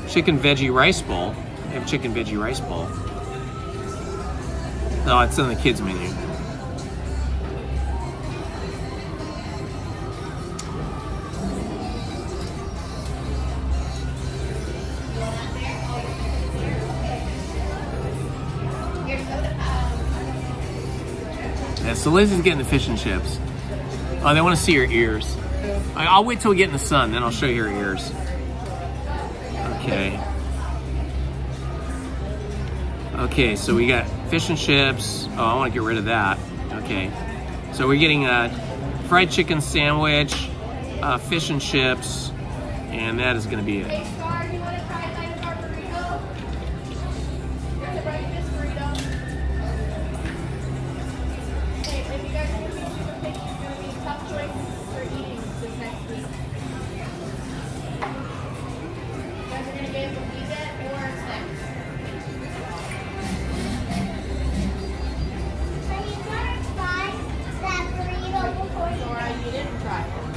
chicken veggie rice bowl. They have chicken veggie rice bowl. No, it's on the kids menu. So Lizzie's getting the fish and chips. Oh, they want to see her ears. I'll wait till we get in the sun, then I'll show you her ears. Okay. Okay, so we got fish and chips. Oh, I want to get rid of that. Okay. So we're getting a fried chicken sandwich, fish and chips, and that is going to be it.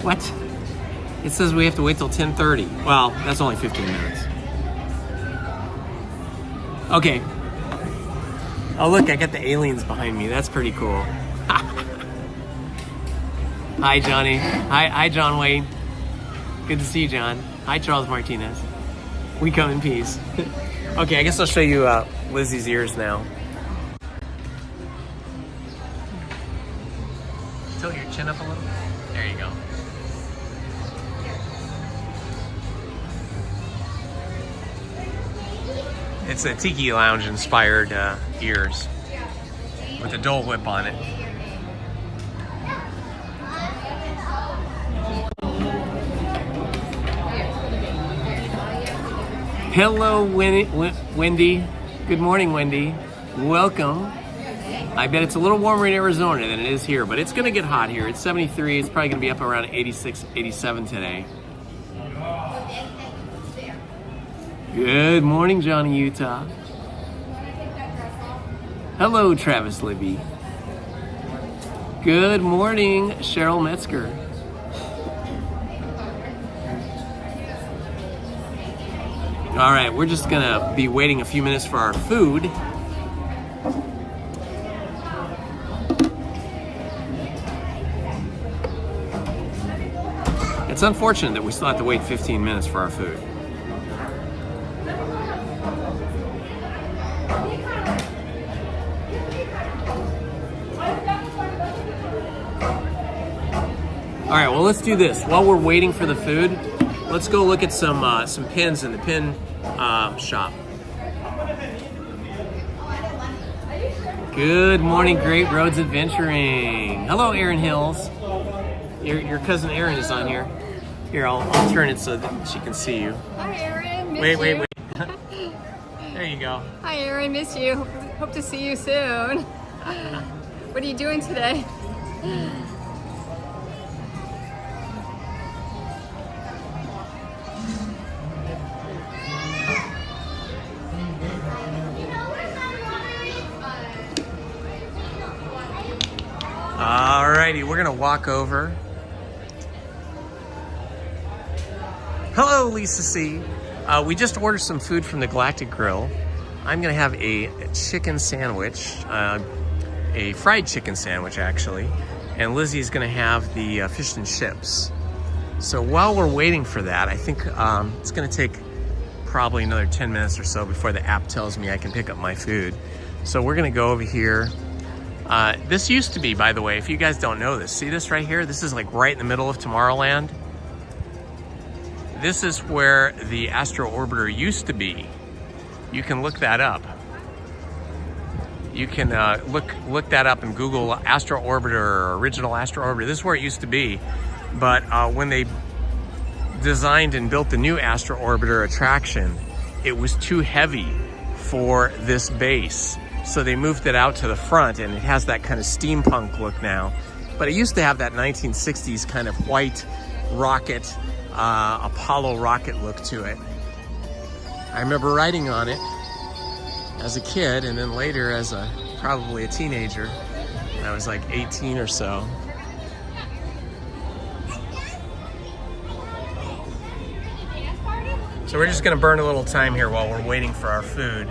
What? It says we have to wait till 10:30. Well, that's only 15 minutes. Okay. Oh, look, I got the aliens behind me. That's pretty cool. Hi, Johnny. Hi, John Wayne. Good to see you, John. Hi, Charles Martinez. We come in peace. Okay, I guess I'll show you Lizzie's ears now. Tilt your chin up a little. There you go. It's a Tiki Lounge inspired ears with a Dole Whip on it. Hello, Wendy. Good morning, Wendy. Welcome. I bet it's a little warmer in Arizona than it is here, but it's gonna get hot here. It's 73, it's probably gonna be up around 86, 87 today. Good morning, Johnny, Utah. Hello, Travis Libby. Good morning, Cheryl Metzger. All right, we're just gonna be waiting a few minutes for our food. It's unfortunate that we still have to wait 15 minutes for our food. All right, well, let's do this. While we're waiting for the food, let's go look at some pins in the pin shop. Good morning, Great Roads Adventuring. Hello, Erin Hills. Your cousin Erin is on here. Here, I'll turn it so that she can see you. Hi, Erin. Wait. There you go. Hi, Erin. Miss you. Hope to see you soon. What are you doing today? Alrighty, we're gonna walk over. Hello, Lisa C. We just ordered some food from the Galactic Grill. I'm gonna have a chicken sandwich, a fried chicken sandwich actually, and Lizzie's gonna have the fish and chips. So while we're waiting for that, I think it's gonna take probably another 10 minutes or so before the app tells me I can pick up my food. So we're gonna go over here. This used to be, by the way, if you guys don't know this, see this right here? This is like right in the middle of Tomorrowland. This is where the Astro Orbiter used to be. You can look that up. You can look that up and Google Astro Orbiter or original Astro Orbiter. This is where it used to be. But when they designed and built the new Astro Orbiter attraction, it was too heavy for this base. So they moved it out to the front and it has that kind of steampunk look now. But it used to have that 1960s kind of white rocket, Apollo rocket look to it. I remember riding on it as a kid and then later as probably a teenager. I was like 18 or so. So we're just gonna burn a little time here while we're waiting for our food.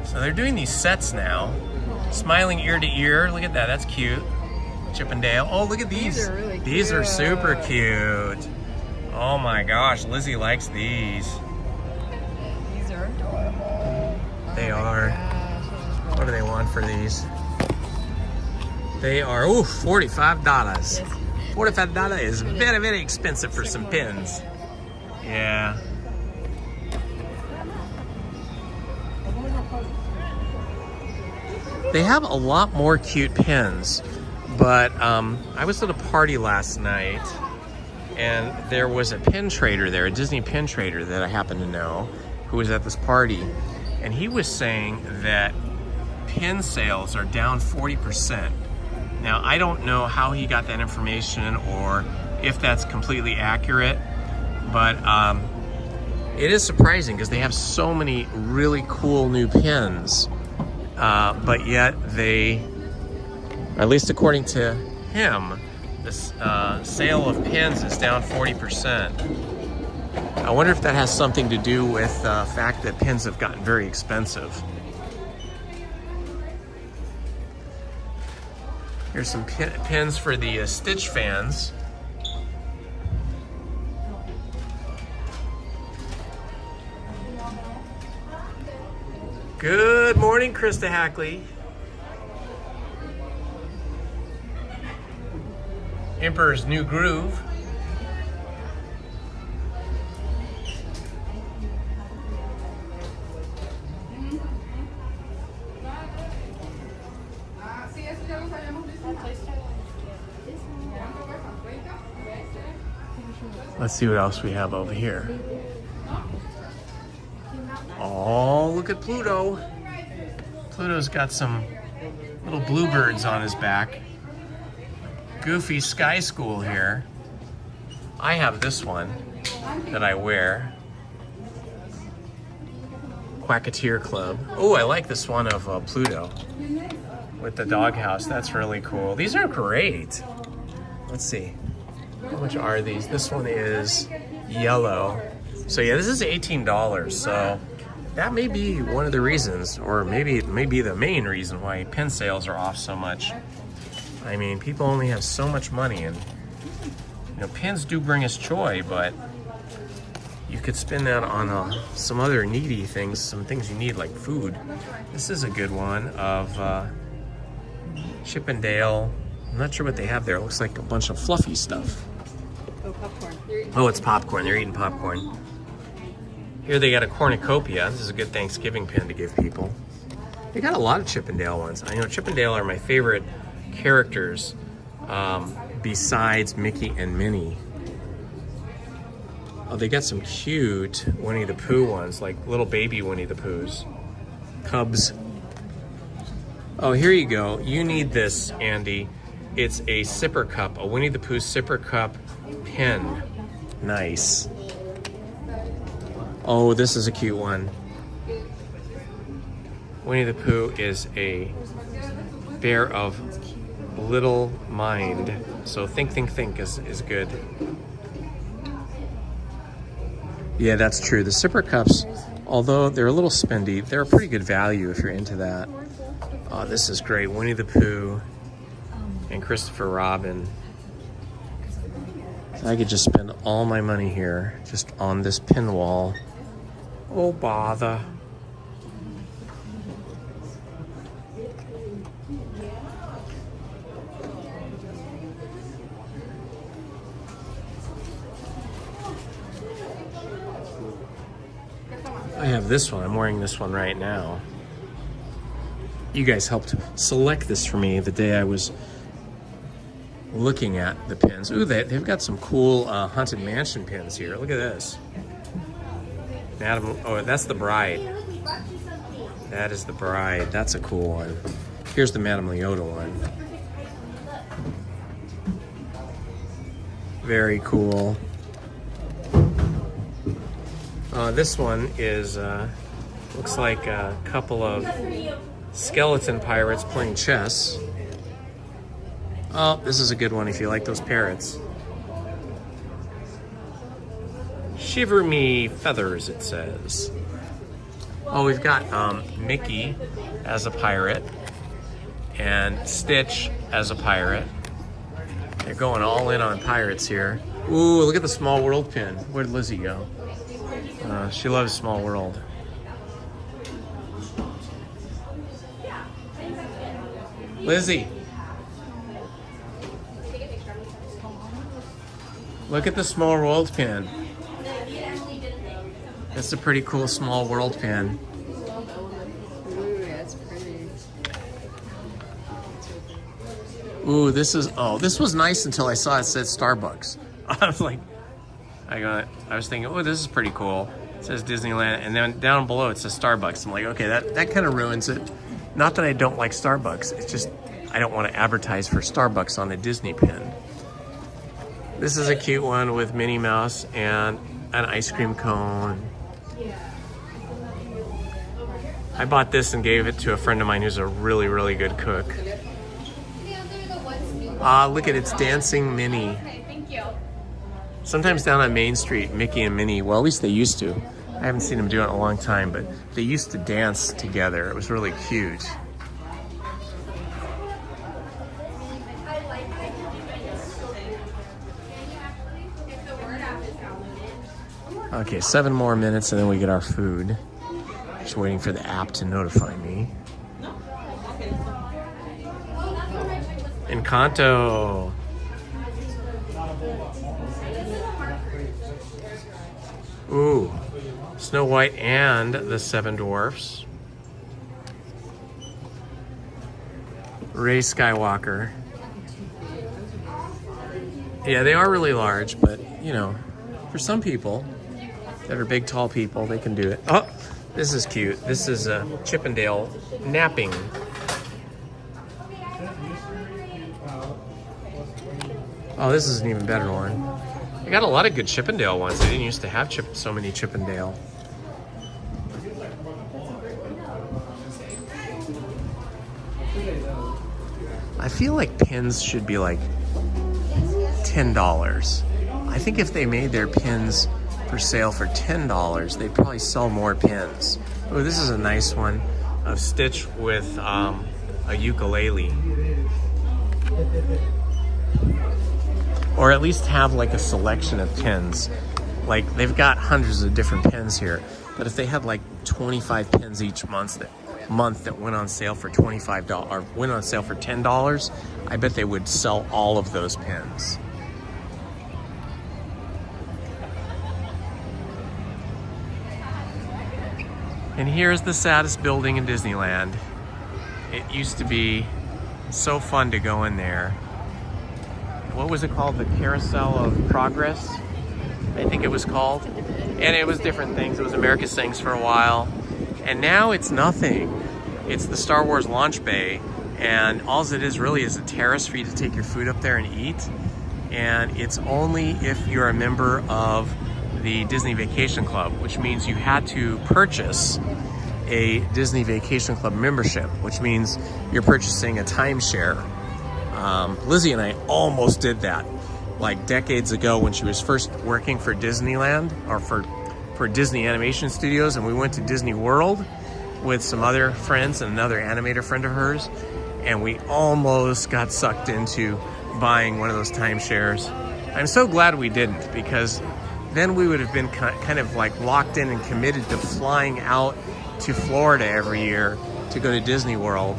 So they're doing these sets now. Smiling ear to ear, look at that, that's cute. Chippendale, oh look at these. These are really cute. These are super cute. Oh my gosh, Lizzie likes these. These are adorable. They are. What do they want for these? They are, ooh, $45. $45 is very, very expensive for some pins. Yeah. They have a lot more cute pins, but I was at a party last night and there was a pin trader there, a Disney pin trader that I happen to know, who was at this party, and he was saying that pin sales are down 40%. Now, I don't know how he got that information or if that's completely accurate, but it is surprising because they have so many really cool new pins, but yet they, at least according to him, this sale of pins is down 40%. I wonder if that has something to do with the fact that pins have gotten very expensive. Here's some pins for the Stitch fans. Good morning, Krista Hackley. Emperor's New Groove. Let's see what else we have over here. Oh, look at Pluto. Pluto's got some little bluebirds on his back. Goofy Sky School here. I have this one that I wear. Quacketeer Club. Oh, I like this one of Pluto with the doghouse. That's really cool. These are great. Let's see. How much are these? This one is yellow. So yeah, this is $18. So that may be one of the reasons, or maybe it may be the main reason why pin sales are off so much. I mean, people only have so much money, and you know, pins do bring us joy, but you could spend that on some other needy things, some things you need like food. This is a good one of Chip and Dale. I'm not sure what they have there. It looks like a bunch of fluffy stuff. Oh, popcorn. Oh, it's popcorn. They're eating popcorn. Here they got a cornucopia. This is a good Thanksgiving pin to give people. They got a lot of Chip and Dale ones. I know Chip and Dale are my favorite characters besides Mickey and Minnie. Oh, they got some cute Winnie the Pooh ones, like little baby Winnie the Poohs. Cubs. Oh, here you go. You need this, Andy. It's a sipper cup, a Winnie the Pooh sipper cup pin. Nice. Oh, this is a cute one. Winnie the Pooh is a bear of little mind. So think is good. Yeah, that's true. The sipper cups, although they're a little spendy, they're a pretty good value if you're into that. Oh, this is great. Winnie the Pooh and Christopher Robin. I could just spend all my money here just on this pin wall. Oh, bother. I have this one. I'm wearing this one right now. You guys helped select this for me the day I was looking at the pins. Ooh, they've got some cool Haunted Mansion pins here. Look at this. Madam, oh, that's the bride. That is the bride. That's a cool one. Here's the Madame Leota one. Very cool. This one is, looks like a couple of skeleton pirates playing chess. Oh, this is a good one if you like those parrots. Shiver me feathers, it says. Oh, we've got Mickey as a pirate and Stitch as a pirate. They're going all in on pirates here. Ooh, look at the Small World pin. Where'd Lizzie go? She loves Small World. Lizzie, Look at the small world pin. That's a pretty cool small world pin. Ooh, that's pretty. Ooh, this was nice until I saw it said Starbucks. I was like, I was thinking, oh, this is pretty cool. It says Disneyland, and then down below it says Starbucks. I'm like, okay, that kind of ruins it. Not that I don't like Starbucks, it's just I don't want to advertise for Starbucks on a Disney pin. This is a cute one with Minnie Mouse and an ice cream cone. I bought this and gave it to a friend of mine who's a really, really good cook. Look at it's Dancing Minnie. Sometimes down on Main Street, Mickey and Minnie, well, at least they used to. I haven't seen them do it in a long time, but they used to dance together. It was really cute. Okay, 7 more minutes and then we get our food. Just waiting for the app to notify me. Encanto. Ooh, Snow White and the Seven Dwarfs. Rey Skywalker. Yeah, they are really large, but you know, for some people that are big, tall people, they can do it. Oh, this is cute. This is a Chippendale napping. Oh, this is an even better one. I got a lot of good Chippendale ones. I didn't used to have so many Chippendale. I feel like pins should be like $10. I think if they made their pins for sale for $10, they'd probably sell more pins. Oh, this is a nice one of Stitch with a ukulele. Or at least have like a selection of pins. Like they've got hundreds of different pins here, but if they had like 25 pins each month that went on sale for $25 or went on sale for $10, I bet they would sell all of those pins. And here's the saddest building in Disneyland. It used to be so fun to go in there. What was it called? The Carousel of Progress, I think it was called. And it was different things. It was America's Things for a while. And now it's nothing. It's the Star Wars launch bay. And all it is really is a terrace for you to take your food up there and eat. And it's only if you're a member of the Disney Vacation Club, which means you had to purchase a Disney Vacation Club membership, which means you're purchasing a timeshare. Lizzie and I almost did that like decades ago when she was first working for Disneyland or for Disney Animation Studios, and we went to Disney World with some other friends and another animator friend of hers, and we almost got sucked into buying one of those timeshares. I'm so glad we didn't, because then we would have been kind of like locked in and committed to flying out to Florida every year to go to Disney World.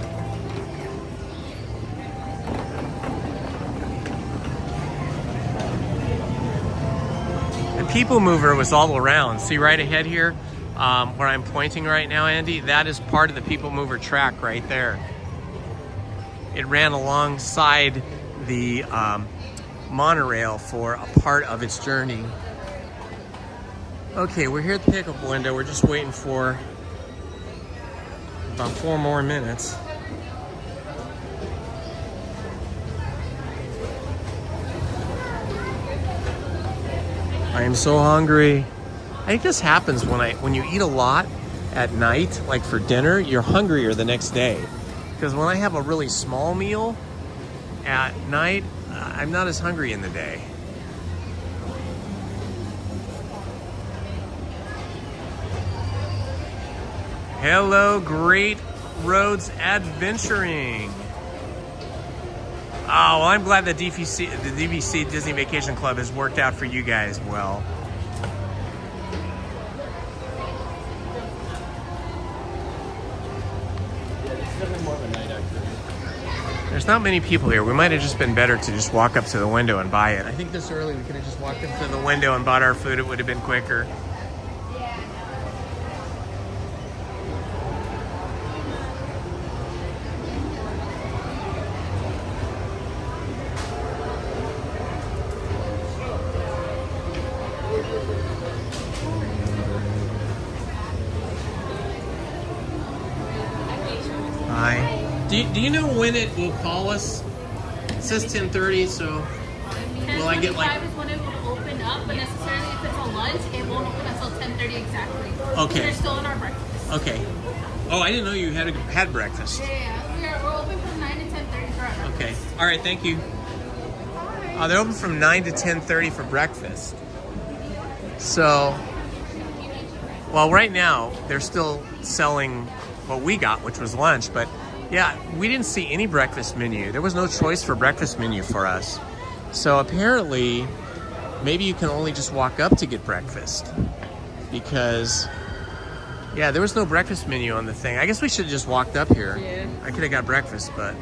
People Mover was all around. See right ahead here, where I'm pointing right now, Andy? That is part of the People Mover track right there. It ran alongside the monorail for a part of its journey. Okay, we're here at the pickup window. We're just waiting for about 4 more minutes. I am so hungry. I think this happens when you eat a lot at night, like for dinner, you're hungrier the next day. Because when I have a really small meal at night, I'm not as hungry in the day. Hello, Great Roads Adventuring. Oh, well, I'm glad that the DVC Disney Vacation Club has worked out for you guys well. There's not many people here. We might have just been better to just walk up to the window and buy it. I think this early we could have just walked up to the window and bought our food. It would have been quicker. Hi. Do you know when it will call us? It says 10:30, so will I get like... 10:25 is when it will open up, but necessarily if it's a lunch, it won't open until 10:30 exactly. Okay. So they're still in our breakfast. Okay. Oh, I didn't know you had breakfast. Yeah. We're open from 9 to 10:30 for our breakfast. Okay. All right, thank you. They're open from 9 to 10:30 for breakfast. So, well, right now, they're still selling what we got, which was lunch, but yeah, we didn't see any breakfast menu. There was no choice for breakfast menu for us. So apparently, maybe you can only just walk up to get breakfast. Because, yeah, there was no breakfast menu on the thing. I guess we should have just walked up here. Yeah. I could have got breakfast, but,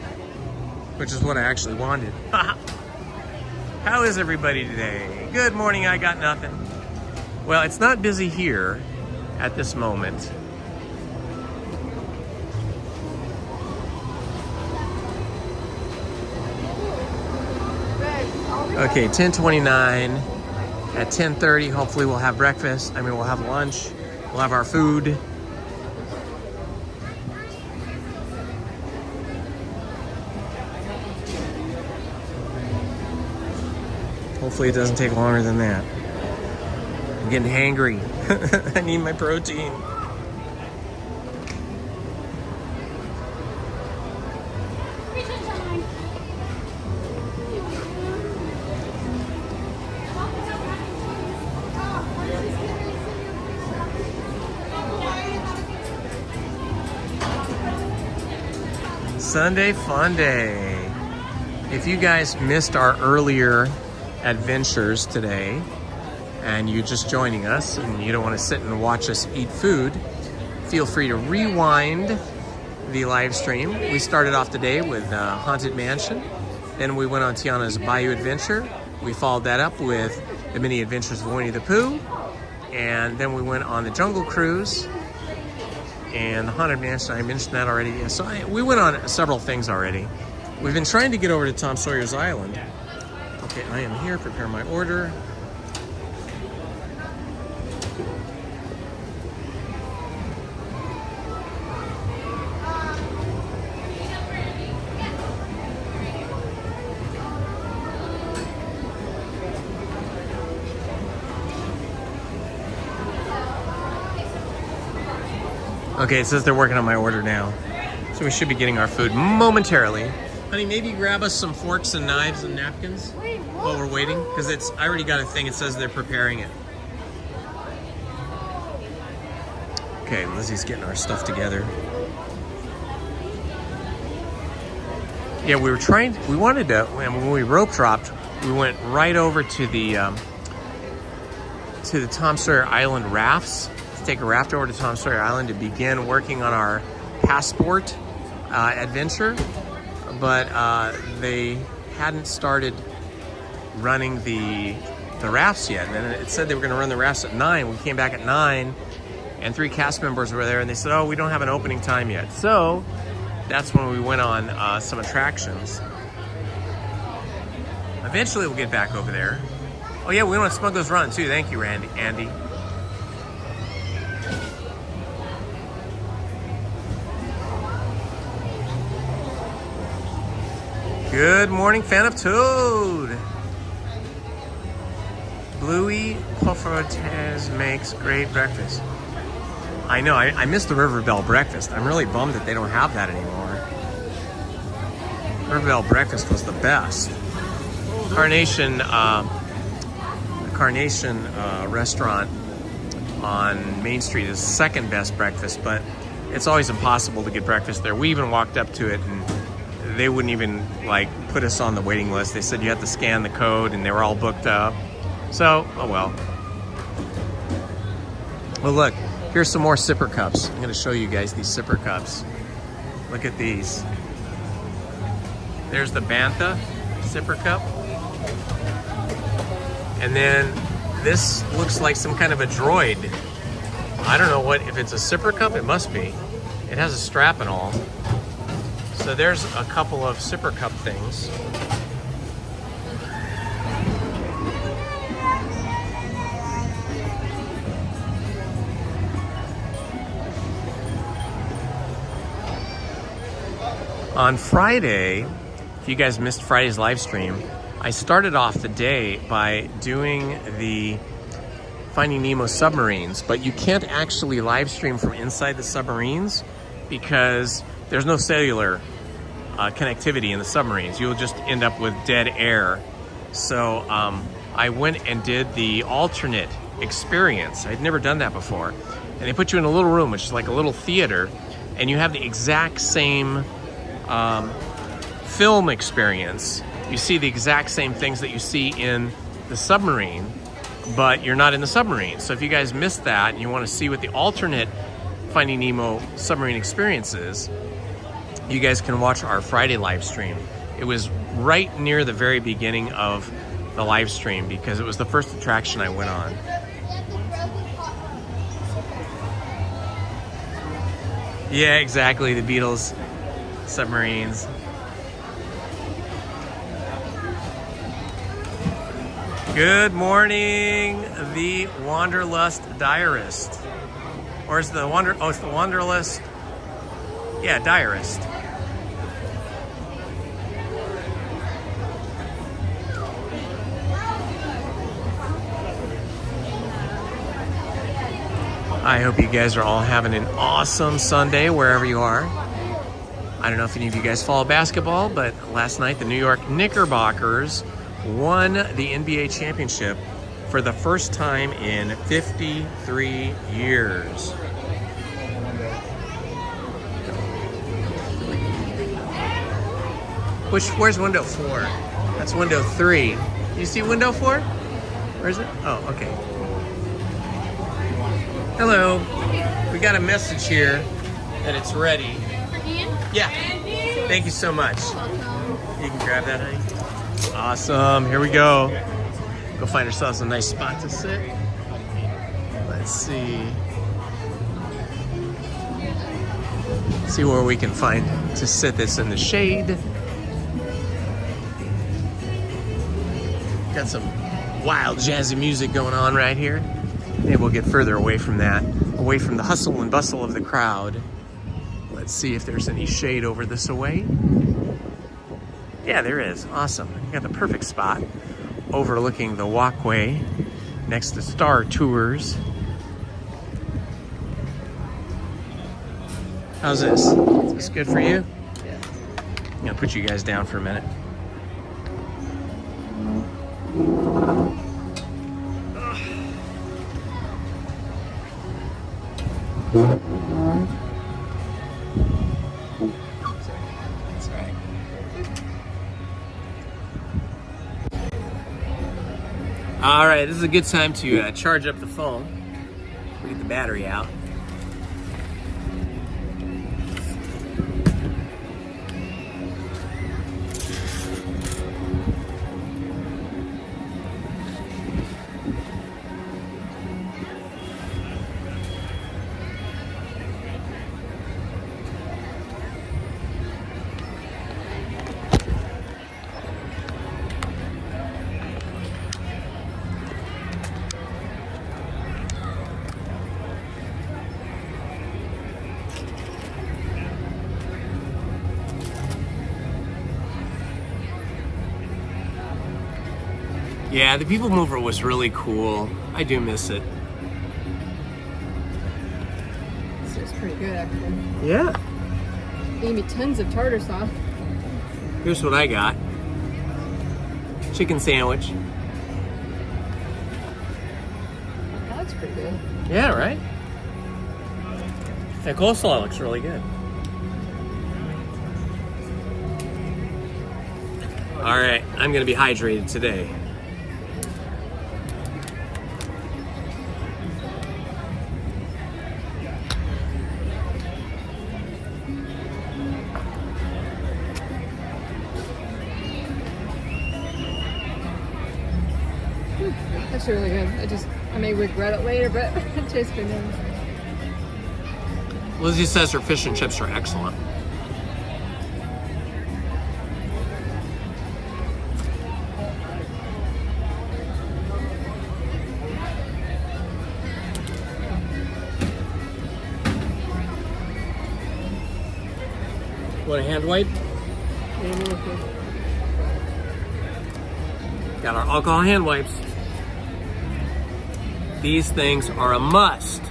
which is what I actually wanted. How is everybody today? Good morning, I got nothing. Well, it's not busy here at this moment. Okay, 10:29. At 10:30, hopefully we'll have breakfast. I mean, we'll have lunch. We'll have our food. Hopefully it doesn't take longer than that. I'm getting hangry. I need my protein. Sunday fun day. If you guys missed our earlier adventures today and you're just joining us and you don't want to sit and watch us eat food, feel free to rewind the live stream. We started off today with Haunted Mansion. Then we went on Tiana's Bayou Adventure. We followed that up with the Mini Adventures of Winnie the Pooh. And then we went on the Jungle Cruise. And the Haunted Mansion, I mentioned that already. Yeah, so we went on several things already. We've been trying to get over to Tom Sawyer's Island. Okay, I am here, prepare my order. Okay, it says they're working on my order now. So we should be getting our food momentarily. Honey, maybe grab us some forks and knives and napkins while we're waiting, because I already got a thing. It says they're preparing it. Okay, Lizzie's getting our stuff together. Yeah, we wanted to, when we rope dropped, we went right over to the Tom Sawyer Island rafts. Take a raft over to Tom Sawyer Island to begin working on our passport adventure, but they hadn't started running the rafts yet. And then it said they were going to run the rafts at 9. We came back at 9, and 3 cast members were there, and they said, "Oh, we don't have an opening time yet." So that's when we went on some attractions. Eventually, we'll get back over there. Oh yeah, we went on Smuggler's Run too. Thank you, Andy. Good morning, fan of Toad. Bluey Puffertez makes great breakfast. I know, I missed the River Bell breakfast. I'm really bummed that they don't have that anymore. River Bell breakfast was the best. Carnation restaurant on Main Street is the second best breakfast, but it's always impossible to get breakfast there. We even walked up to it and they wouldn't even like put us on the waiting list. They said you have to scan the code and they were all booked up. So, oh well. Well, look, here's some more sipper cups. I'm gonna show you guys these sipper cups. Look at these. There's the Bantha sipper cup. And then this looks like some kind of a droid. I don't know what, if it's a sipper cup, it must be. It has a strap and all. So there's a couple of sipper cup things. On Friday, if you guys missed Friday's live stream, I started off the day by doing the Finding Nemo submarines, but you can't actually live stream from inside the submarines because there's no cellular connectivity in the submarines. You'll just end up with dead air. So I went and did the alternate experience. I'd never done that before. And they put you in a little room, which is like a little theater, and you have the exact same film experience. You see the exact same things that you see in the submarine, but you're not in the submarine. So if you guys missed that and you want to see what the alternate Finding Nemo submarine experience is, you guys can watch our Friday live stream. It was right near the very beginning of the live stream because it was the first attraction I went on. Yeah, exactly, the Beatles submarines. Good morning, the Wanderlust Diarist. Or is the it's the Wanderlust? Yeah, Diarist. I hope you guys are all having an awesome Sunday wherever you are. I don't know if any of you guys follow basketball, but last night the New York Knickerbockers won the NBA championship for the first time in 53 years. Where's window 4? That's window 3. You see window 4? Where is it? Oh, okay. Hello. We got a message here that it's ready. Yeah. Thank you so much. You can grab that, honey. Awesome. Here we go. Go find ourselves a nice spot to sit. Let's see. See where we can find to sit this in the shade. Got some wild jazzy music going on right here. Maybe we'll get further away from that, away from the hustle and bustle of the crowd. Let's see if there's any shade over this away. Yeah, there is. Awesome. You got the perfect spot overlooking the walkway next to Star Tours. How's this? Is this good for you? Yeah. I'm gonna put you guys down for a minute. That's right. All right, this is a good time to charge up the phone. We get the battery out. Yeah, the People Mover was really cool. I do miss it. This is pretty good, actually. Yeah. They gave me tons of tartar sauce. Here's what I got. Chicken sandwich. That looks pretty good. Yeah, right? That coleslaw looks really good. All right, I'm gonna be hydrated today. actually really good. I may regret it later, but it tastes good now. Lizzie says her fish and chips are excellent. Want a hand wipe? Got our alcohol hand wipes. These things are a must.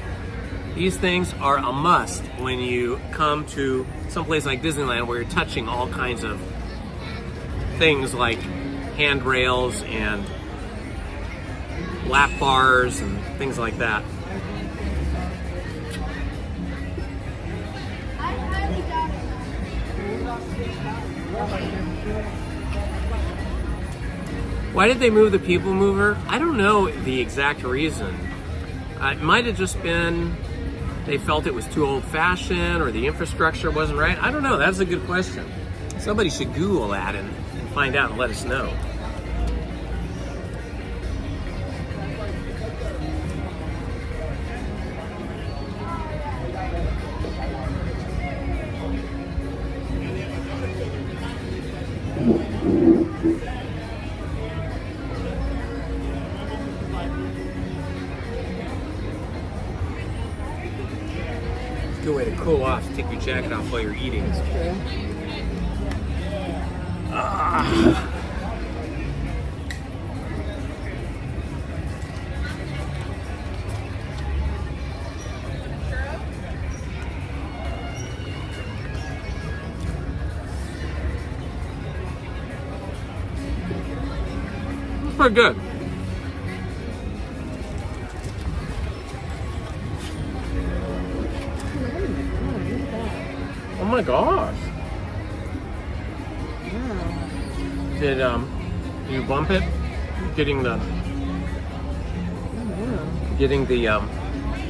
These things are a must when you come to someplace like Disneyland where you're touching all kinds of things like handrails and lap bars and things like that. Why did they move the people mover? I don't know the exact reason. It might have just been they felt it was too old-fashioned or the infrastructure wasn't right. I don't know. That's a good question. Somebody should Google that and find out and let us know. Good way to cool off. Take your jacket off while you're eating. That's true. It's pretty good. Oh my gosh. Wow. Did you bump it? Getting the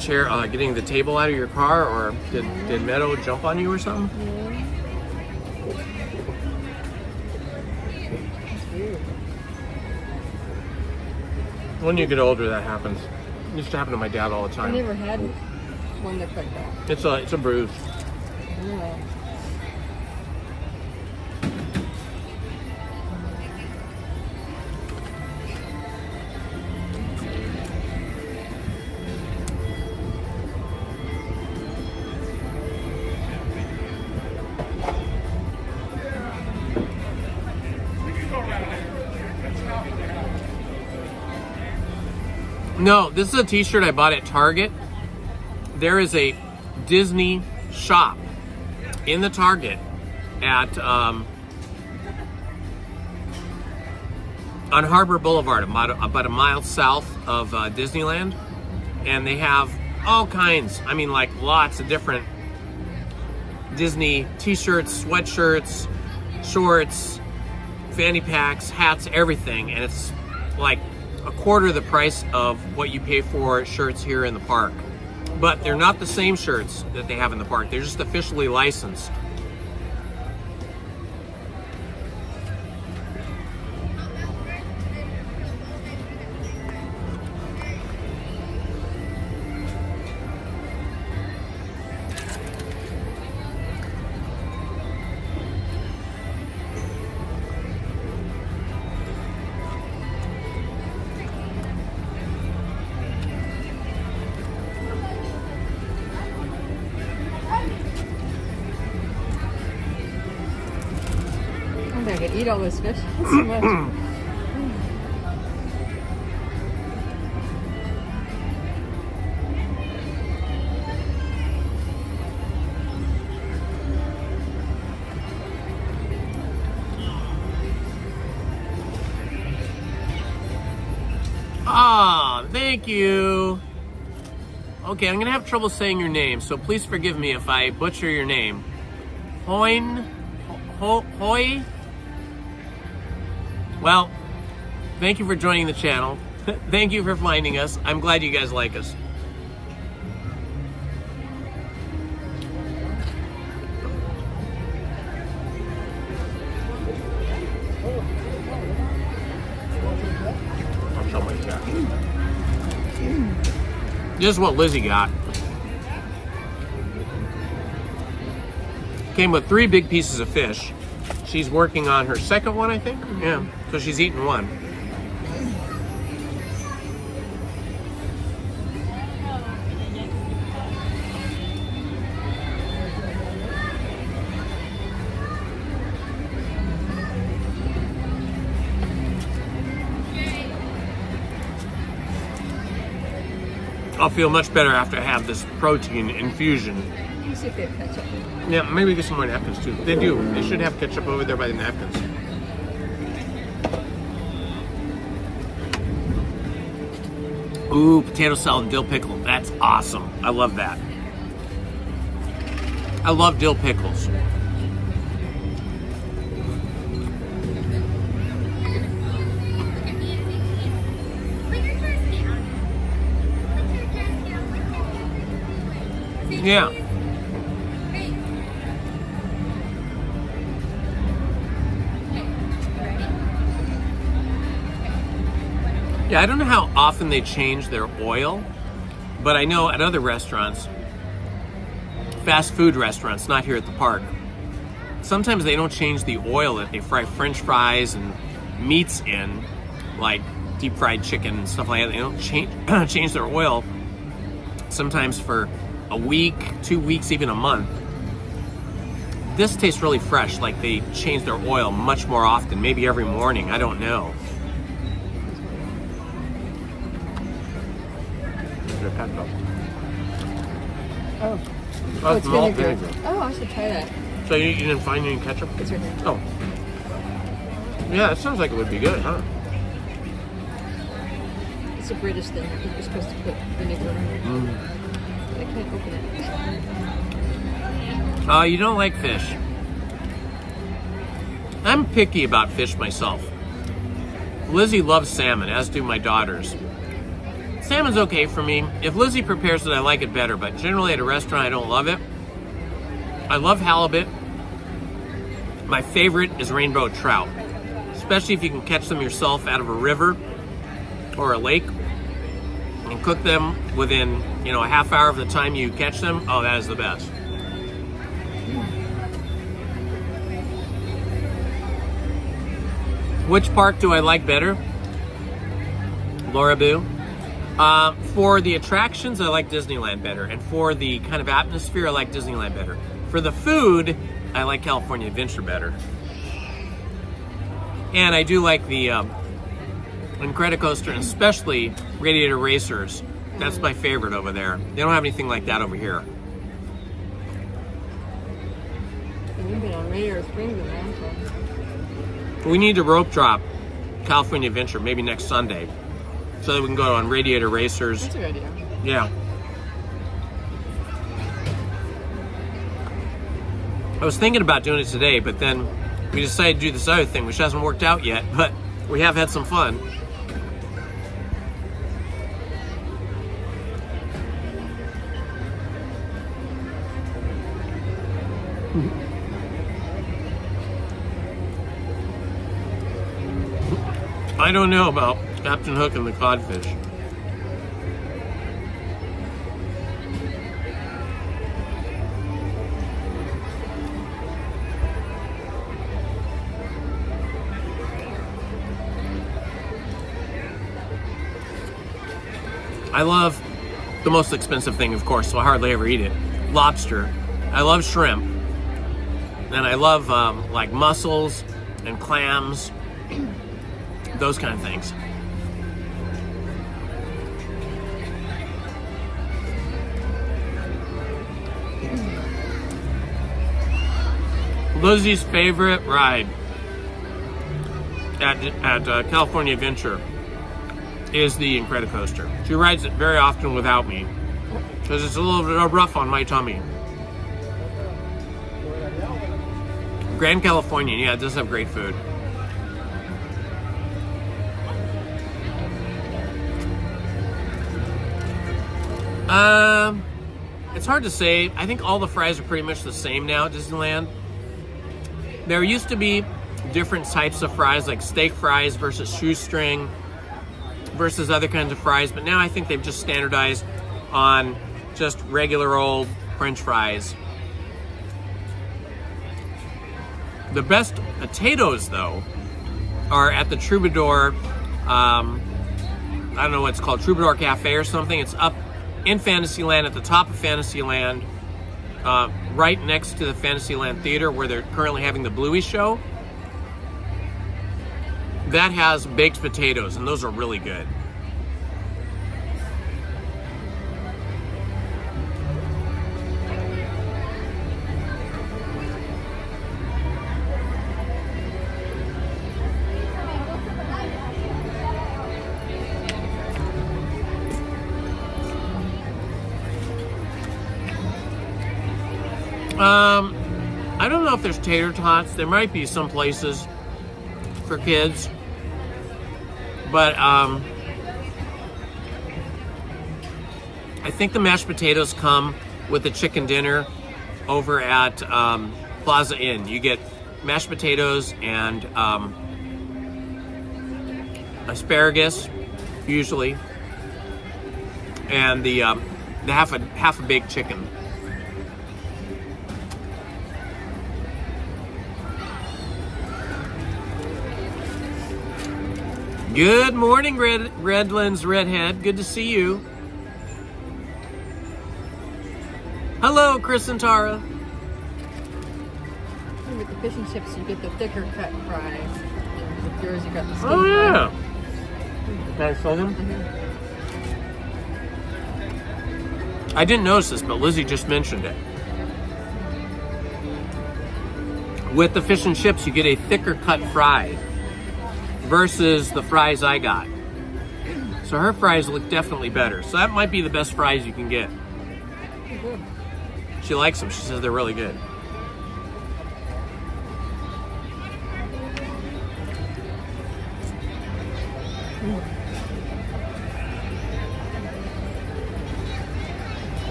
chair, getting the table out of your car, or did Meadow jump on you or something? When you get older, that happens. It used to happen to my dad all the I time. never had one that's like that. It's a bruise. Yeah. No, this is a t-shirt I bought at Target. There is a Disney shop in the Target at on Harbor Boulevard, about a mile south of Disneyland, and they have all kinds. I mean, like lots of different Disney t-shirts, sweatshirts, shorts, fanny packs, hats, everything, and it's like a quarter the price of what you pay for shirts here in the park. But they're not the same shirts that they have in the park. They're just officially licensed. I could eat all this fish. That's so much. Ah, thank you. Okay, I'm gonna have trouble saying your name, so please forgive me if I butcher your name. Hoy? Well, thank you for joining the channel. Thank you for finding us. I'm glad you guys like us. I'll tell my cat. This is what Lizzie got. Came with 3 big pieces of fish. She's working on her second one, I think. Yeah, so she's eaten one. I'll feel much better after I have this protein infusion. Let me see if they have ketchup. Yeah, maybe get some more napkins too. They do. They should have ketchup over there by the napkins. Ooh, potato salad and dill pickle. That's awesome. I love that. I love dill pickles. Yeah. Yeah, I don't know how often they change their oil, but I know at other restaurants, fast food restaurants, not here at the park, sometimes they don't change the oil that they fry French fries and meats in, like deep fried chicken and stuff like that. They don't change their oil sometimes for a week, 2 weeks, even a month. This tastes really fresh, like they change their oil much more often, maybe every morning, I don't know. Oh. Oh, it's malt vinegar. vinegar. Oh, I should try that. So you didn't find any ketchup? It's right here. Oh. Yeah, it sounds like it would be good, huh? It's a British thing. I think you're supposed to put vinegar in it. I can't open it. Oh, you don't like fish. I'm picky about fish myself. Lizzie loves salmon, as do my daughters. Salmon's okay for me. If Lizzie prepares it, I like it better, but generally at a restaurant, I don't love it. I love halibut. My favorite is rainbow trout, especially if you can catch them yourself out of a river or a lake and cook them within, a half hour of the time you catch them. Oh, that is the best. Which park do I like better? Laura Boo. For the attractions, I like Disneyland better. And for the kind of atmosphere, I like Disneyland better. For the food, I like California Adventure better. And I do like the Incredicoaster, and especially Radiator Racers. That's my favorite over there. They don't have anything like that over here. You've been on Radiator Springs in a long time. We need to rope drop California Adventure maybe next Sunday, so that we can go on Radiator Racers. That's a good idea. Yeah. I was thinking about doing it today, but then we decided to do this other thing, which hasn't worked out yet, but we have had some fun. I don't know about Captain Hook and the codfish. I love the most expensive thing, of course, so I hardly ever eat it. Lobster. I love shrimp. And I love like mussels and clams, those kind of things. Lizzie's favorite ride at California Adventure is the Incredicoaster. She rides it very often without me because it's a little bit rough on my tummy. Grand Californian, yeah, it does have great food. It's hard to say. I think all the fries are pretty much the same now at Disneyland. There used to be different types of fries, like steak fries versus shoestring versus other kinds of fries, but now I think they've just standardized on just regular old French fries. The best potatoes, though, are at the Troubadour, I don't know what it's called, Troubadour Cafe or something. It's up in Fantasyland, at the top of Fantasyland, right next to the Fantasyland Theater where they're currently having the Bluey show. That has baked potatoes, and those are really good. I don't know if there's tater tots. There might be some places for kids, but I think the mashed potatoes come with the chicken dinner over at Plaza Inn. You get mashed potatoes and asparagus, usually, and the half a baked chicken. Good morning, Redlands Redhead. Good to see you. Hello, Chris and Tara. With the fish and chips, you get the thicker cut fry. And with yours, you got the skinny Oh, yeah. fry. Can I show them? I didn't notice this, but Lizzie just mentioned it. With the fish and chips, you get a thicker cut fry versus the fries I got. So her fries look definitely better. So that might be the best fries you can get. She likes them. She says they're really good.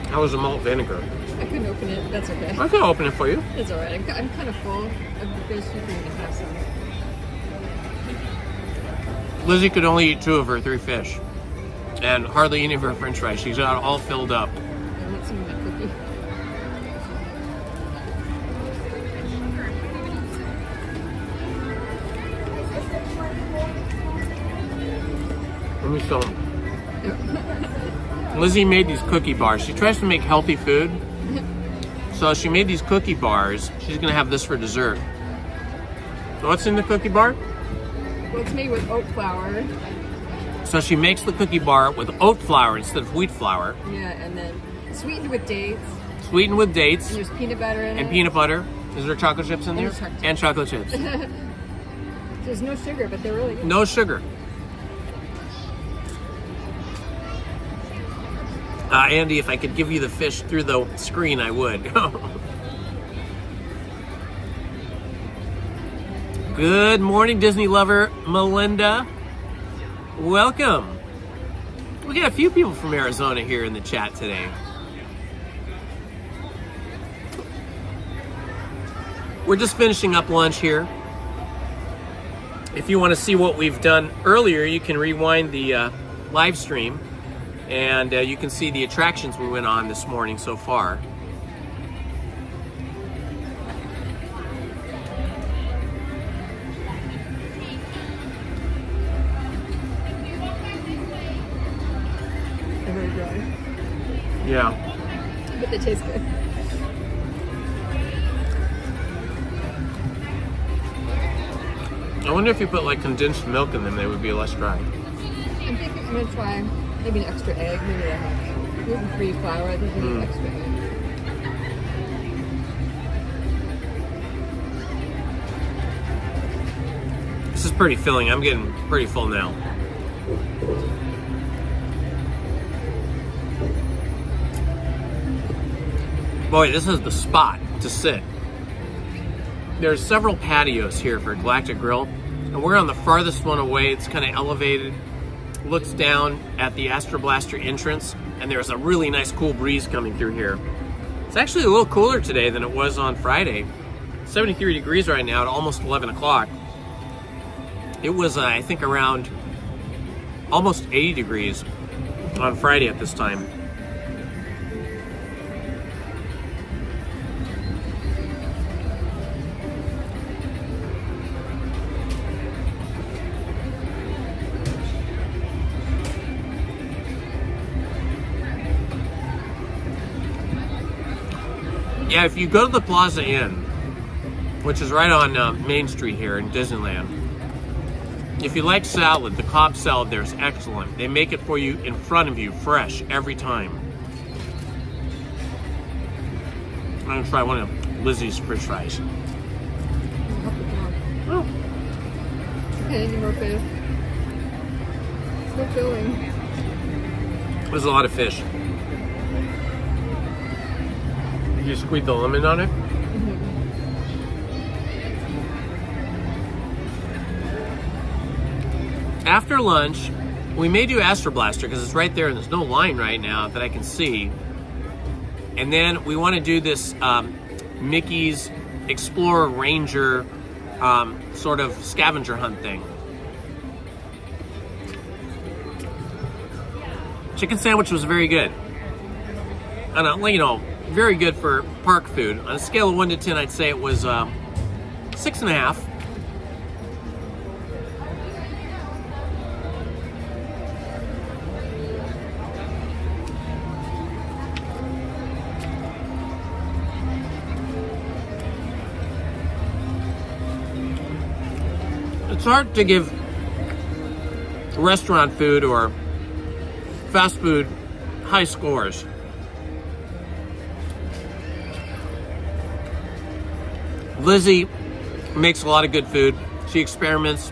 How was the malt vinegar? I couldn't open it. That's okay. I can open it for you. It's all right. I'm kind of full of the fish. You can have some. Lizzie could only eat 2 of her 3 fish and hardly any of her French fries. She's got all filled up. I want some of my cookie. Let me show them. Lizzie made these cookie bars. She tries to make healthy food. So she made these cookie bars. She's going to have this for dessert. So what's in the cookie bar? Well, it's made with oat flour. So she makes the cookie bar with oat flour instead of wheat flour. Yeah, and then sweetened with dates. Sweetened with dates. And there's peanut butter in it. And peanut butter. Is there chocolate chips in there? And chocolate chips. There's no sugar, but they're really good. No sugar. Andy, if I could give you the fish through the screen, I would. Good morning, Disney lover Melinda. Welcome. We got a few people from Arizona here in the chat today. We're just finishing up lunch here. If you want to see what we've done earlier, you can rewind the live stream. And you can see the attractions we went on this morning so far. They're very dry. Yeah. But they taste good. I wonder if you put like condensed milk in them, they would be less dry. I'm thinking I'm going to try maybe an extra egg. Maybe they have gluten-free flour. I think we need extra egg. This is pretty filling. I'm getting pretty full now. Boy, this is the spot to sit. There's several patios here for Galactic Grill, and we're on the farthest one away. It's kind of elevated. Looks down at the Astro Blaster entrance, and there's a really nice cool breeze coming through here. It's actually a little cooler today than it was on Friday. 73 degrees right now at almost 11 o'clock. It was, I think, around almost 80 degrees on Friday at this time. Yeah, if you go to the Plaza Inn, which is right on Main Street here in Disneyland, if you like salad, the Cobb salad there is excellent. They make it for you in front of you, fresh, every time. I'm gonna try one of Lizzie's French fries. Oh. Okay, any more fish? So filling. There's a lot of fish. You squeeze the lemon on it. After lunch, we may do Astro Blaster because it's right there and there's no line right now that I can see. And then we want to do this Mickey's Explorer Ranger sort of scavenger hunt thing. Chicken sandwich was very good. And you know, very good for park food. On a scale of 1 to 10, I'd say it was 6.5. It's hard to give restaurant food or fast food high scores. Lizzie makes a lot of good food. She experiments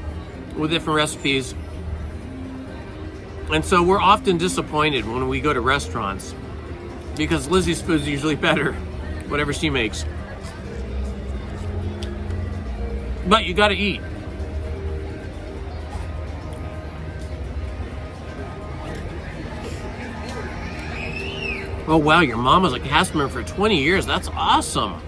with different recipes. And so we're often disappointed when we go to restaurants because Lizzie's food is usually better, whatever she makes. But you gotta eat. Oh wow, your mom was a cast member for 20 years. That's awesome.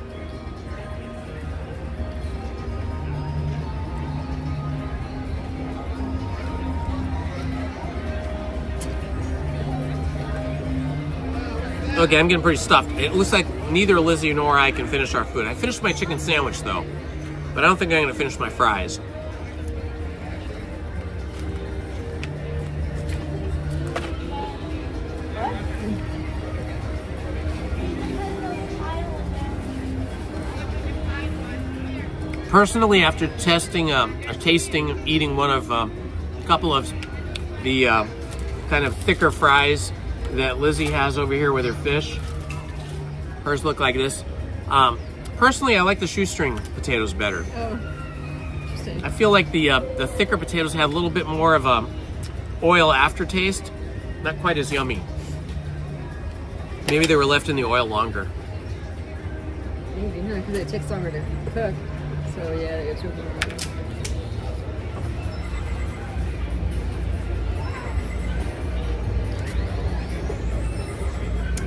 Okay, I'm getting pretty stuffed. It looks like neither Lizzie nor I can finish our food. I finished my chicken sandwich though, but I don't think I'm gonna finish my fries. Personally, after tasting, eating one of a couple of the kind of thicker fries that Lizzie has over here with her fish, hers look like this. Personally, I like the shoestring potatoes better. Oh, interesting. I feel like the thicker potatoes have a little bit more of a oil aftertaste, not quite as yummy. Maybe they were left in the oil longer. Maybe, huh? Because it takes longer to cook. So yeah, it's really good.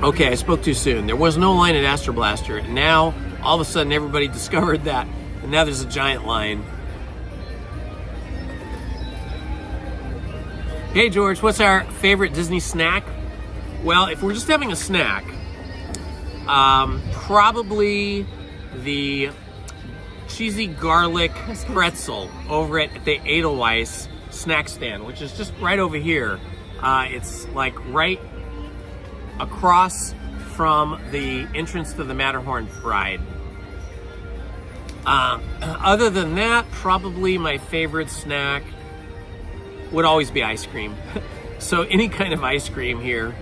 Okay, I spoke too soon. There was no line at Astro Blaster. And now, all of a sudden, everybody discovered that. And now there's a giant line. Hey, George, what's our favorite Disney snack? Well, if we're just having a snack, probably the cheesy garlic pretzel over at the Edelweiss snack stand, which is just right over here. It's like right across from the entrance to the Matterhorn ride. Other than that, probably my favorite snack would always be ice cream. So any kind of ice cream here,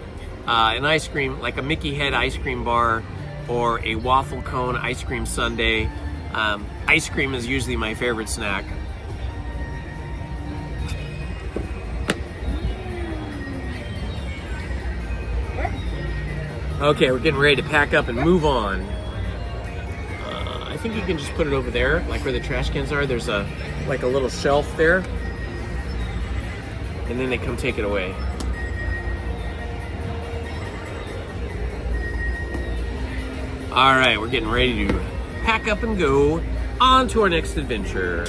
an ice cream like a Mickey Head ice cream bar or a waffle cone ice cream sundae. Ice cream is usually my favorite snack. Okay, we're getting ready to pack up and move on. I think you can just put it over there, like where the trash cans are. There's like a little shelf there. And then they come take it away. All right, we're getting ready to pack up and go on to our next adventure.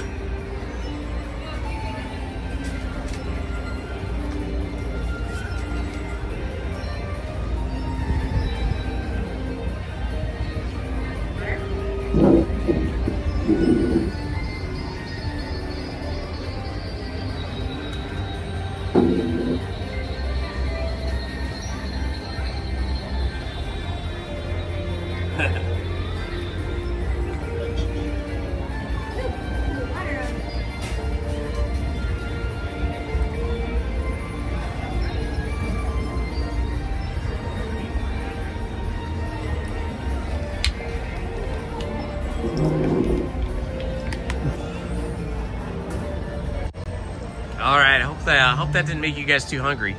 All right, I hope that didn't make you guys too hungry.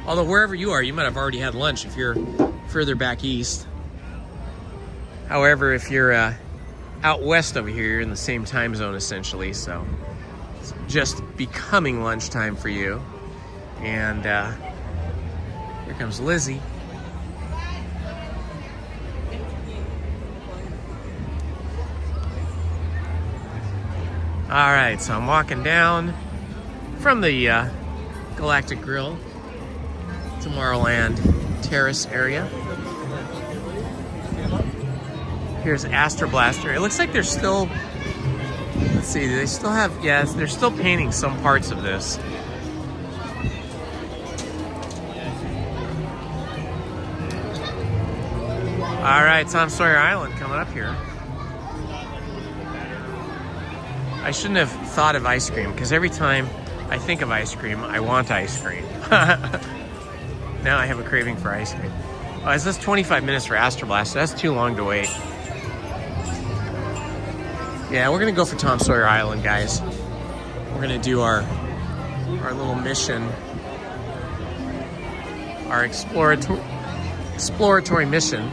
Although wherever you are, you might have already had lunch if you're further back east. However, if you're out west over here, you're in the same time zone essentially, so it's just becoming lunchtime for you. And here comes Lizzie. All right, so I'm walking down from the Galactic Grill, Tomorrowland Terrace area. Here's Astro Blaster. It looks like they're still, let's see, they still have, yes, they're still painting some parts of this. All right, Tom Sawyer Island coming up here. I shouldn't have thought of ice cream, because every time I think of ice cream, I want ice cream. Now I have a craving for ice cream. Oh, is this 25 minutes for Astro Blaster? That's too long to wait. Yeah, we're gonna go for Tom Sawyer Island, guys. We're gonna do our little mission, our exploratory mission.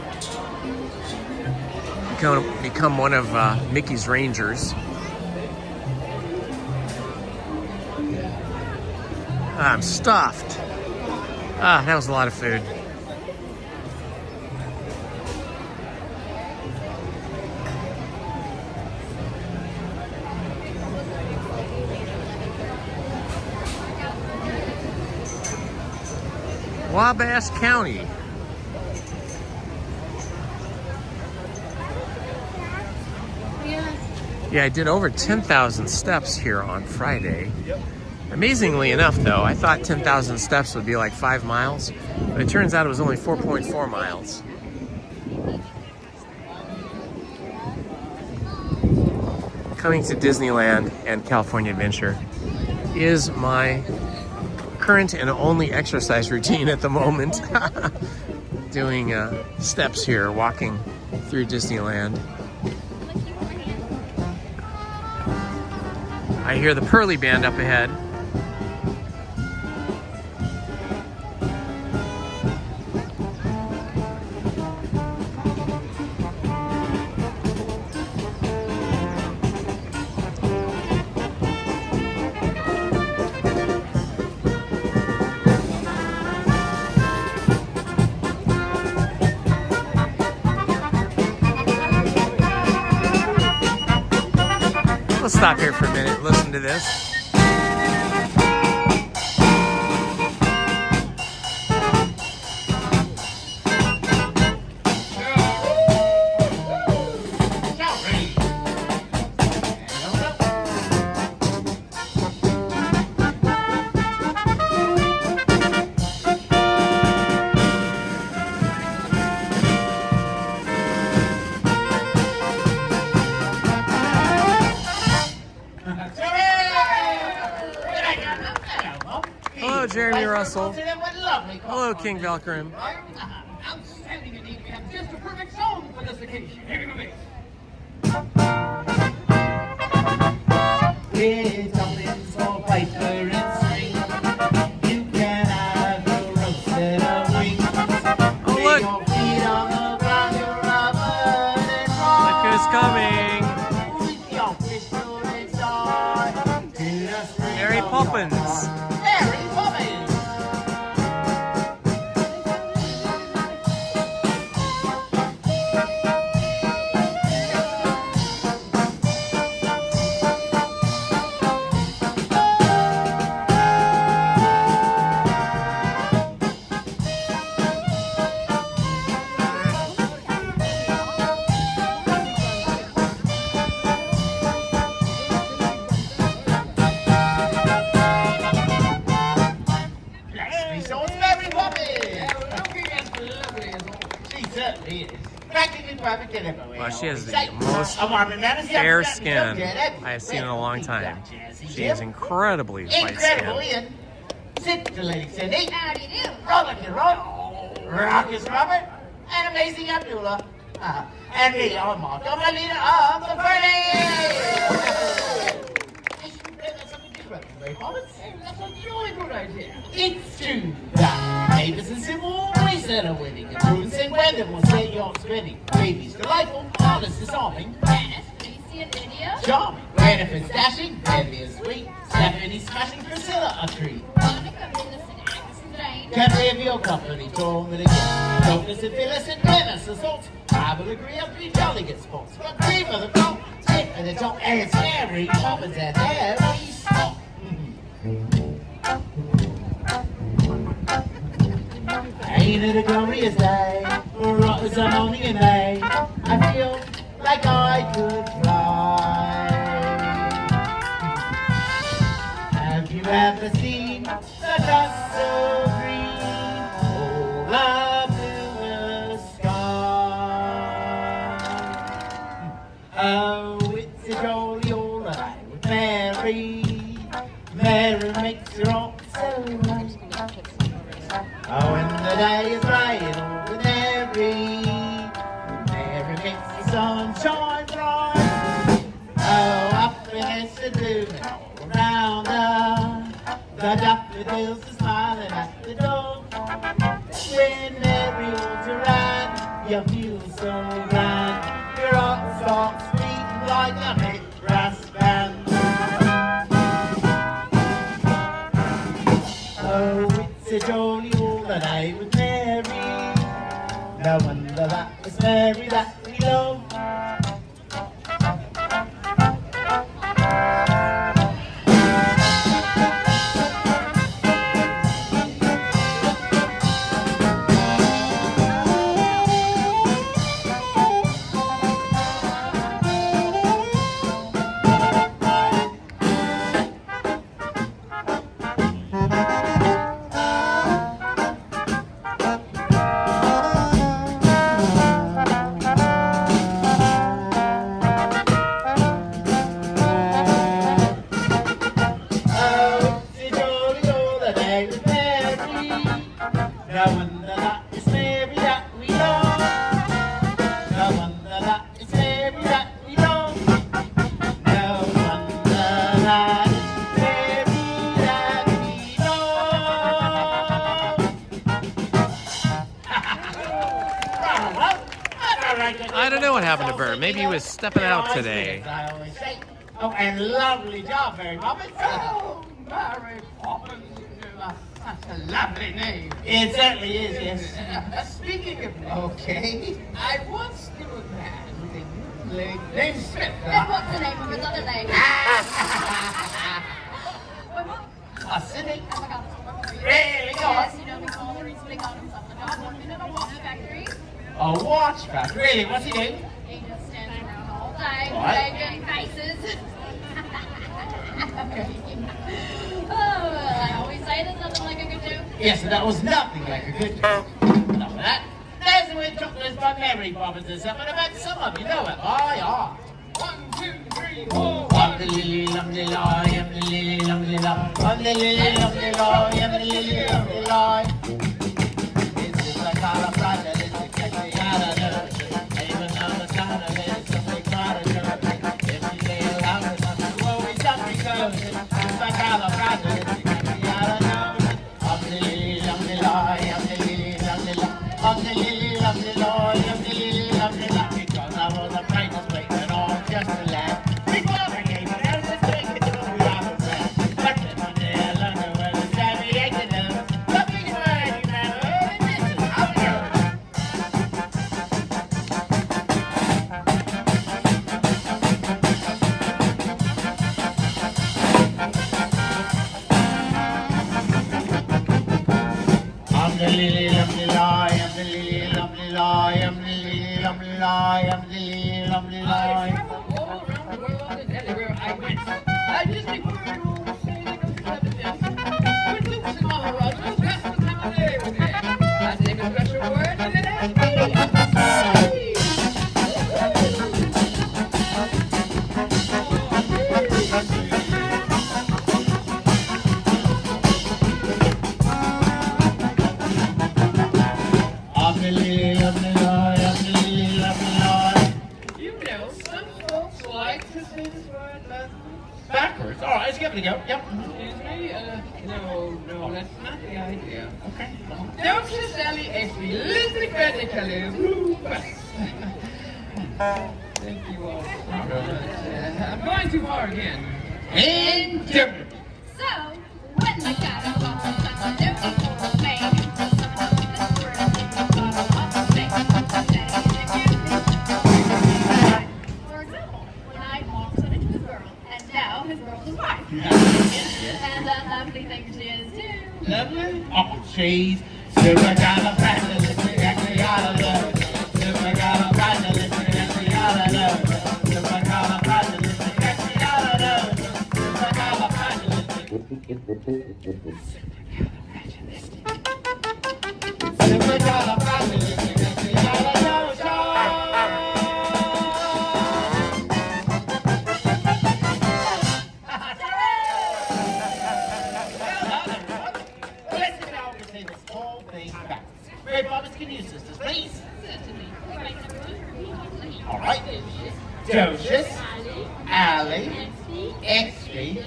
Become one of Mickey's Rangers. I'm stuffed. That was a lot of food. Wabash County. Yeah, I did over 10,000 steps here on Friday. Amazingly enough, though, I thought 10,000 steps would be like 5 miles, but it turns out it was only 4.4 miles. Coming to Disneyland and California Adventure is my current and only exercise routine at the moment. Doing steps here, walking through Disneyland. I hear the Pearly Band up ahead. Let's stop here for a minute and listen to this. Hello, Jeremy Russell. Hello, King Valkyrim. Outstanding indeed. We have just a perfect song for this occasion. It's something so viper and string. You can have your roasted wings. Oh, look. Your feet on the ground, you're rubber and roll. Look who's coming. With your pistol and sword to the string. Mary Poppins. Mary Poppins. Well, she has the most fair skin I've seen in a long time. She is incredibly light skinned. Sit, Lady Cindy. How do you do? Robert, you Raucous Robert, and Amazing Abdullah. And me, I'm Mark. I'm the leader of the party! That's a jolly good idea. It's true that neighbors and civil always said a wedding. And prudence and weather will set your spinning. Baby's delightful, honest disarming. Yes, can you see a video? Charming. Jennifer's dashing, Debbie is sweet. Stephanie smashing, Priscilla a treat. Can we have your company torn with again? Darkness and Phyllis and Dennis assaults. I will agree on 3 jolly good sports. But cream of the floor, tip of the top, and it's Mary Poppins and every stop. Ain't it a glorious day? Or it's a morning in May? I feel like I could fly. Have you ever seen the dust so green over the sky? Oh, it's a jolly all night with Mary. Mary makes her all so right. Oh, when the day is bright and ordinary, Mary makes the sunshine bright. Oh, up in it's a blooming all around her. The daffodils are smiling at the door. When Mary walks around, you feel so grand. Your heart starts beating like a big brass band. Oh, it's a jolly holiday with Mary. No wonder that it's Mary that we love. I don't know what happened to Bert. Maybe he was stepping out today. Oh, and lovely job, Mary Poppins. Oh, Mary Poppins. That's a lovely name. It certainly is, yes. Speaking of names, okay, I once knew a man named Smith. Then what's the name of his other name? Cassidy. Oh my God, it's one for you. Really? Yes, you know, we call the reason we got him something. Got one in a watch factory. A watch factory? Really? What's he doing? He just stands around all day, What? making faces. Oh, I always say there's nothing like a good joke. Yes, and that was nothing like a good joke. Enough of that. There's the way chocolates by Mary Poppins and stuff, and I bet some of you know it. Oh, yeah. 1, 2, 3, 4. I'm the lily, I'm the lie, I'm the lily, I'm the lie. I'm the lily, I'm the lie, I'm the lily, I'm the lie. This is a kind of pride that is exactly out of there. Even though the sound of it is something quite a jerk. If you say it loud enough, you always something goes. It's my kind of pride that is exactly out of there. I'm the lily, I'm the lie, I'm the lily, I'm the lie. I'm the lily, I'm the lie, I'm the lily, I'm the lie. Because I was afraid to speak and all just to laugh. Before I came and I was thinking to me I was there. But then one day I learned the word of Sammy Aiken. Something word you never heard, and this is how it goes. backwards. All right, let's give it a go. Yep. No, that's not the idea. Okay. Don't you, Sally, realistic radically. Thank you all so much. I'm going too far again. And jump. So, when I got a lot of difficult things, for example, when I walked into his girl, and now his girl's his wife. And a lovely thing she is too. Lovely? Oh, she's supercalifragilistic, expialidocious. Supercalifragilistic, expialidocious. Supercalifragilistic, expialidocious. Supercalifragilistic, expialidocious. Let's now say this whole thing backwards. Mary Poppins, can you assist us, please? All right. Docious, alley, extra,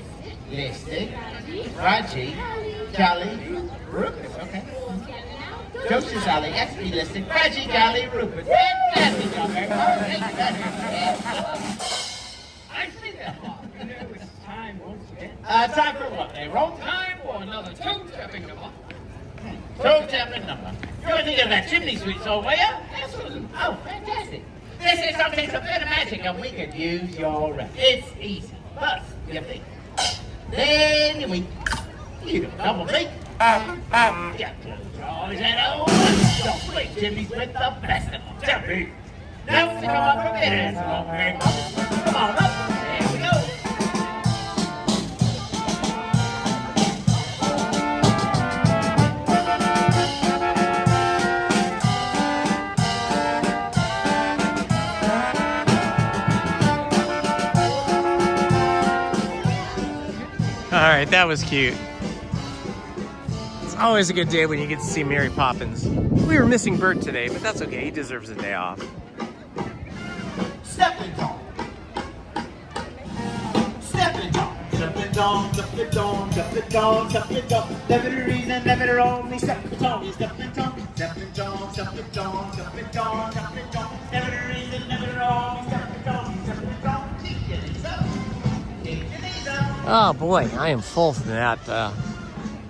listed, Raji, Jolly, Rupert. Okay. Docious, alley, extra, listed, Raji, Jolly, Rupert. Fantastic job, Mary Poppins. I see that. You know, it's time once again. Time for what? A roll? Time for another toe-tapping number. Toe-tapping number. You're thinking of that chimney sweep, so will you? Absolutely. Oh, fantastic. This is something a bit of magic, and we could use your rep. It's easy. Plus, you think. Then we you can double think. Yeah, close your eyes and open. Don't blink, chimneys with the best of them. Jumpy. Now to come up from there. Come on up. There we go. All right, that was cute. It's always a good day when you get to see Mary Poppins. We were missing Bert today, but that's okay. He deserves a day off. Stepping dong. Stepping dong. Stepping dong, stepping dong, stepping dong, stepping dong. Never the reason, never the only stepping dong. Stepping dong, stepping dong, stepping dong, stepping dong, stepping dong. Never the reason, never the only stepping dong, stepping dong. Kick your knees up. Kick your knees up. Oh boy, I am full from that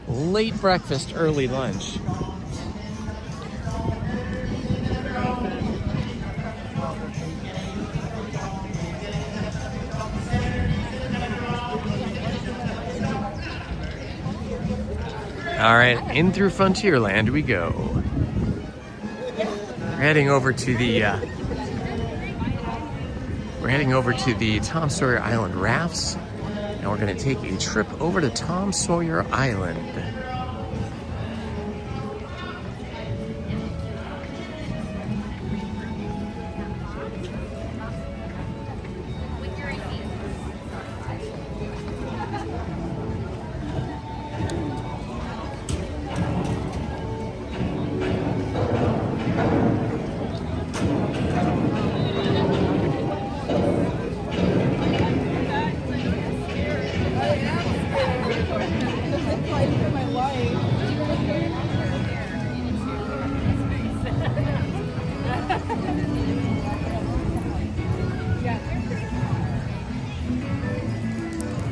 late breakfast, early lunch. All right, in through Frontierland we go. We're heading over to the Tom Sawyer Island rafts, and we're going to take a trip over to Tom Sawyer Island.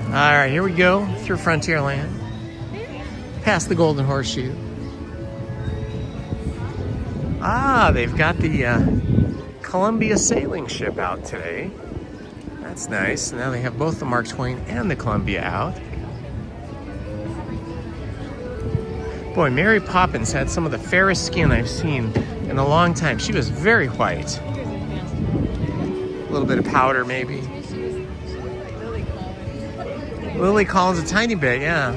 All right, here we go through Frontierland, past the Golden Horseshoe. Ah, they've got the Columbia sailing ship out today. That's nice. Now they have both the Mark Twain and the Columbia out. Boy, Mary Poppins had some of the fairest skin I've seen in a long time. She was very white. A little bit of powder, maybe. Lily Collins a tiny bit, yeah.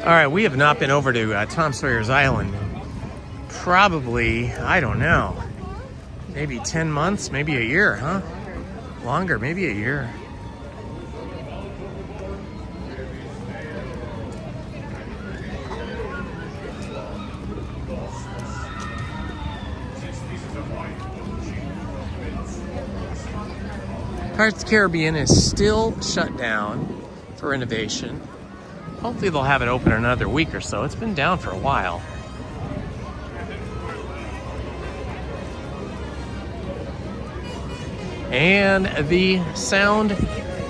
All right, we have not been over to Tom Sawyer's Island. Probably, I don't know, maybe 10 months, maybe a year, huh? Longer, maybe a year. Pirates of the Caribbean is still shut down for renovation. Hopefully they'll have it open in another week or so. It's been down for a while. And the sound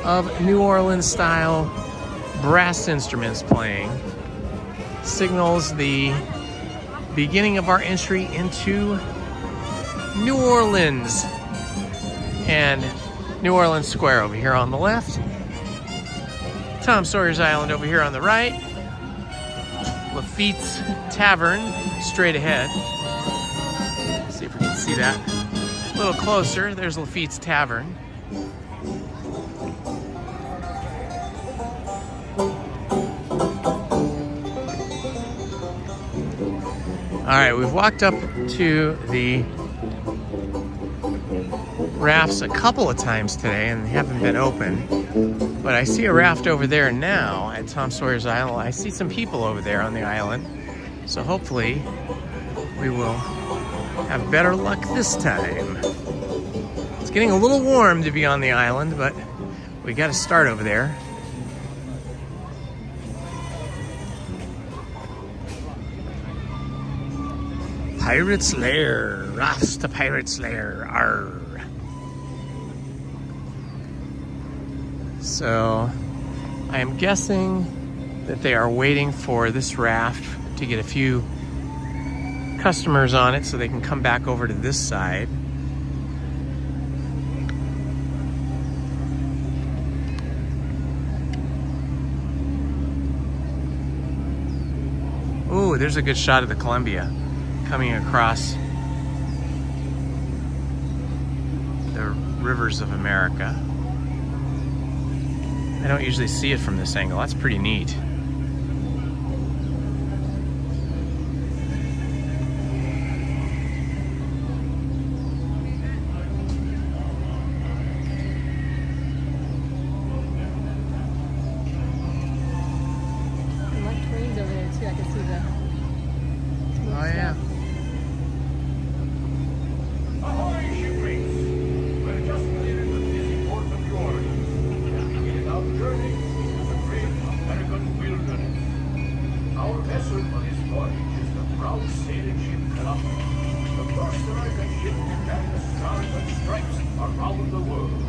of New Orleans style brass instruments playing signals the beginning of our entry into New Orleans. And New Orleans Square over here on the left. Tom Sawyer's Island over here on the right. Lafitte's Tavern straight ahead. Let's see if we can see that a little closer. There's Lafitte's Tavern. All right, we've walked up to the rafts a couple of times today and they haven't been open. But I see a raft over there now at Tom Sawyer's Island. I see some people over there on the island. So hopefully we will have better luck this time. It's getting a little warm to be on the island, but we got to start over there. Pirate's Lair. Rafts to Pirate's Lair. Arr. So I am guessing that they are waiting for this raft to get a few customers on it so they can come back over to this side. Ooh, there's a good shot of the Columbia coming across the rivers of America. I don't usually see it from this angle. That's pretty neat. Mark Twain's over there too. I can see the Oh yeah. Ahoy, shipmates! We're just leaving the busy port of New Orleans and beginning our journey through the great American wilderness. Our vessel on this voyage is the proud sailing ship Columbia, the first American ship to carry the stars and stripes around the world.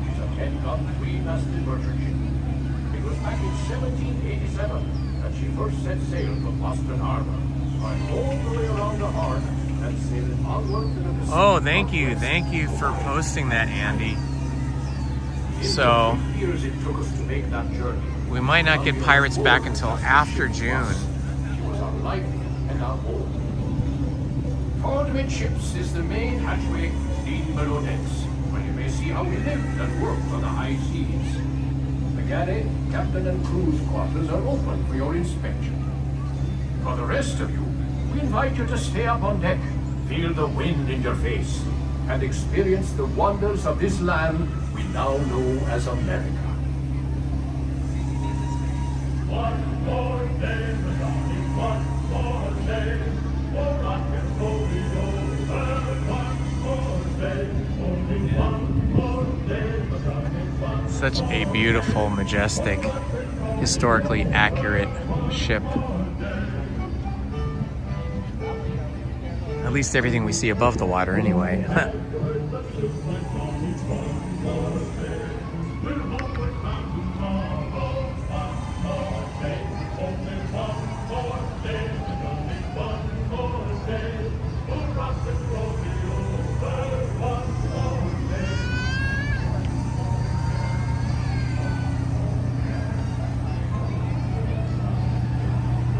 She's a 10-gun, 3-masted merchant ship. It was back in 1787 that she first set sail from Boston Harbor, flying all the way around the Horn and sailing onward to the Pacific. Oh, thank you. Thank you for posting that, Andy. So Years it took us to make that journey. we might not get Pirates back until after June. She was our life and our home. Forward amidships is the main hatchway leading below decks, where you may see how we lived and worked on the high seas. The galley, captain and crew's quarters are open for your inspection. For the rest of you, we invite you to stay up on deck, feel the wind in your face, and experience the wonders of this land we now know as America. One more day, darling, one more day, for rock and roll is over. One more day, only one more day, darling, one. Such a beautiful, majestic, historically accurate ship. At least everything we see above the water anyway.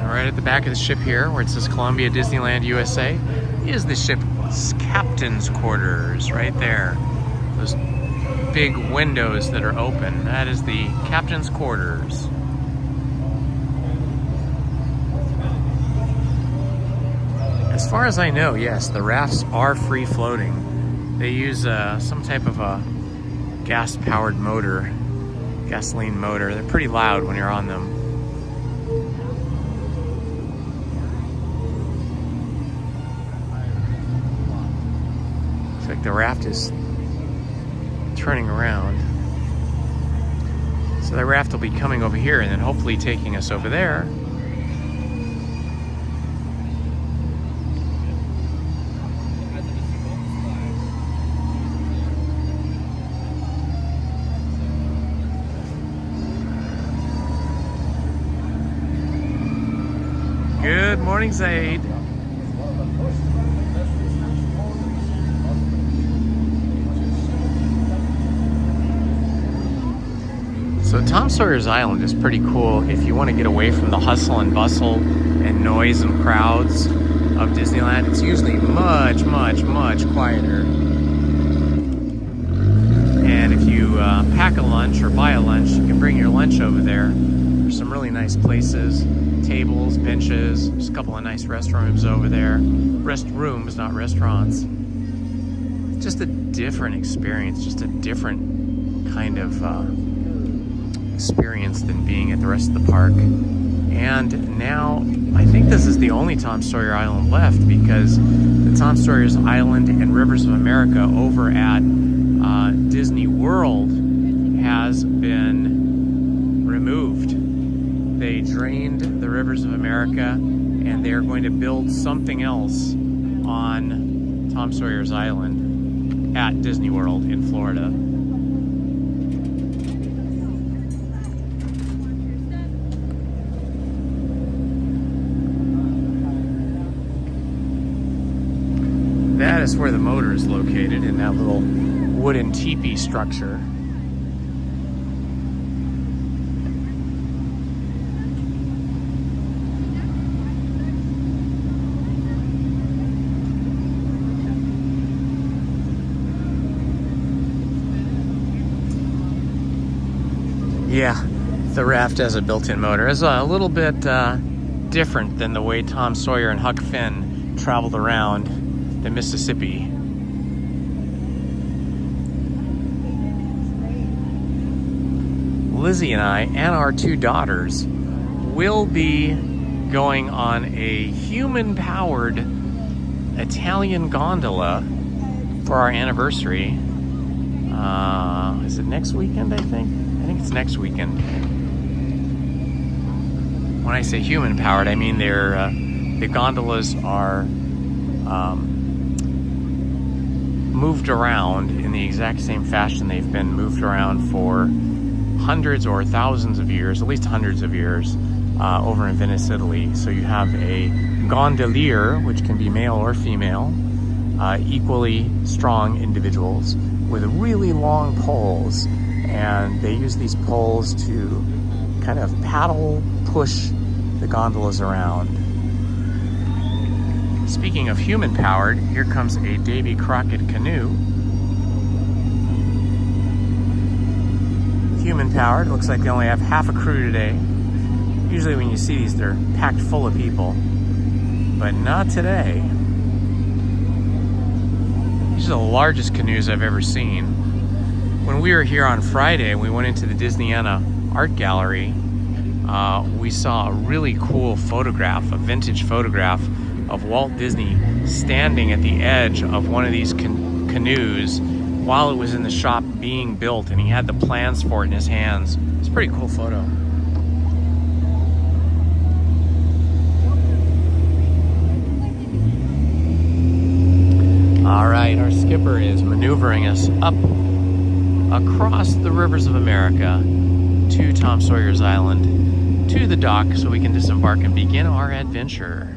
Right at the back of the ship here, where it says Columbia Disneyland USA, is the ship's captain's quarters right there. Those big windows that are open. That is the captain's quarters. As far as I know, yes, the rafts are free floating. They use some type of a gas-powered motor, gasoline motor. They're pretty loud when you're on them. Looks like the raft is turning around. So the raft will be coming over here and then hopefully taking us over there. Good morning, Zaid. So Tom Sawyer's Island is pretty cool if you want to get away from the hustle and bustle and noise and crowds of Disneyland. It's usually much, much, much quieter. And if you pack a lunch or buy a lunch, you can bring your lunch over there. There's some really nice places, tables, benches, there's a couple of nice restrooms over there. Restrooms, not restaurants. It's just a different experience, just a different kind of experience than being at the rest of the park. And now I think this is the only Tom Sawyer Island left, because the Tom Sawyer's Island and Rivers of America over at Disney World has been removed. They drained the Rivers of America and they're going to build something else on Tom Sawyer's Island at Disney World in Florida. That is where the motor is located, in that little wooden teepee structure. Yeah, the raft has a built-in motor. It's a little bit different than the way Tom Sawyer and Huck Finn traveled around the Mississippi. Lizzie and I and our two daughters will be going on a human-powered Italian gondola for our anniversary. Is it next weekend, I think? I think it's next weekend. When I say human-powered, I mean the gondolas are moved around in the exact same fashion they've been moved around for hundreds or thousands of years, at least hundreds of years, over in Venice, Italy. So you have a gondolier, which can be male or female, equally strong individuals with really long poles, and they use these poles to kind of paddle, push the gondolas around. Speaking of human-powered, here comes a Davy Crockett canoe. Human-powered, looks like they only have half a crew today. Usually when you see these, they're packed full of people, but not today. These are the largest canoes I've ever seen. When we were here on Friday, we went into the Disneyland Art Gallery. We saw a really cool photograph, a vintage photograph of Walt Disney standing at the edge of one of these canoes while it was in the shop being built, and he had the plans for it in his hands. It's a pretty cool photo. All right, our skipper is maneuvering us up across the Rivers of America to Tom Sawyer's Island, to the dock, so we can disembark and begin our adventure.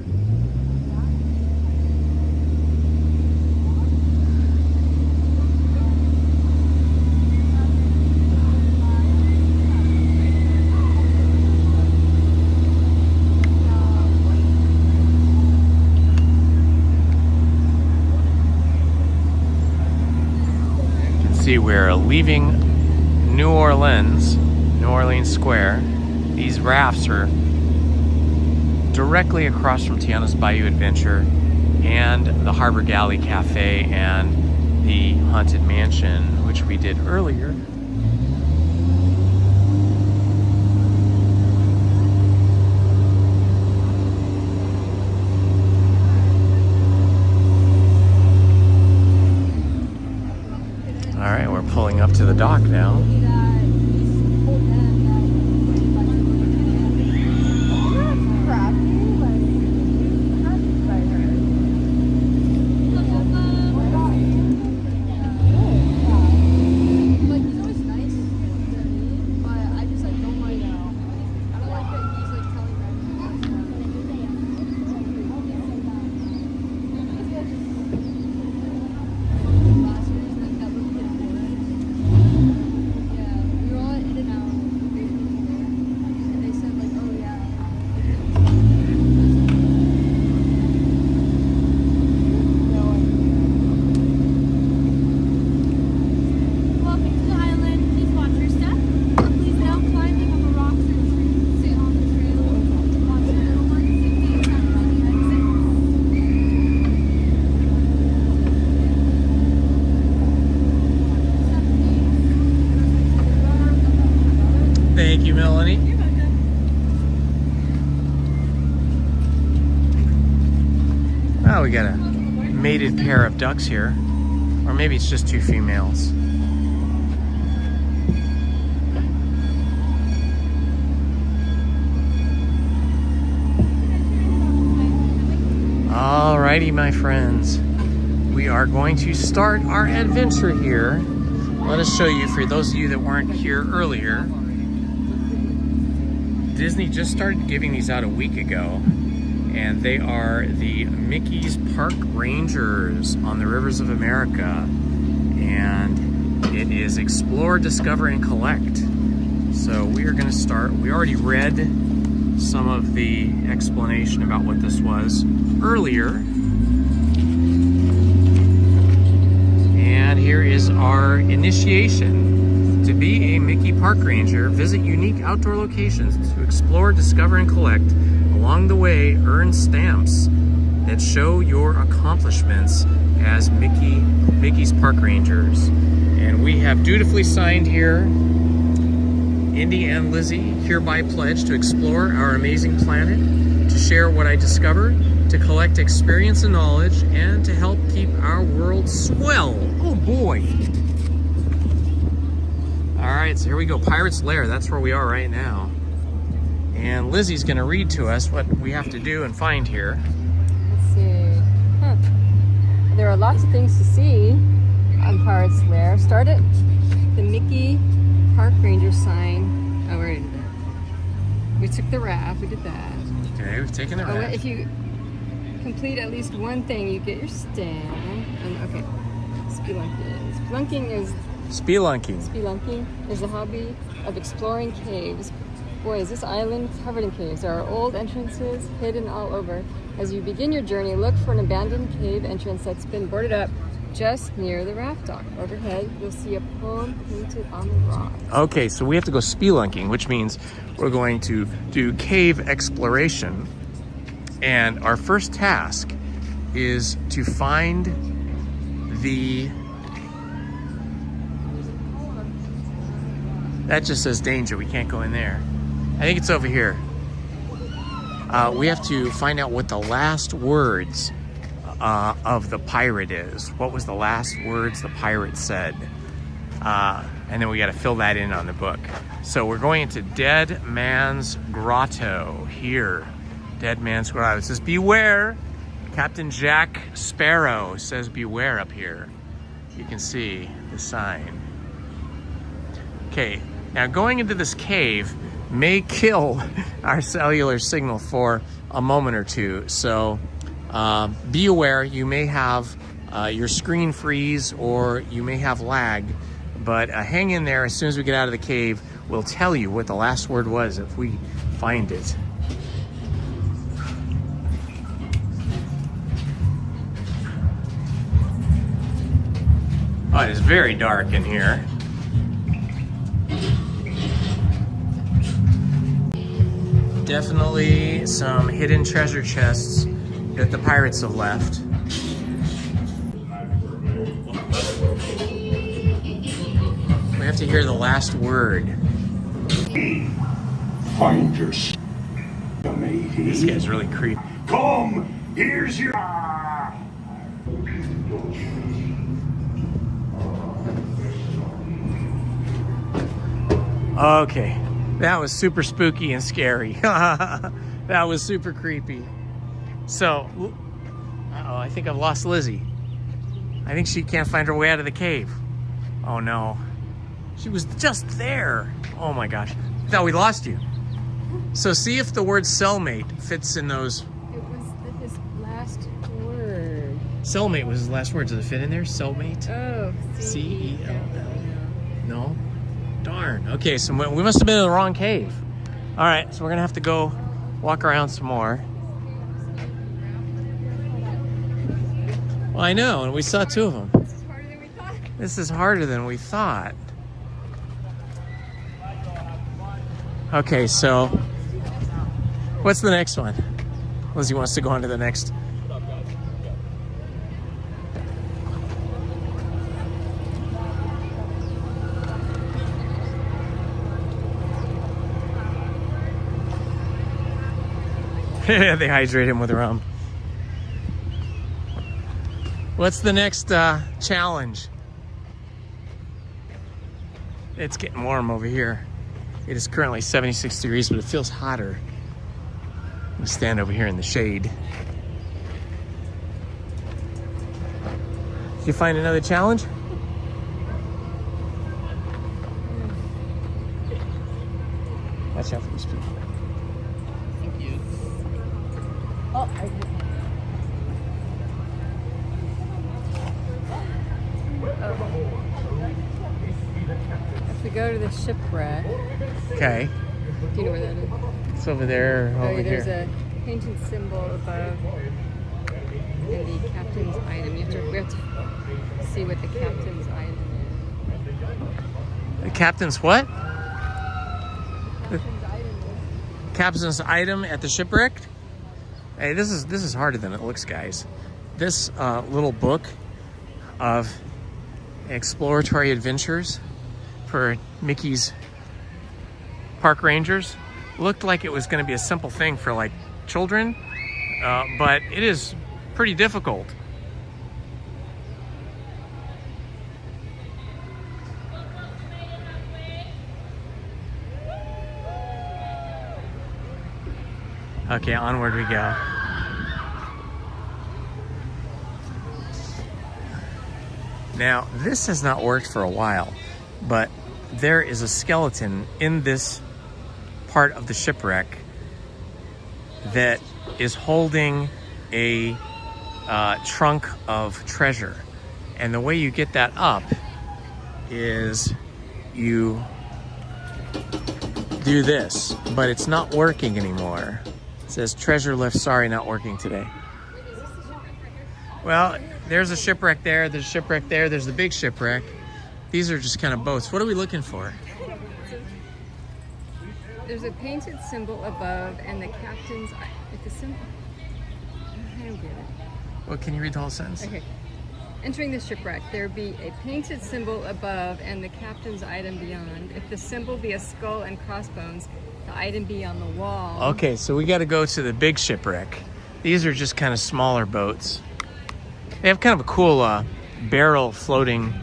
See, we're leaving New Orleans Square. These rafts are directly across from Tiana's Bayou Adventure and the Harbor Galley Cafe and the Haunted Mansion, which we did earlier. All right, we're pulling up to the dock now. Thank you, Melanie. Oh, we got a mated pair of ducks here. Or maybe it's just two females. Alrighty, my friends. We are going to start our adventure here. Let us show you, for those of you that weren't here earlier, Disney just started giving these out a week ago, and they are the Mickey's Park Rangers on the Rivers of America, and it is Explore, Discover, and Collect. So we are going to start. We already read some of the explanation about what this was earlier, and here is our initiation. To be a Mickey Park Ranger, visit unique outdoor locations to explore, discover, and collect. Along the way, earn stamps that show your accomplishments as Mickey's Park Rangers. And we have dutifully signed here, Indy and Lizzy hereby pledge to explore our amazing planet, to share what I discovered, to collect experience and knowledge, and to help keep our world swell. Oh boy. All right, so here we go, Pirate's Lair. That's where we are right now. And Lizzy's gonna read to us what we have to do and find here. Let's see. There are lots of things to see on Pirate's Lair. Start at the Mickey Park Ranger sign. Oh, we already did that. We took the raft, we did that. Okay, we've taken the raft. If you complete at least one thing, you get your stamp. And okay, spelunking. Spelunking is a hobby of exploring caves. Boy, is this island covered in caves. There are old entrances hidden all over. As you begin your journey, look for an abandoned cave entrance that's been boarded up just near the raft dock. Overhead, you'll see a poem painted on the rock. Okay, so we have to go spelunking, which means we're going to do cave exploration. And our first task is to find the... That just says danger, we can't go in there. I think it's over here. We have to find out what the last words of the pirate is. What was the last words the pirate said? And then we got to fill that in on the book. So we're going into Dead Man's Grotto here. Dead Man's Grotto. It says beware. Captain Jack Sparrow says beware up here. You can see the sign. Okay, now going into this cave may kill our cellular signal for a moment or two. So be aware, you may have your screen freeze or you may have lag, but hang in there. As soon as we get out of the cave, we'll tell you what the last word was if we find it. Oh, it is very dark in here. Definitely some hidden treasure chests that the pirates have left. We have to hear the last word. Find your matey. This guy's really creepy. Come, here's your... Okay, that was super spooky and scary. That was super creepy. So, uh-oh, I think I've lost Lizzie. I think she can't find her way out of the cave. Oh no. She was just there. Oh my gosh. I thought we lost you. So see if the word cellmate fits in those. It was his last word. Cellmate was his last word. Does it fit in there? Cellmate? Oh, C-E-L-L. No? Darn. Okay, so we must have been in the wrong cave. All right, so we're gonna have to go walk around some more. Well, I know, and we saw two of them. This is harder than we thought. Okay, so what's the next one? Lizzie wants to go on to the next. They hydrate him with rum. What's the next challenge? It's getting warm over here. It is currently 76 degrees, but it feels hotter. I'm gonna stand over here in the shade. Did you find another challenge? Watch out for these people. Thank you. Oh, if we go to the shipwreck. Okay. Do you know where that is? It's over there, over there's here. a painted symbol above and the captain's item. We have to see what the captain's item is. The captain's what? The captain's item at the shipwreck? Hey, this is harder than it looks, guys. This little book of exploratory adventures for Mickey's park rangers looked like it was going to be a simple thing for like children, but it is pretty difficult. Okay, onward we go. Now, this has not worked for a while, but there is a skeleton in this part of the shipwreck that is holding a trunk of treasure. And the way you get that up is you do this, but it's not working anymore. It says treasure lift, sorry, not working today. Well, there's a shipwreck there, there's a shipwreck there, there's the big shipwreck. These are just kind of boats. What are we looking for? There's a painted symbol above and the captain's... It's a symbol? I don't get it. Well, can you read the whole sentence? Okay. Entering the shipwreck, there be a painted symbol above and the captain's item beyond. If the symbol be a skull and crossbones, the item be on the wall. Okay, so we got to go to the big shipwreck. These are just kind of smaller boats. They have kind of a cool barrel floating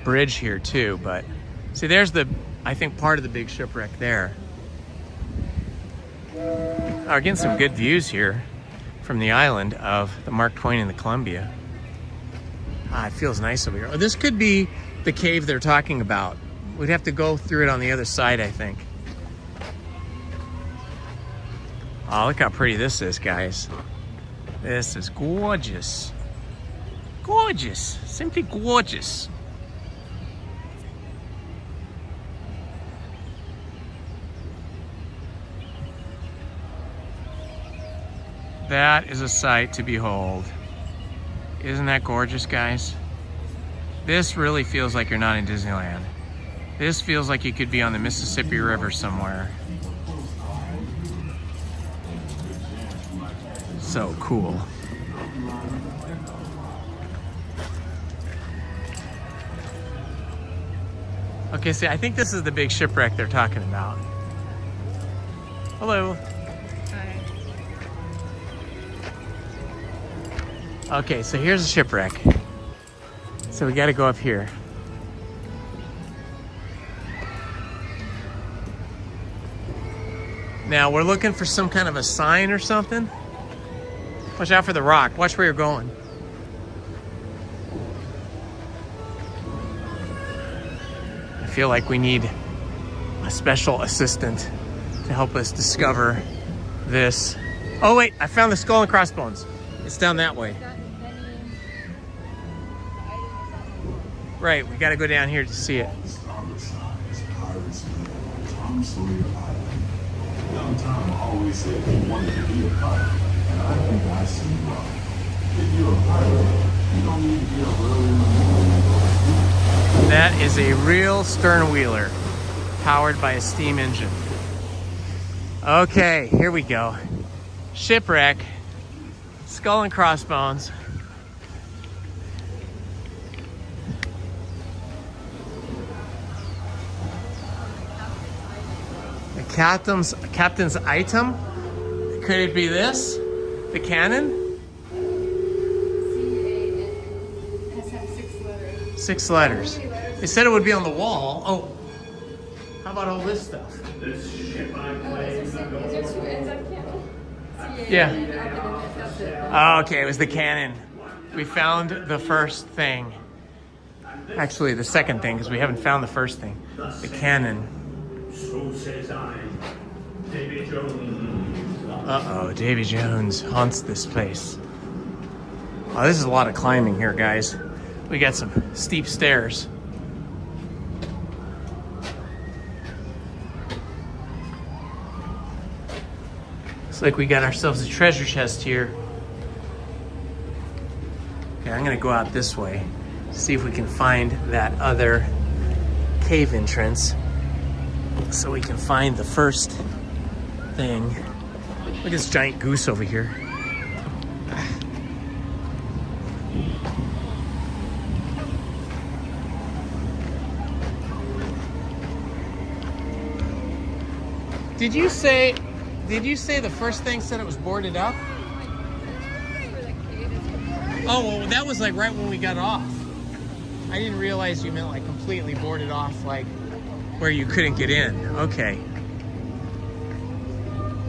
bridge here too, but see, there's the, I think, part of the big shipwreck there. We're getting some good views here from the island of the Mark Twain and the Columbia. Ah, it feels nice over here. Oh, this could be the cave they're talking about. We'd have to go through it on the other side, I think. Oh, look how pretty this is, guys. This is gorgeous. Gorgeous. Simply gorgeous. That is a sight to behold. Isn't that gorgeous, guys? This really feels like you're not in Disneyland. This feels like you could be on the Mississippi River somewhere. So cool. Okay, see, I think this is the big shipwreck they're talking about. Hello. Okay, so here's a shipwreck. So we got to go up here. Now we're looking for some kind of a sign or something. Watch out for the rock. Watch where you're going. I feel like we need a special assistant to help us discover this. Oh wait, I found the skull and crossbones. It's down that way. Right, we gotta go down here to see it. Young Tom always said he wanted to be a pirate, and I think I see wrong. If you're a pirate, you don't need to be a early in the morning. That is a real stern wheeler, powered by a steam engine. Okay, here we go. Shipwreck, skull and crossbones. The captain's item? Could it be this? The cannon? 6 letters. They said it would be on the wall. Oh, how about all this stuff? This ship I claim. Yeah. Oh, okay, it was the cannon. We found the first thing. Actually, the second thing, because we haven't found the first thing. The cannon. So says I, Davy Jones. Uh-oh, Davy Jones haunts this place. Oh, this is a lot of climbing here, guys. We got some steep stairs. Looks like we got ourselves a treasure chest here. Okay, I'm gonna go out this way, see if we can find that other cave entrance so we can find the first thing. Look at this giant goose over here. Did you say the first thing said it was boarded up? Oh, well, that was like right when we got off. I didn't realize you meant like completely boarded off, like where you couldn't get in. Okay.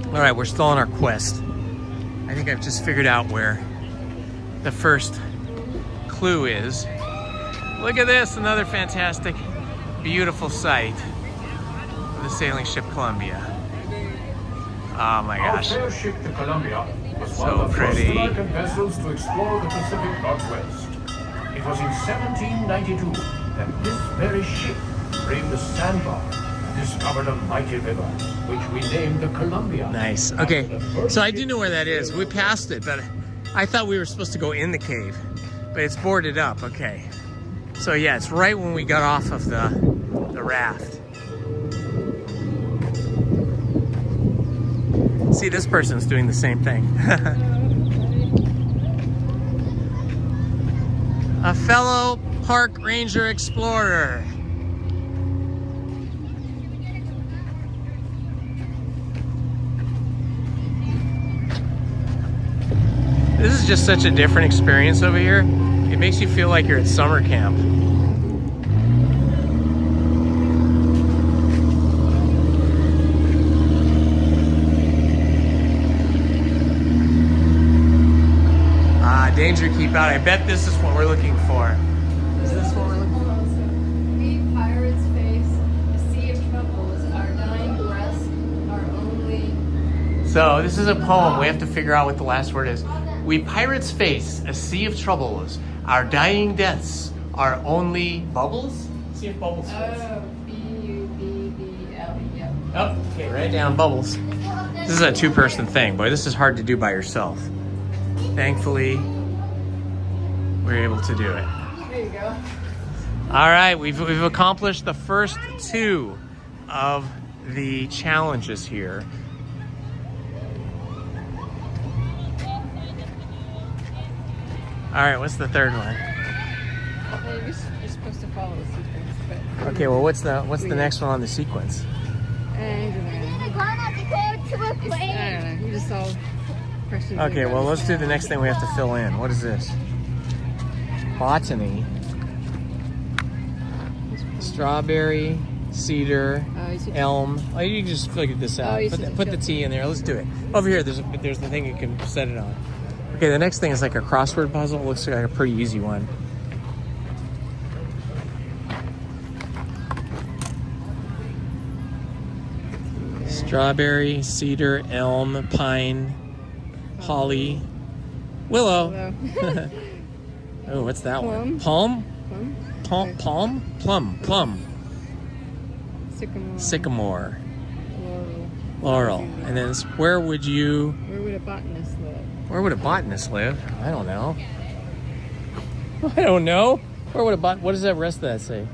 All right, we're still on our quest. I think I've just figured out where the first clue is. Look at this, another fantastic, beautiful sight of the sailing ship Columbia. Oh my gosh. Our fair ship, the Columbia, was So one of the first pretty. American vessels to explore the Pacific Northwest. It was in 1792 that this very ship braved the sandbar and discovered a mighty river, which we named the Columbia. Nice. Okay, so I do know where that is. We passed it, but I thought we were supposed to go in the cave, but it's boarded up. Okay. So yeah, it's right when we got off of the raft. See, this person's doing the same thing. A fellow park ranger explorer. This is just such a different experience over here. It makes you feel like you're at summer camp. Danger, keep out. I bet this is what we're looking for. Is this what we're looking for? We pirates face a sea of troubles. Our dying breaths are only... So this is a poem. We have to figure out what the last word is. We pirates face a sea of troubles. Our dying deaths are only bubbles? See if bubbles fits. Oh, B-U-B-B-L-E, yep. Oh, okay, write down bubbles. This is a two-person thing, boy. This is hard to do by yourself. Thankfully, we're able to do it. There you go. All right, we've accomplished the first 2 of the challenges here. All right, what's the third one? Well, you're supposed to follow the sequence, but... Okay, well, what's the next one on the sequence? I don't know. You just solve questions. Okay, well, let's do the next thing we have to fill in. What is this? Botany. Strawberry, cedar, elm. Oh, you can just figure this out. Put the T in there. Let's do it. Over here, there's the thing you can set it on. Okay, the next thing is like a crossword puzzle. It looks like a pretty easy one. Strawberry, cedar, elm, pine, holly, willow. Oh, what's that one? Palm? Plum. Sycamore. Laurel. And then where would a botanist live? Where would a botanist live? I don't know. Where would what does that rest of that say?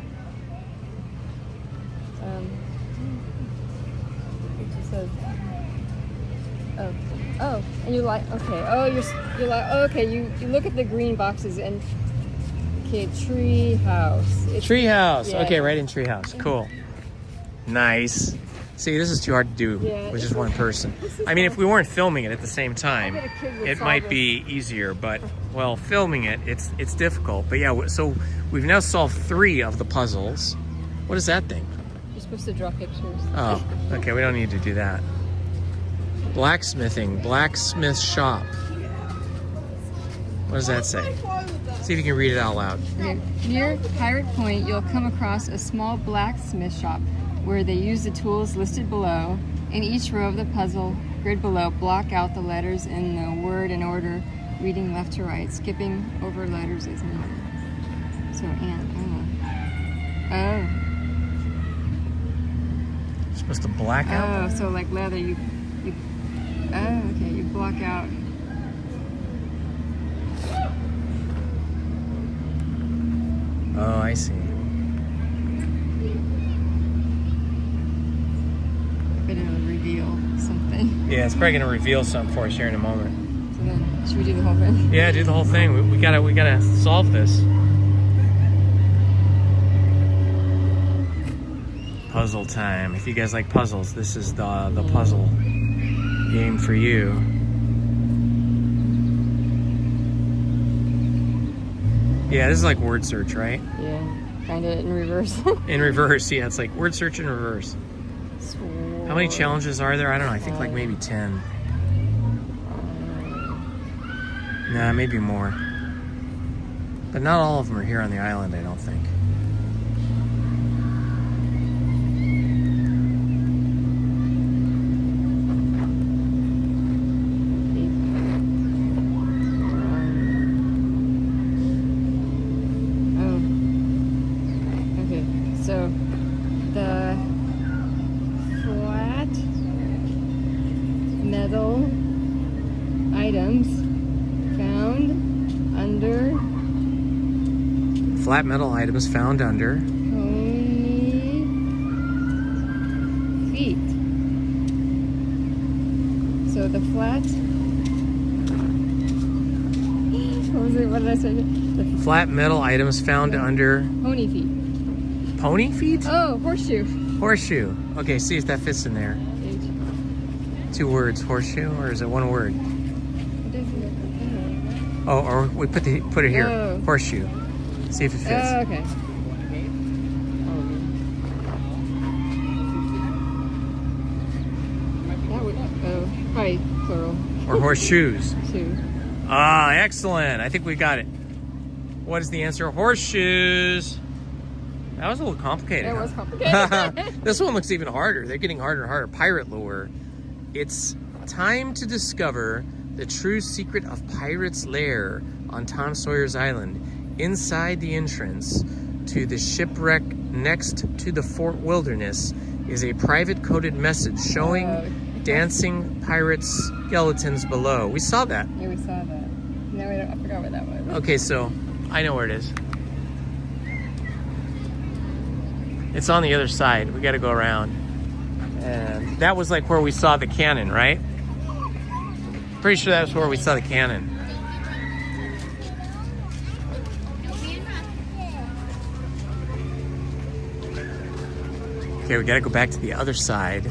Oh, and you like, okay. Oh, you're like, oh, okay. You look at the green boxes and, okay, tree house. Treehouse. Yeah. Okay, right in treehouse. Cool. Nice. See, this is too hard to do with just one person. I mean, if we weren't filming it at the same time, it might be easier. But, well, filming it, it's difficult. But yeah, so we've now solved 3 of the puzzles. What is that thing? You're supposed to draw pictures. Oh, okay. We don't need to do that. Blacksmithing, blacksmith shop. What does that say? See if you can read it out loud. Okay. Near Pirate Point, you'll come across a small blacksmith shop where they use the tools listed below. In each row of the puzzle grid below, block out the letters in the word in order, reading left to right, skipping over letters as needed. So, Oh. You're supposed to black out? Oh, so like leather, you oh, okay, you block out. Oh, I see. But it'll reveal something. Yeah, it's probably gonna reveal something for us here in a moment. So then, should we do the whole thing? Yeah, do the whole thing. We gotta solve this. Puzzle time. If you guys like puzzles, this is the puzzle game for you. Yeah, this is like word search, right? Yeah, kind of in reverse. In reverse, yeah. It's like word search in reverse. How many challenges are there? I don't know. I think like maybe 10. Nah, maybe more. But not all of them are here on the island, I don't think. Flat metal items found under pony feet. So the flat. What was it? What did I say? Flat metal items found under pony feet. Pony feet? Oh, horseshoe. Horseshoe. Okay, see if that fits in there. 2 words, horseshoe, or is it 1 word? Oh, or we put it here. Oh. Horseshoe. See if it fits. Oh, okay. That would, probably plural. Or horseshoes. 2. Ah, excellent. I think we got it. What is the answer? Horseshoes. That was a little complicated. That was complicated. This one looks even harder. They're getting harder and harder. Pirate lure. It's time to discover the true secret of Pirate's Lair on Tom Sawyer's Island. Inside the entrance to the shipwreck next to the Fort Wilderness is a private coded message showing dancing pirate skeletons below. We saw that. Yeah, we saw that. No, I forgot what that was. Okay, so I know where it is. It's on the other side. We got to go around. And that was like where we saw the cannon, right? Pretty sure that was where we saw the cannon. Okay, we gotta go back to the other side.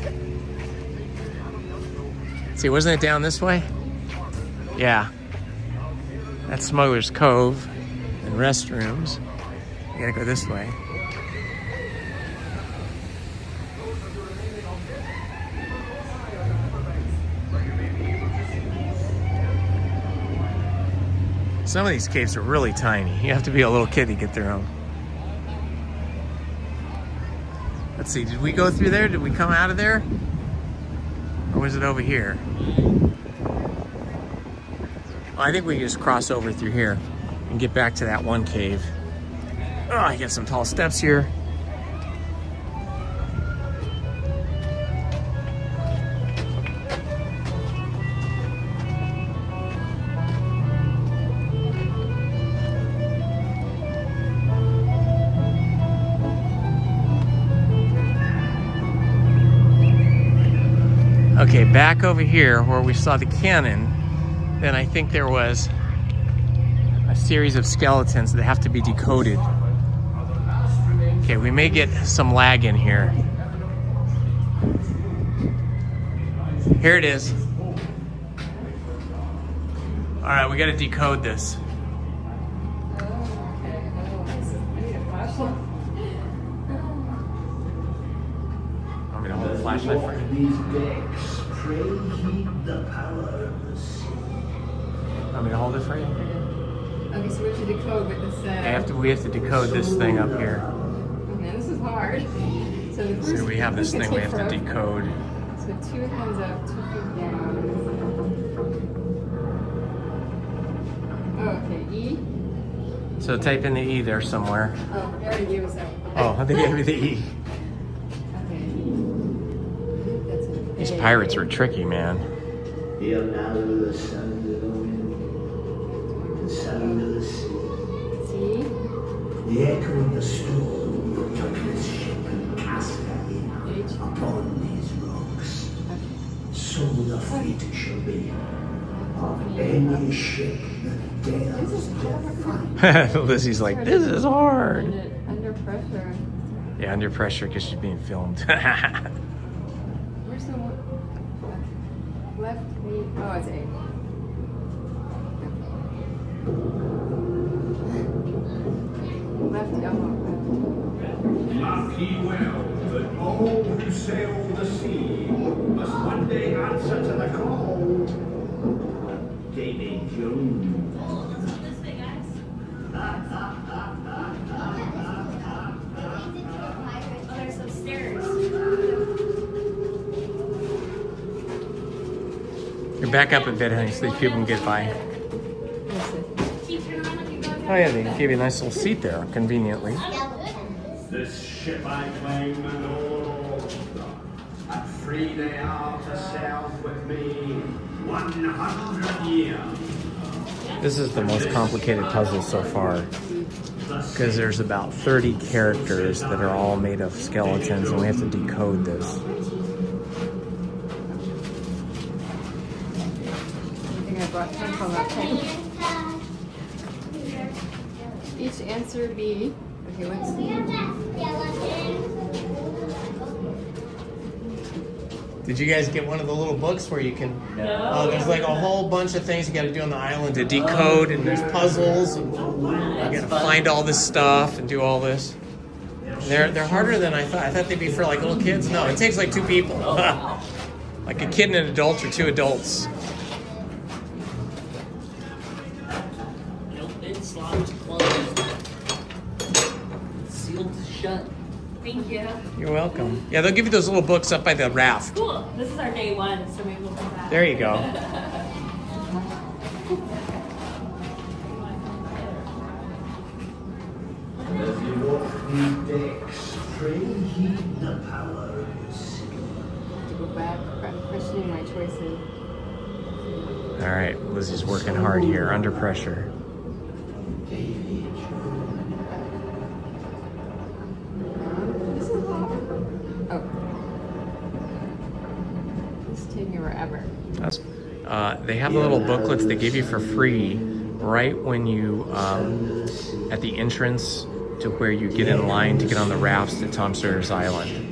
See, wasn't it down this way? Yeah. That's Smuggler's Cove and restrooms. We gotta go this way. Some of these caves are really tiny. You have to be a little kid to get their own. Let's see, did we go through there? Did we come out of there? Or was it over here? Well, I think we can just cross over through here and get back to that one cave. Oh, I got some tall steps here. Okay, back over here where we saw the cannon, then I think there was a series of skeletons that have to be decoded. Okay, we may get some lag in here. Here it is. All right, we gotta decode this. Want me to hold the flashlight for you? These decks, pray heed the power of the sea. Want me to hold it for you? Okay, so we have to decode with this. We have to decode this thing up here. Okay, this is hard. So the first. So we have this thing we have to decode. So 2 hands up, 2 feet down. Oh, okay, E. So type in the E there somewhere. Oh, they already gave us that. Oh, they gave me the E. These pirates were tricky, man. Hear now the sound of the wind, the sound of the sea. See? The echo of the storm that took this ship and cast her in upon these rocks. So the fate shall be of any ship that dares to fight. Lizzy's like, this is hard. Under pressure. Yeah, under pressure because she's being filmed. Where's the one? Left knee. Oh, it's A. Left elbow. Mark ye well that all who sail the sea must one day answer to the call. Davy Jones. There's some stairs. You're back up a bit, honey, so these people can get by. Oh yeah, they gave you a nice little seat there, conveniently. This ship I claim and all, and free they are to sail with me 100 years. This is the most complicated puzzle so far, because there's about 30 characters that are all made of skeletons, and we have to decode this. I brought pencil that pen. Each answer B. Okay, what's Did you guys get one of the little books where you can... No. There's like a whole bunch of things you got to do on the island to decode, and there's puzzles, and you got to find all this stuff and do all this. They're harder than I thought. I thought they'd be for like little kids. No, it takes like 2 people. Like a kid and an adult or 2 adults. It's locked, closed, sealed shut. Thank you. You're welcome. Yeah, they'll give you those little books up by the raft. Cool. This is our day 1, so maybe we'll come back. There you go. As you walk these decks, pray heed the power of the sea. to go back? I'm questioning my choices. All right, Lizzy's working hard here, under pressure. This is hard. Oh. This is taking forever. They have the little booklets they give you for free right when you, at the entrance to where you get in line to get on the rafts at Tom Sawyer's Island.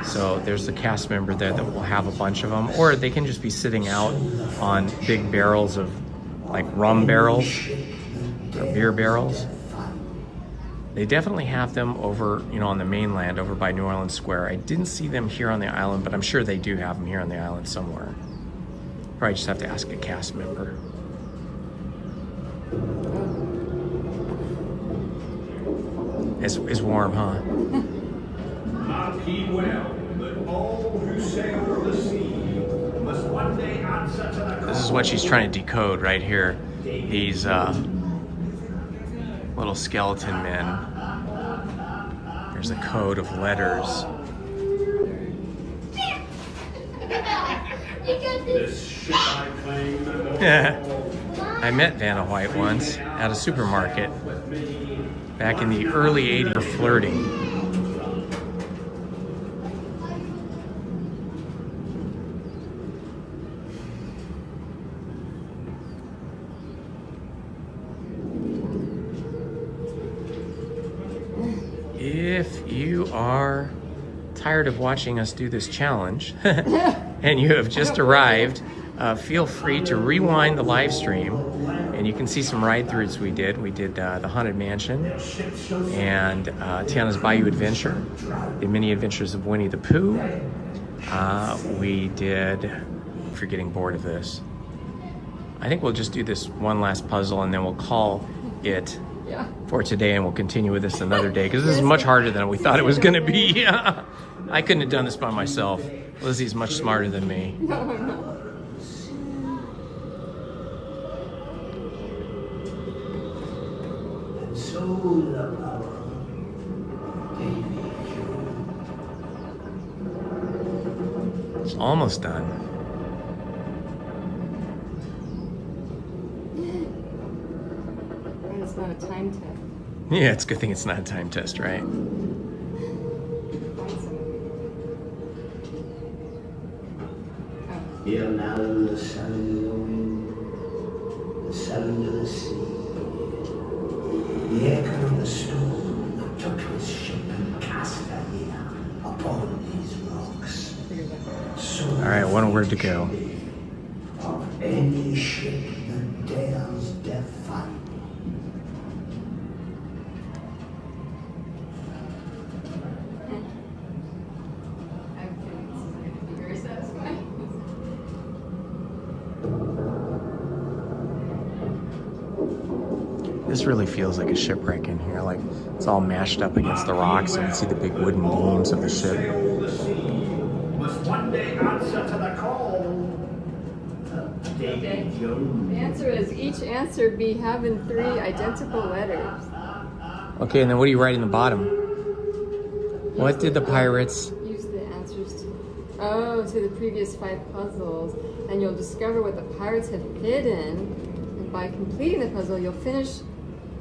So there's a cast member there that will have a bunch of them, or they can just be sitting out on big barrels of, like rum barrels or beer barrels. They definitely have them over, you know, on the mainland, over by New Orleans Square. I didn't see them here on the island, but I'm sure they do have them here on the island somewhere. Probably just have to ask a cast member. Oh, It's warm, huh? Mark ye well that all who sail the sea must one day answer to the This is what she's trying to decode right here. These little skeleton men. There's a code of letters. This ship I claim I met Vanna White once at a supermarket back in the early 80s, flirting. If you are tired of watching us do this challenge and you have just arrived, feel free to rewind the live stream and you can see some ride-throughs we did. We did the Haunted Mansion and Tiana's Bayou Adventure, the Mini Adventures of Winnie the Pooh. We did, if you're getting bored of this, I think we'll just do this one last puzzle and then we'll call it for today, and we'll continue with this another day because this is much harder than we thought it was going to be. I couldn't have done this by myself. Lizzie's much smarter than me. It's almost done. It's not a time test. Yeah, it's a good thing it's not a time test, right? Hear now the sound of the wind, the sound of the sea, the echo of the storm that took his ship and cast her here upon these rocks. So all right, one word to go. of any ship that dares defy me. This really feels like a shipwreck in here. Like it's all mashed up against the rocks, and you can see the big wooden beams of the ship. must one day answer to the call. Okay. The answer is each answer be having 3 identical letters. Okay, and then what do you write in the bottom? What did the pirates? Use the answers to the previous 5 puzzles, and you'll discover what the pirates have hidden. And by completing the puzzle, you'll finish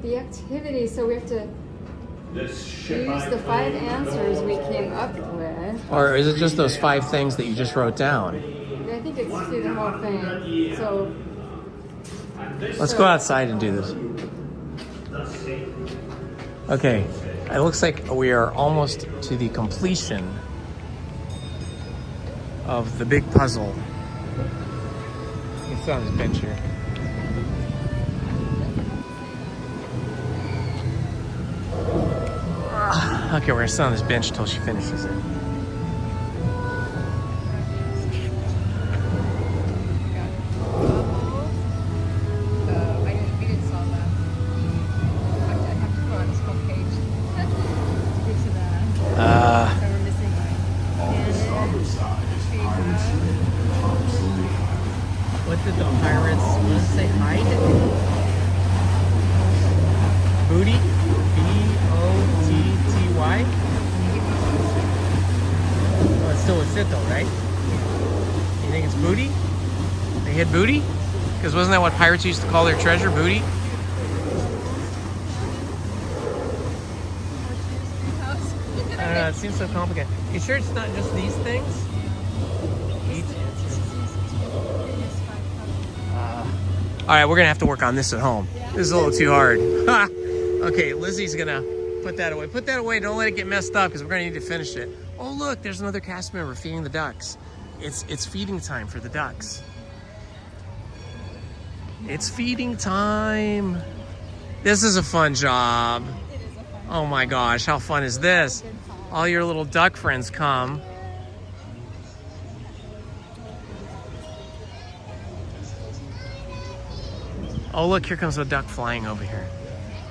the activity. So we have to use the 5 answers we came up with. Or is it just those 5 things that you just wrote down? I think it's through the whole thing. So Let's go outside and do this. Okay, it looks like we are almost to the completion of the big puzzle. It's on this bench here. Okay, we're gonna sit on this bench until she finishes it. What did the pirates say? Hide? Booty? B-O-T-T-Y? Well, it's still a sit though, right? You think it's booty? They hid booty? Because wasn't that what pirates used to call their treasure, booty? I don't know, it seems so complicated. You sure it's not just these things? All right, we're gonna have to work on this at home. This is a little too hard. Okay, Lizzie's gonna put that away. Put that away, don't let it get messed up because we're gonna need to finish it. Oh look, there's another cast member feeding the ducks. It's feeding time for the ducks. It's feeding time. This is a fun job. Oh my gosh, how fun is this? All your little duck friends come. Oh look, here comes a duck flying over here.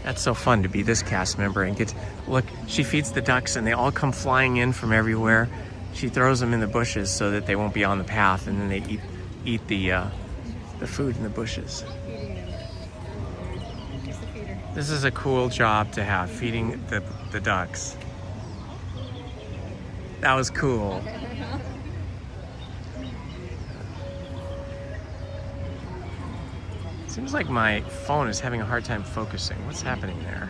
That's so fun to be this cast member and get, look, she feeds the ducks and they all come flying in from everywhere. She throws them in the bushes so that they won't be on the path, and then they eat the food in the bushes. This is a cool job to have, feeding the ducks. That was cool. Seems like my phone is having a hard time focusing. What's happening there?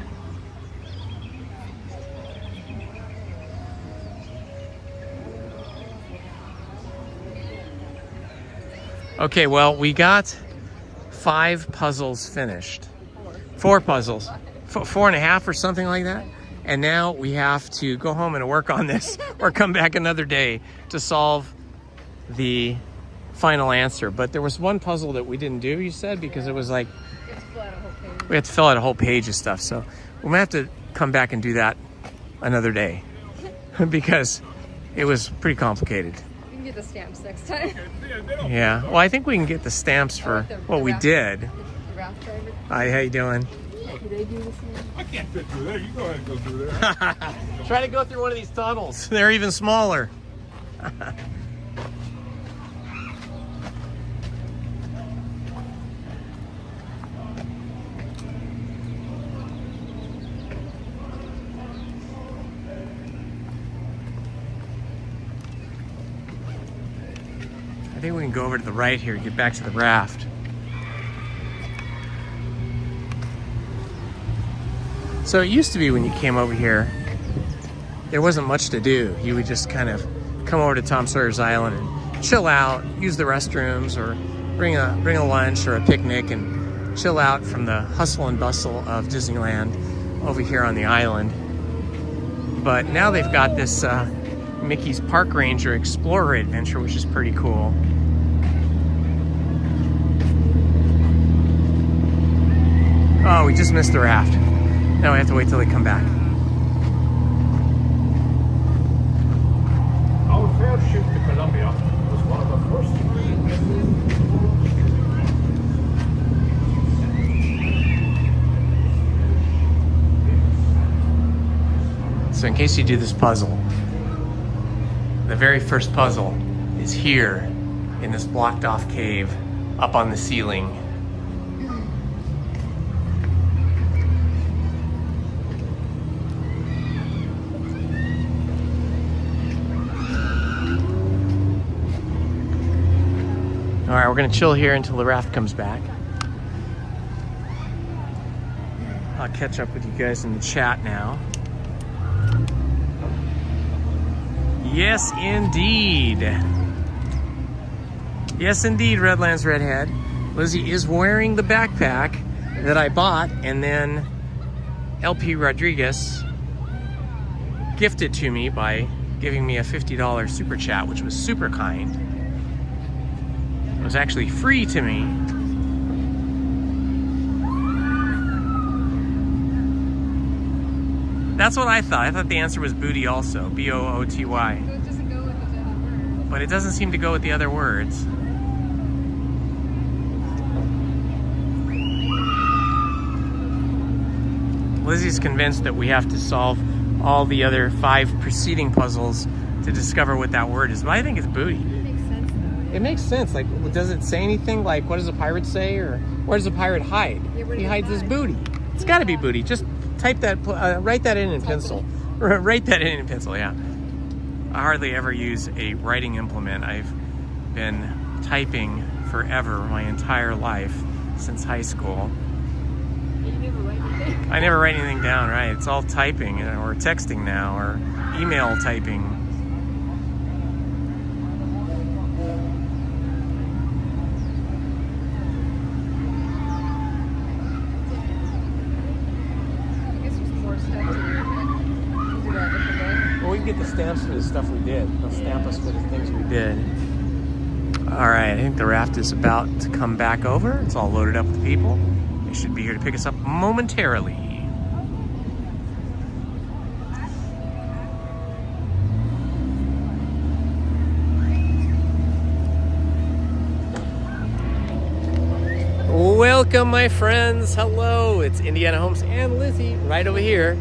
Okay, well, we got 5 puzzles finished. 4 puzzles. 4.5 or something like that. And now we have to go home and work on this or come back another day to solve the final answer. But there was one puzzle that we didn't do, you said, because it was like we had to fill out a whole page of stuff. So we're gonna have to come back and do that another day because it was pretty complicated. We can get the stamps next time. Yeah, well, I think we can get the stamps for what we did. Hi, how you doing? I can't fit through there. You go ahead and go through there. Try to go through one of these tunnels. They're even smaller. I think we can go over to the right here and get back to the raft. So it used to be when you came over here, there wasn't much to do. You would just kind of come over to Tom Sawyer's Island and chill out, use the restrooms, or bring a lunch or a picnic and chill out from the hustle and bustle of Disneyland over here on the island. But now they've got this Mickey's Park Ranger Explorer adventure, which is pretty cool. Oh, we just missed the raft. Now we have to wait till they come back. Our fair ship to Columbia was one of the first So in case you do this puzzle, the very first puzzle is here in this blocked off cave up on the ceiling. All right, we're gonna chill here until the raft comes back. I'll catch up with you guys in the chat now. Yes, indeed. Yes, indeed, Redlands Redhead. Lizzie is wearing the backpack that I bought, and then LP Rodriguez gifted to me by giving me a $50 super chat, which was super kind. It was actually free to me. That's what I thought. I thought the answer was booty also. B-O-O-T-Y. So it doesn't go with the other words. But it doesn't seem to go with the other words. Lizzie's convinced that we have to solve all the other 5 preceding puzzles to discover what that word is. But I think it's booty. It makes sense. Like, does it say anything? Like, what does a pirate say? Or where does a pirate hide? He hides his booty. It's got to be booty. Just type that, write that in pencil. Write that in pencil, yeah. I hardly ever use a writing implement. I've been typing forever, my entire life, since high school. You never write anything? I never write anything down, right? It's all typing or texting now or email typing. Get the stamps for the stuff we did. They'll stamp us for the things we did. All right, I think the raft is about to come back over. It's all loaded up with people. They should be here to pick us up momentarily. Well, Welcome, my friends. Hello, it's Indiana Holmes and Lizzie right over here.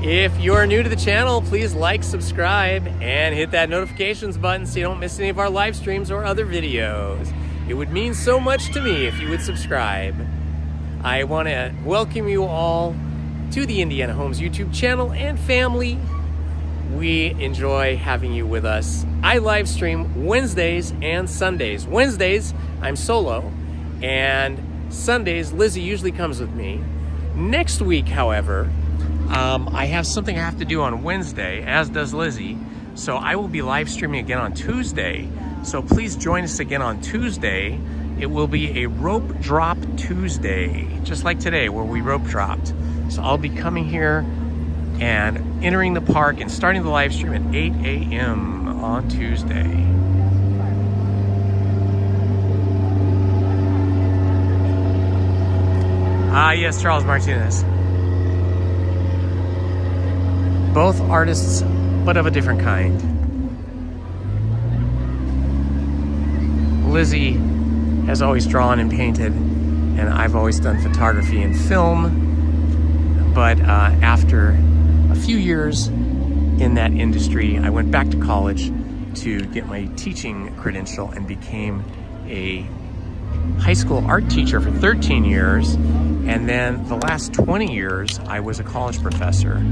If you're new to the channel, please like, subscribe, and hit that notifications button so you don't miss any of our live streams or other videos. It would mean so much to me if you would subscribe. I want to welcome you all to the Indiana Holmes YouTube channel and family. We enjoy having you with us. I live stream Wednesdays and Sundays. Wednesdays, I'm solo, and Sundays, Lizzie usually comes with me. Next week, however, I have something I have to do on Wednesday, as does Lizzie, so I will be live streaming again on Tuesday. So please join us again on Tuesday. It will be a rope drop Tuesday, just like today where we rope dropped. So I'll be coming here and entering the park and starting the live stream at 8 a.m. on Tuesday. Ah, yes, Charles Martinez. Both artists, but of a different kind. Lizzie has always drawn and painted, and I've always done photography and film. But after a few years in that industry, I went back to college to get my teaching credential and became a high school art teacher for 13 years. And then the last 20 years, I was a college professor.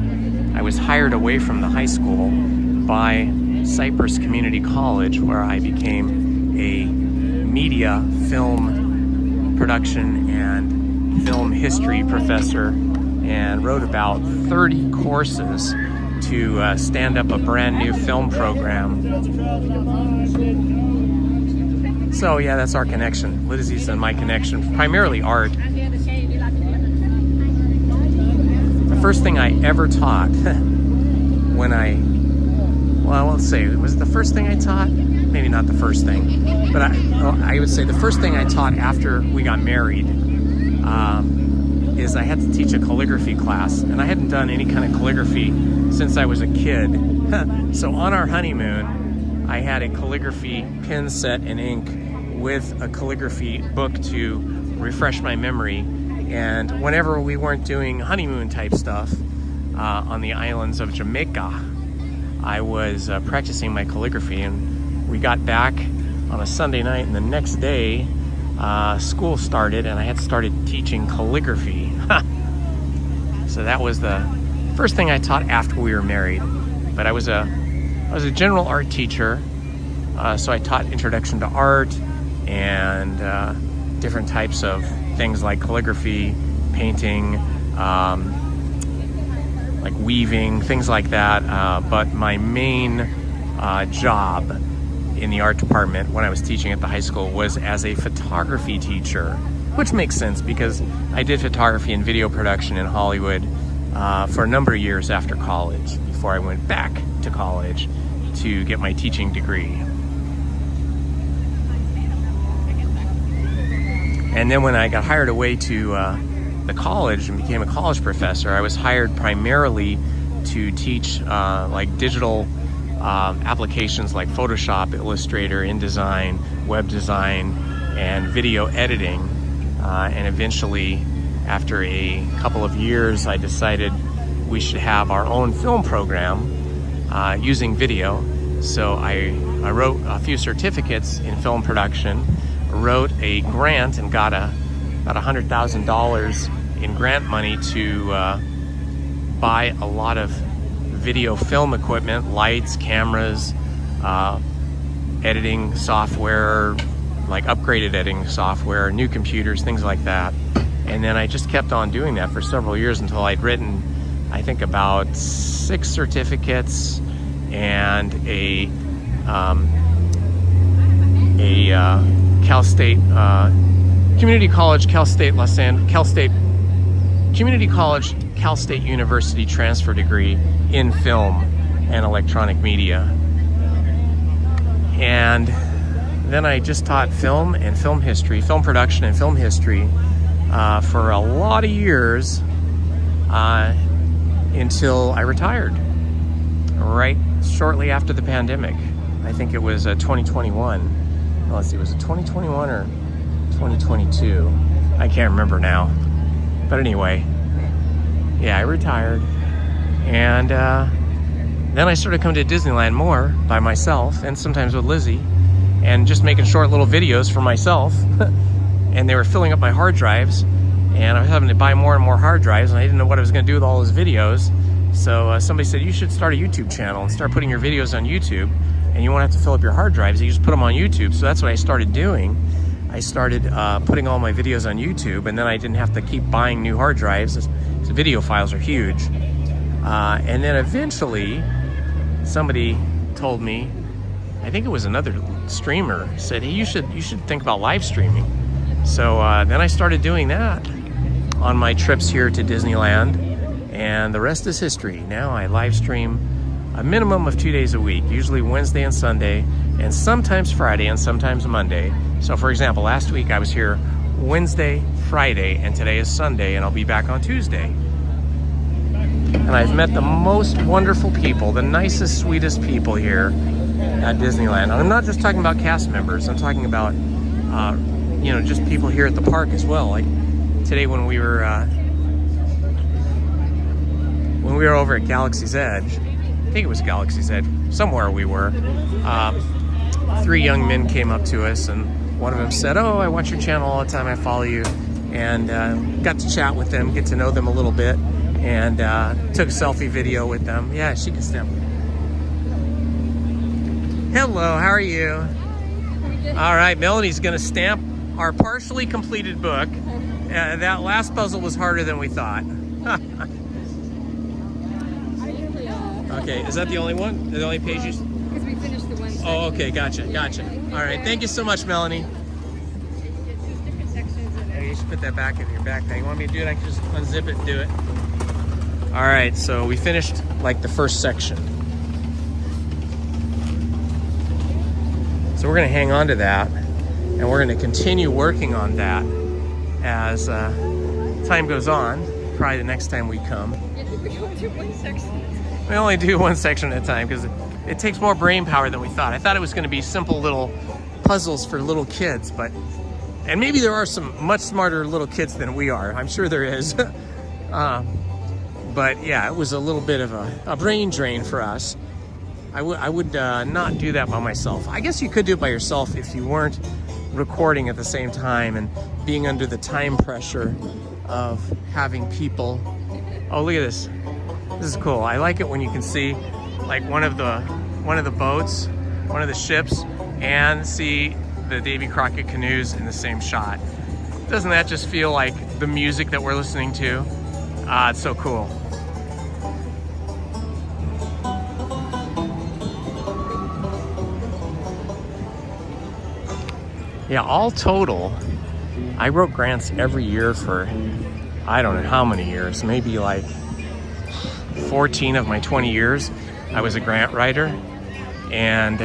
I was hired away from the high school by Cypress Community College, where I became a media, film production, and film history professor, and wrote about 30 courses to stand up a brand new film program. So yeah, that's our connection. Lizzie's and my connection, primarily art. The first thing I ever taught when well, let's say, was it the first thing I taught? Maybe not the first thing, but I would say the first thing I taught after we got married is I had to teach a calligraphy class, and I hadn't done any kind of calligraphy since I was a kid. So on our honeymoon, I had a calligraphy pen set and ink with a calligraphy book to refresh my memory. And whenever we weren't doing honeymoon type stuff on the islands of Jamaica, I was practicing my calligraphy, and we got back on a Sunday night, and the next day school started, and I had started teaching calligraphy. So that was the first thing I taught after we were married. But I was a general art teacher, so I taught introduction to art and different types of things like calligraphy, painting, like weaving, things like that. But my main job in the art department when I was teaching at the high school was as a photography teacher, which makes sense because I did photography and video production in Hollywood for a number of years after college, before I went back to college to get my teaching degree. And then when I got hired away to the college and became a college professor, I was hired primarily to teach like digital applications like Photoshop, Illustrator, InDesign, web design, and video editing. And eventually, after a couple of years, I decided we should have our own film program using video. So I wrote a few certificates in film production, wrote a grant and got about $100,000 in grant money to buy a lot of video film equipment, lights, cameras, editing software, like upgraded editing software, new computers, things like that. And then I just kept on doing that for several years until I'd written, I think, about 6 certificates and a Cal State Community College, Cal State Community College, Cal State University transfer degree in film and electronic media. And then I just taught film and film history, film production and film history for a lot of years until I retired, right shortly after the pandemic. I think it was 2021. Let's see, was it 2021 or 2022? I can't remember now. But anyway, yeah, I retired. And then I started coming to Disneyland more by myself and sometimes with Lizzie and just making short little videos for myself. And they were filling up my hard drives and I was having to buy more and more hard drives and I didn't know what I was going to do with all those videos. So somebody said, you should start a YouTube channel and start putting your videos on YouTube and you won't have to fill up your hard drives. You just put them on YouTube. So that's what I started doing. I started putting all my videos on YouTube and then I didn't have to keep buying new hard drives. The video files are huge. And then eventually somebody told me, I think it was another streamer, said, hey, you should think about live streaming. So then I started doing that on my trips here to Disneyland, and the rest is history. Now I live stream a minimum of 2 days a week, usually Wednesday and Sunday, and sometimes Friday and sometimes Monday. So for example, last week I was here Wednesday, Friday, and today is Sunday, and I'll be back on Tuesday. And I've met the most wonderful people, the nicest, sweetest people here at Disneyland. I'm not just talking about cast members, I'm talking about you know, just people here at the park as well. Like today when we were over at Galaxy's Edge, I think it was Galaxy's Edge, somewhere we were, 3 young men came up to us and one of them said, oh, I watch your channel all the time, I follow you, and got to chat with them, get to know them a little bit, and took a selfie video with them. Yeah, she can stamp. Hello, how are you? All right, Melanie's gonna stamp our partially completed book. That last puzzle was harder than we thought. Okay, is that the only one? The only page you... Because we finished the one section. Oh, okay, gotcha. All right, thank you so much, Melanie. You should put that back in your backpack. You want me to do it? I can just unzip it and do it. All right, so we finished like the first section. So we're gonna hang on to that and we're gonna continue working on that as time goes on, probably the next time we come. Yeah, we only do one section. We only do one section at a time because it takes more brain power than we thought. I thought it was gonna be simple little puzzles for little kids, and maybe there are some much smarter little kids than we are. I'm sure there is. But yeah, it was a little bit of a brain drain for us. I would not do that by myself. I guess you could do it by yourself if you weren't recording at the same time and being under the time pressure of having people. Oh, look at this. This is cool. I like it when you can see like one of the boats, one of the ships, and see the Davy Crockett canoes in the same shot. Doesn't that just feel like the music that we're listening to? It's so cool. Yeah, all total, I wrote grants every year for, I don't know how many years, maybe like 14 of my 20 years, I was a grant writer. And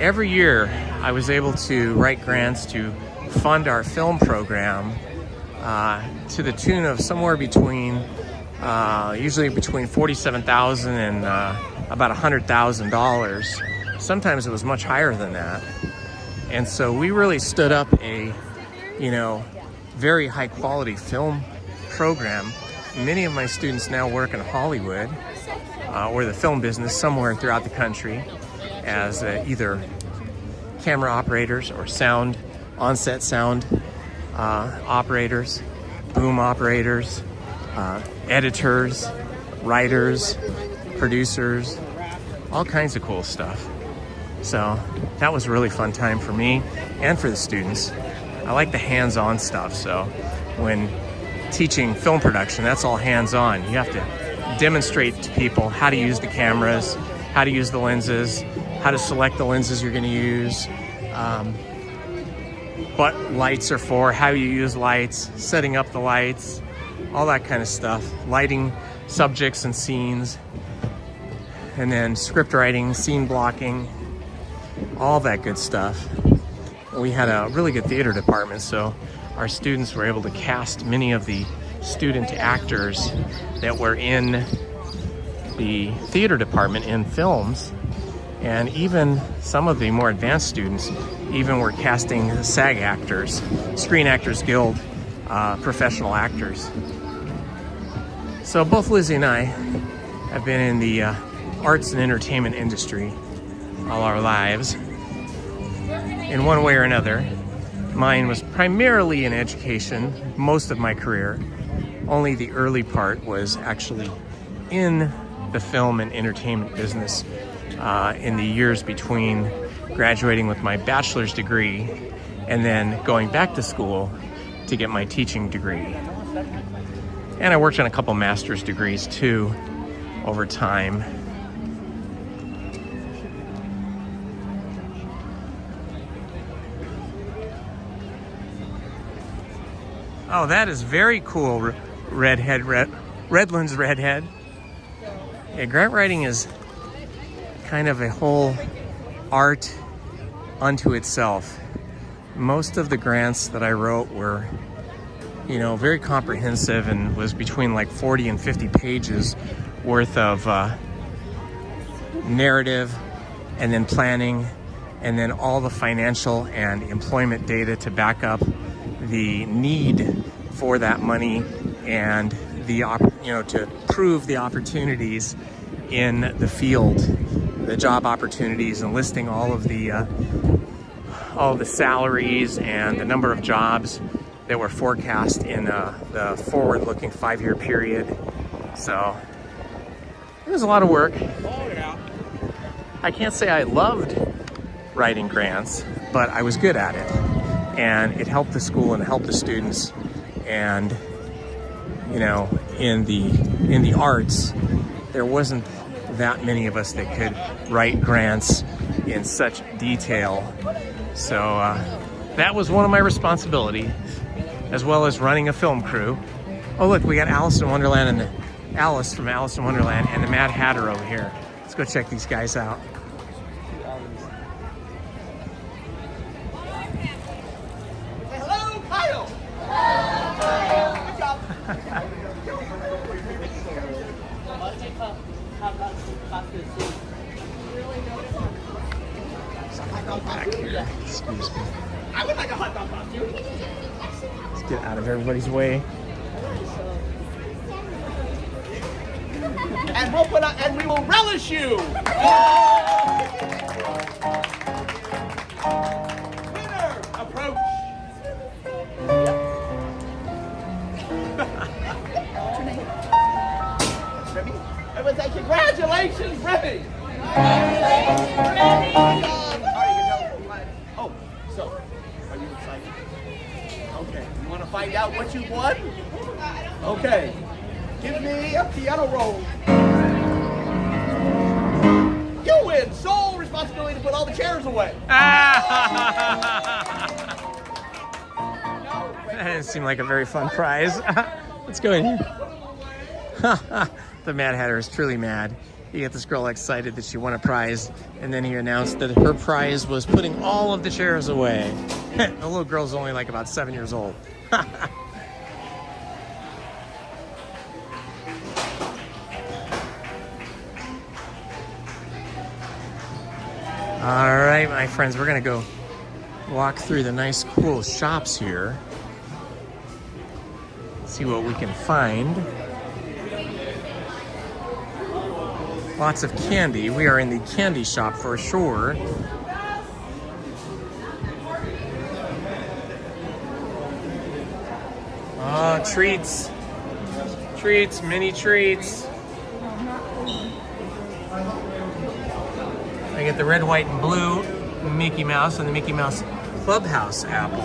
every year I was able to write grants to fund our film program to the tune of somewhere between, usually between $47,000 and about $100,000. Sometimes it was much higher than that. And so we really stood up a, very high quality film program. Many of my students now work in Hollywood or the film business somewhere throughout the country as either camera operators or on-set sound operators, boom operators, editors, writers, producers, all kinds of cool stuff. So that was a really fun time for me and for the students. I like the hands-on stuff, so when teaching film production, that's all hands-on. You have to demonstrate to people how to use the cameras, how to use the lenses, how to select the lenses you're going to use, what lights are for, how you use lights, setting up the lights, all that kind of stuff, lighting subjects and scenes, and then script writing, scene blocking, all that good stuff. We had a really good theater department, so our students were able to cast many of the student actors that were in the theater department in films, And even some of the more advanced students even were casting SAG actors, Screen Actors Guild professional actors. So both Lizzie and I have been in the arts and entertainment industry all our lives in one way or another. Mine was primarily in education most of my career. Only the early part was actually in the film and entertainment business in the years between graduating with my bachelor's degree and then going back to school to get my teaching degree. And I worked on a couple master's degrees too over time. Oh, that is very cool, Redlands redhead. Yeah, grant writing is kind of a whole art unto itself. Most of the grants that I wrote were, you know, very comprehensive and was between like 40 and 50 pages worth of narrative and then planning and then all the financial and employment data to back up the need for that money and the to prove the opportunities in the field, the job opportunities, and listing all of the salaries and the number of jobs that were forecast in the forward-looking 5-year period. So it was a lot of work. I can't say I loved writing grants, but I was good at it. And it helped the school and helped the students. And, you know, in the arts, there wasn't that many of us that could write grants in such detail. So that was one of my responsibilities, as well as running a film crew. Oh, look, we got Alice in Wonderland and Alice from Alice in Wonderland and the Mad Hatter over here. Let's go check these guys out. Hello, Kyle. Good job. Back here. Excuse me. I would like a hot dog costume. Let's get out of everybody's way. And we'll put on, and we will relish you. Winner, approach. Remy, everyone say congratulations, Remy. Congratulations, Remy. Oh, so, are you excited? Okay, you want to find out what you won? Okay, give me a piano roll. You win! Sole responsibility to put all the chairs away. That didn't seem like a very fun prize. Let's go in here. The Mad Hatter is truly mad. He got this girl excited that she won a prize, and then he announced that her prize was putting all of the chairs away. The little girl's only like about 7 years old. All right, my friends, we're gonna go walk through the nice, cool shops here. See what we can find. Lots of candy. We are in the candy shop for sure. Oh, treats. Treats, mini treats. I get the red, white, and blue Mickey Mouse and the Mickey Mouse Clubhouse apple.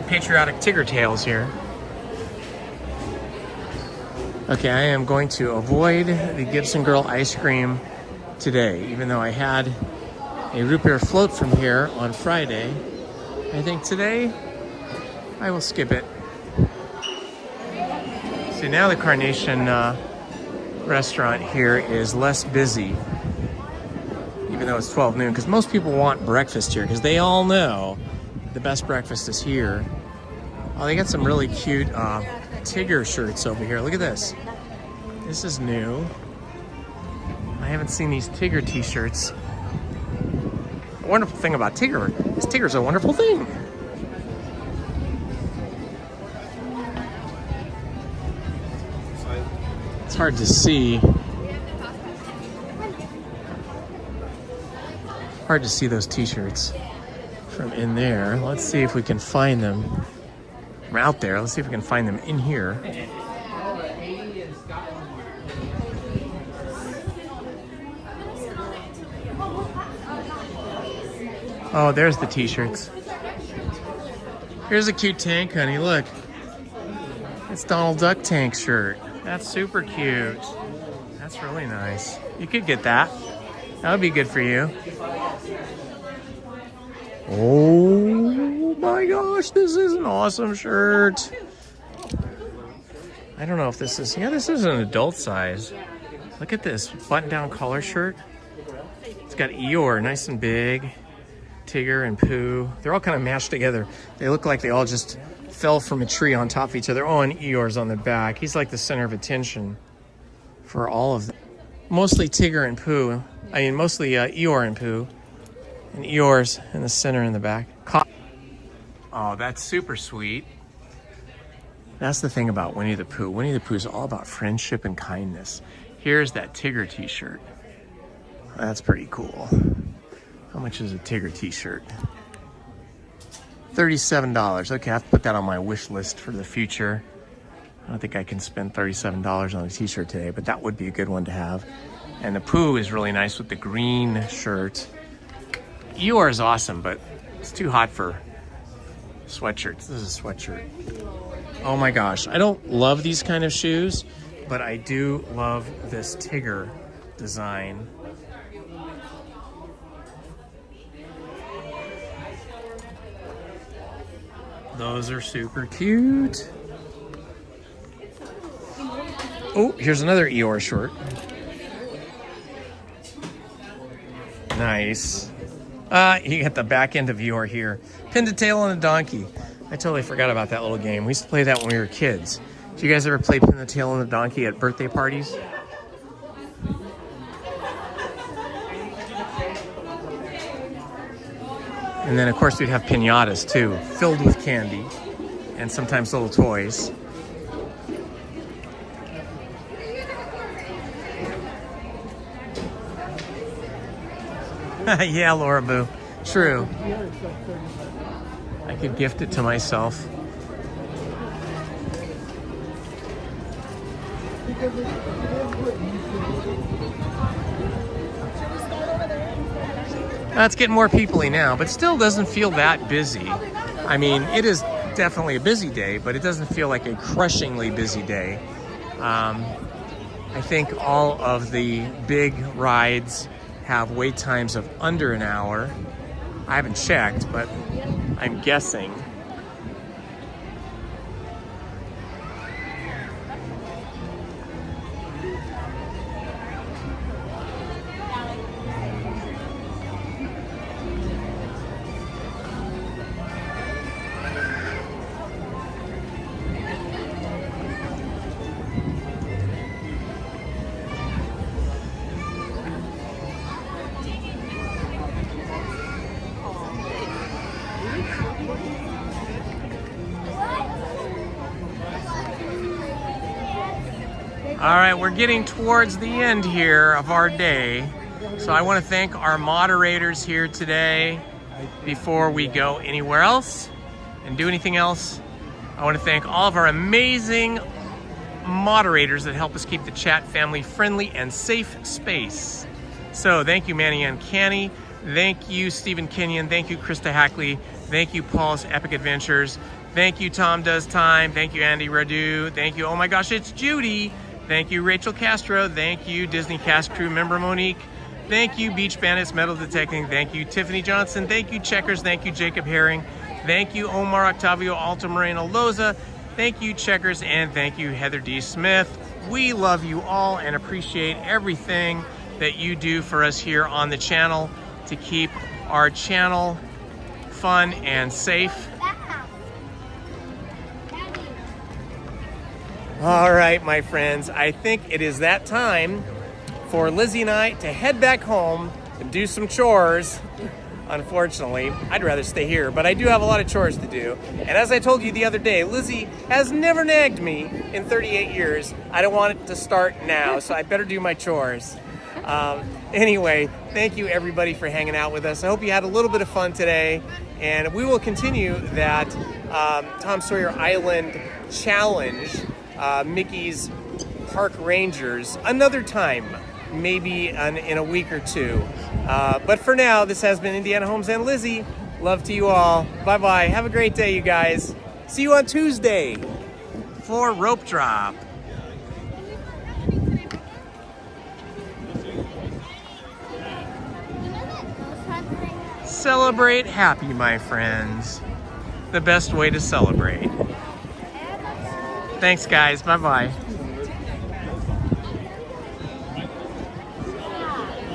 Patriotic Tigger Tails here. Okay, I am going to avoid the Gibson Girl ice cream today, even though I had a root beer float from here on Friday. I think today I will skip it. See, now the Carnation restaurant here is less busy, even though it's 12 noon, because most people want breakfast here, because they all know the best breakfast is here. Oh, they got some really cute Tigger shirts over here. Look at this. This is new. I haven't seen these Tigger t-shirts. The wonderful thing about Tigger is Tigger's a wonderful thing. It's hard to see. Hard to see those t-shirts from in there. Let's see if we can find them from out there. Let's see if we can find them in here. Oh, there's the t-shirts. Here's a cute tank, honey. Look. It's Donald Duck tank shirt. That's super cute. That's really nice. You could get that. That would be good for you. Oh my gosh, this is an awesome shirt. I don't know if this is, yeah, this is an adult size. Look at this button-down collar shirt. It's got Eeyore, nice and big. Tigger and Pooh. They're all kind of mashed together. They look like they all just fell from a tree on top of each other. Oh, and Eeyore's on the back. He's like the center of attention for all of them. Mostly Tigger and Pooh. I mean, mostly Eeyore and Pooh. And Eeyore's in the center in the back. Oh, that's super sweet. That's the thing about Winnie the Pooh. Winnie the Pooh is all about friendship and kindness. Here's that Tigger t-shirt. That's pretty cool. How much is a Tigger t-shirt? $37. Okay, I have to put that on my wish list for the future. I don't think I can spend $37 on a t-shirt today, but that would be a good one to have. And the Pooh is really nice with the green shirt. Eeyore is awesome, but it's too hot for sweatshirts. This is a sweatshirt. Oh my gosh, I don't love these kind of shoes, but I do love this Tigger design. Those are super cute. Oh, here's another Eeyore short. Nice. You got the back end of Eeyore here. Pinned a tail on a donkey. I totally forgot about that little game. We used to play that when we were kids. Did you guys ever play Pin the Tail on the Donkey at birthday parties? And then, of course, we'd have piñatas, too, filled with candy and sometimes little toys. Yeah, Laura Boo. True. I could gift it to myself. It's getting more people-y now, but still doesn't feel that busy. I mean, it is definitely a busy day, but it doesn't feel like a crushingly busy day. I think all of the big rides have wait times of under an hour. I haven't checked, but I'm guessing. All right, we're getting towards the end here of our day. So I want to thank our moderators here today. Before we go anywhere else and do anything else, I want to thank all of our amazing moderators that help us keep the chat family friendly and safe space. So thank you, Manny Uncanny. Thank you, Stephen Kenyon. Thank you, Krista Hackley. Thank you, Paul's Epic Adventures. Thank you, Tom Does Time. Thank you, Andy Radu. Thank you, oh my gosh, it's Judy. Thank you, Rachel Castro. Thank you, Disney Cast Crew member Monique. Thank you, Beach Bandits Metal Detecting. Thank you, Tiffany Johnson. Thank you, Checkers. Thank you, Jacob Herring. Thank you, Omar Octavio Altamirano Loza. Thank you, Checkers. And thank you, Heather D. Smith. We love you all and appreciate everything that you do for us here on the channel to keep our channel fun and safe. All right, my friends, I think it is that time for Lizzie and I to head back home and do some chores. Unfortunately, I'd rather stay here, but I do have a lot of chores to do. And as I told you the other day, Lizzie has never nagged me in 38 years. I don't want it to start now, so I better do my chores. Anyway, thank you everybody for hanging out with us. I hope you had a little bit of fun today, and we will continue that Tom Sawyer Island Challenge, Mickey's Park Rangers, another time, maybe in a week or two. But for now, this has been Indiana Holmes and Lizzie. Love to you all. Bye-bye. Have a great day, you guys. See you on Tuesday for Rope Drop. Celebrate happy, my friends. The best way to celebrate. Thanks, guys. Bye-bye.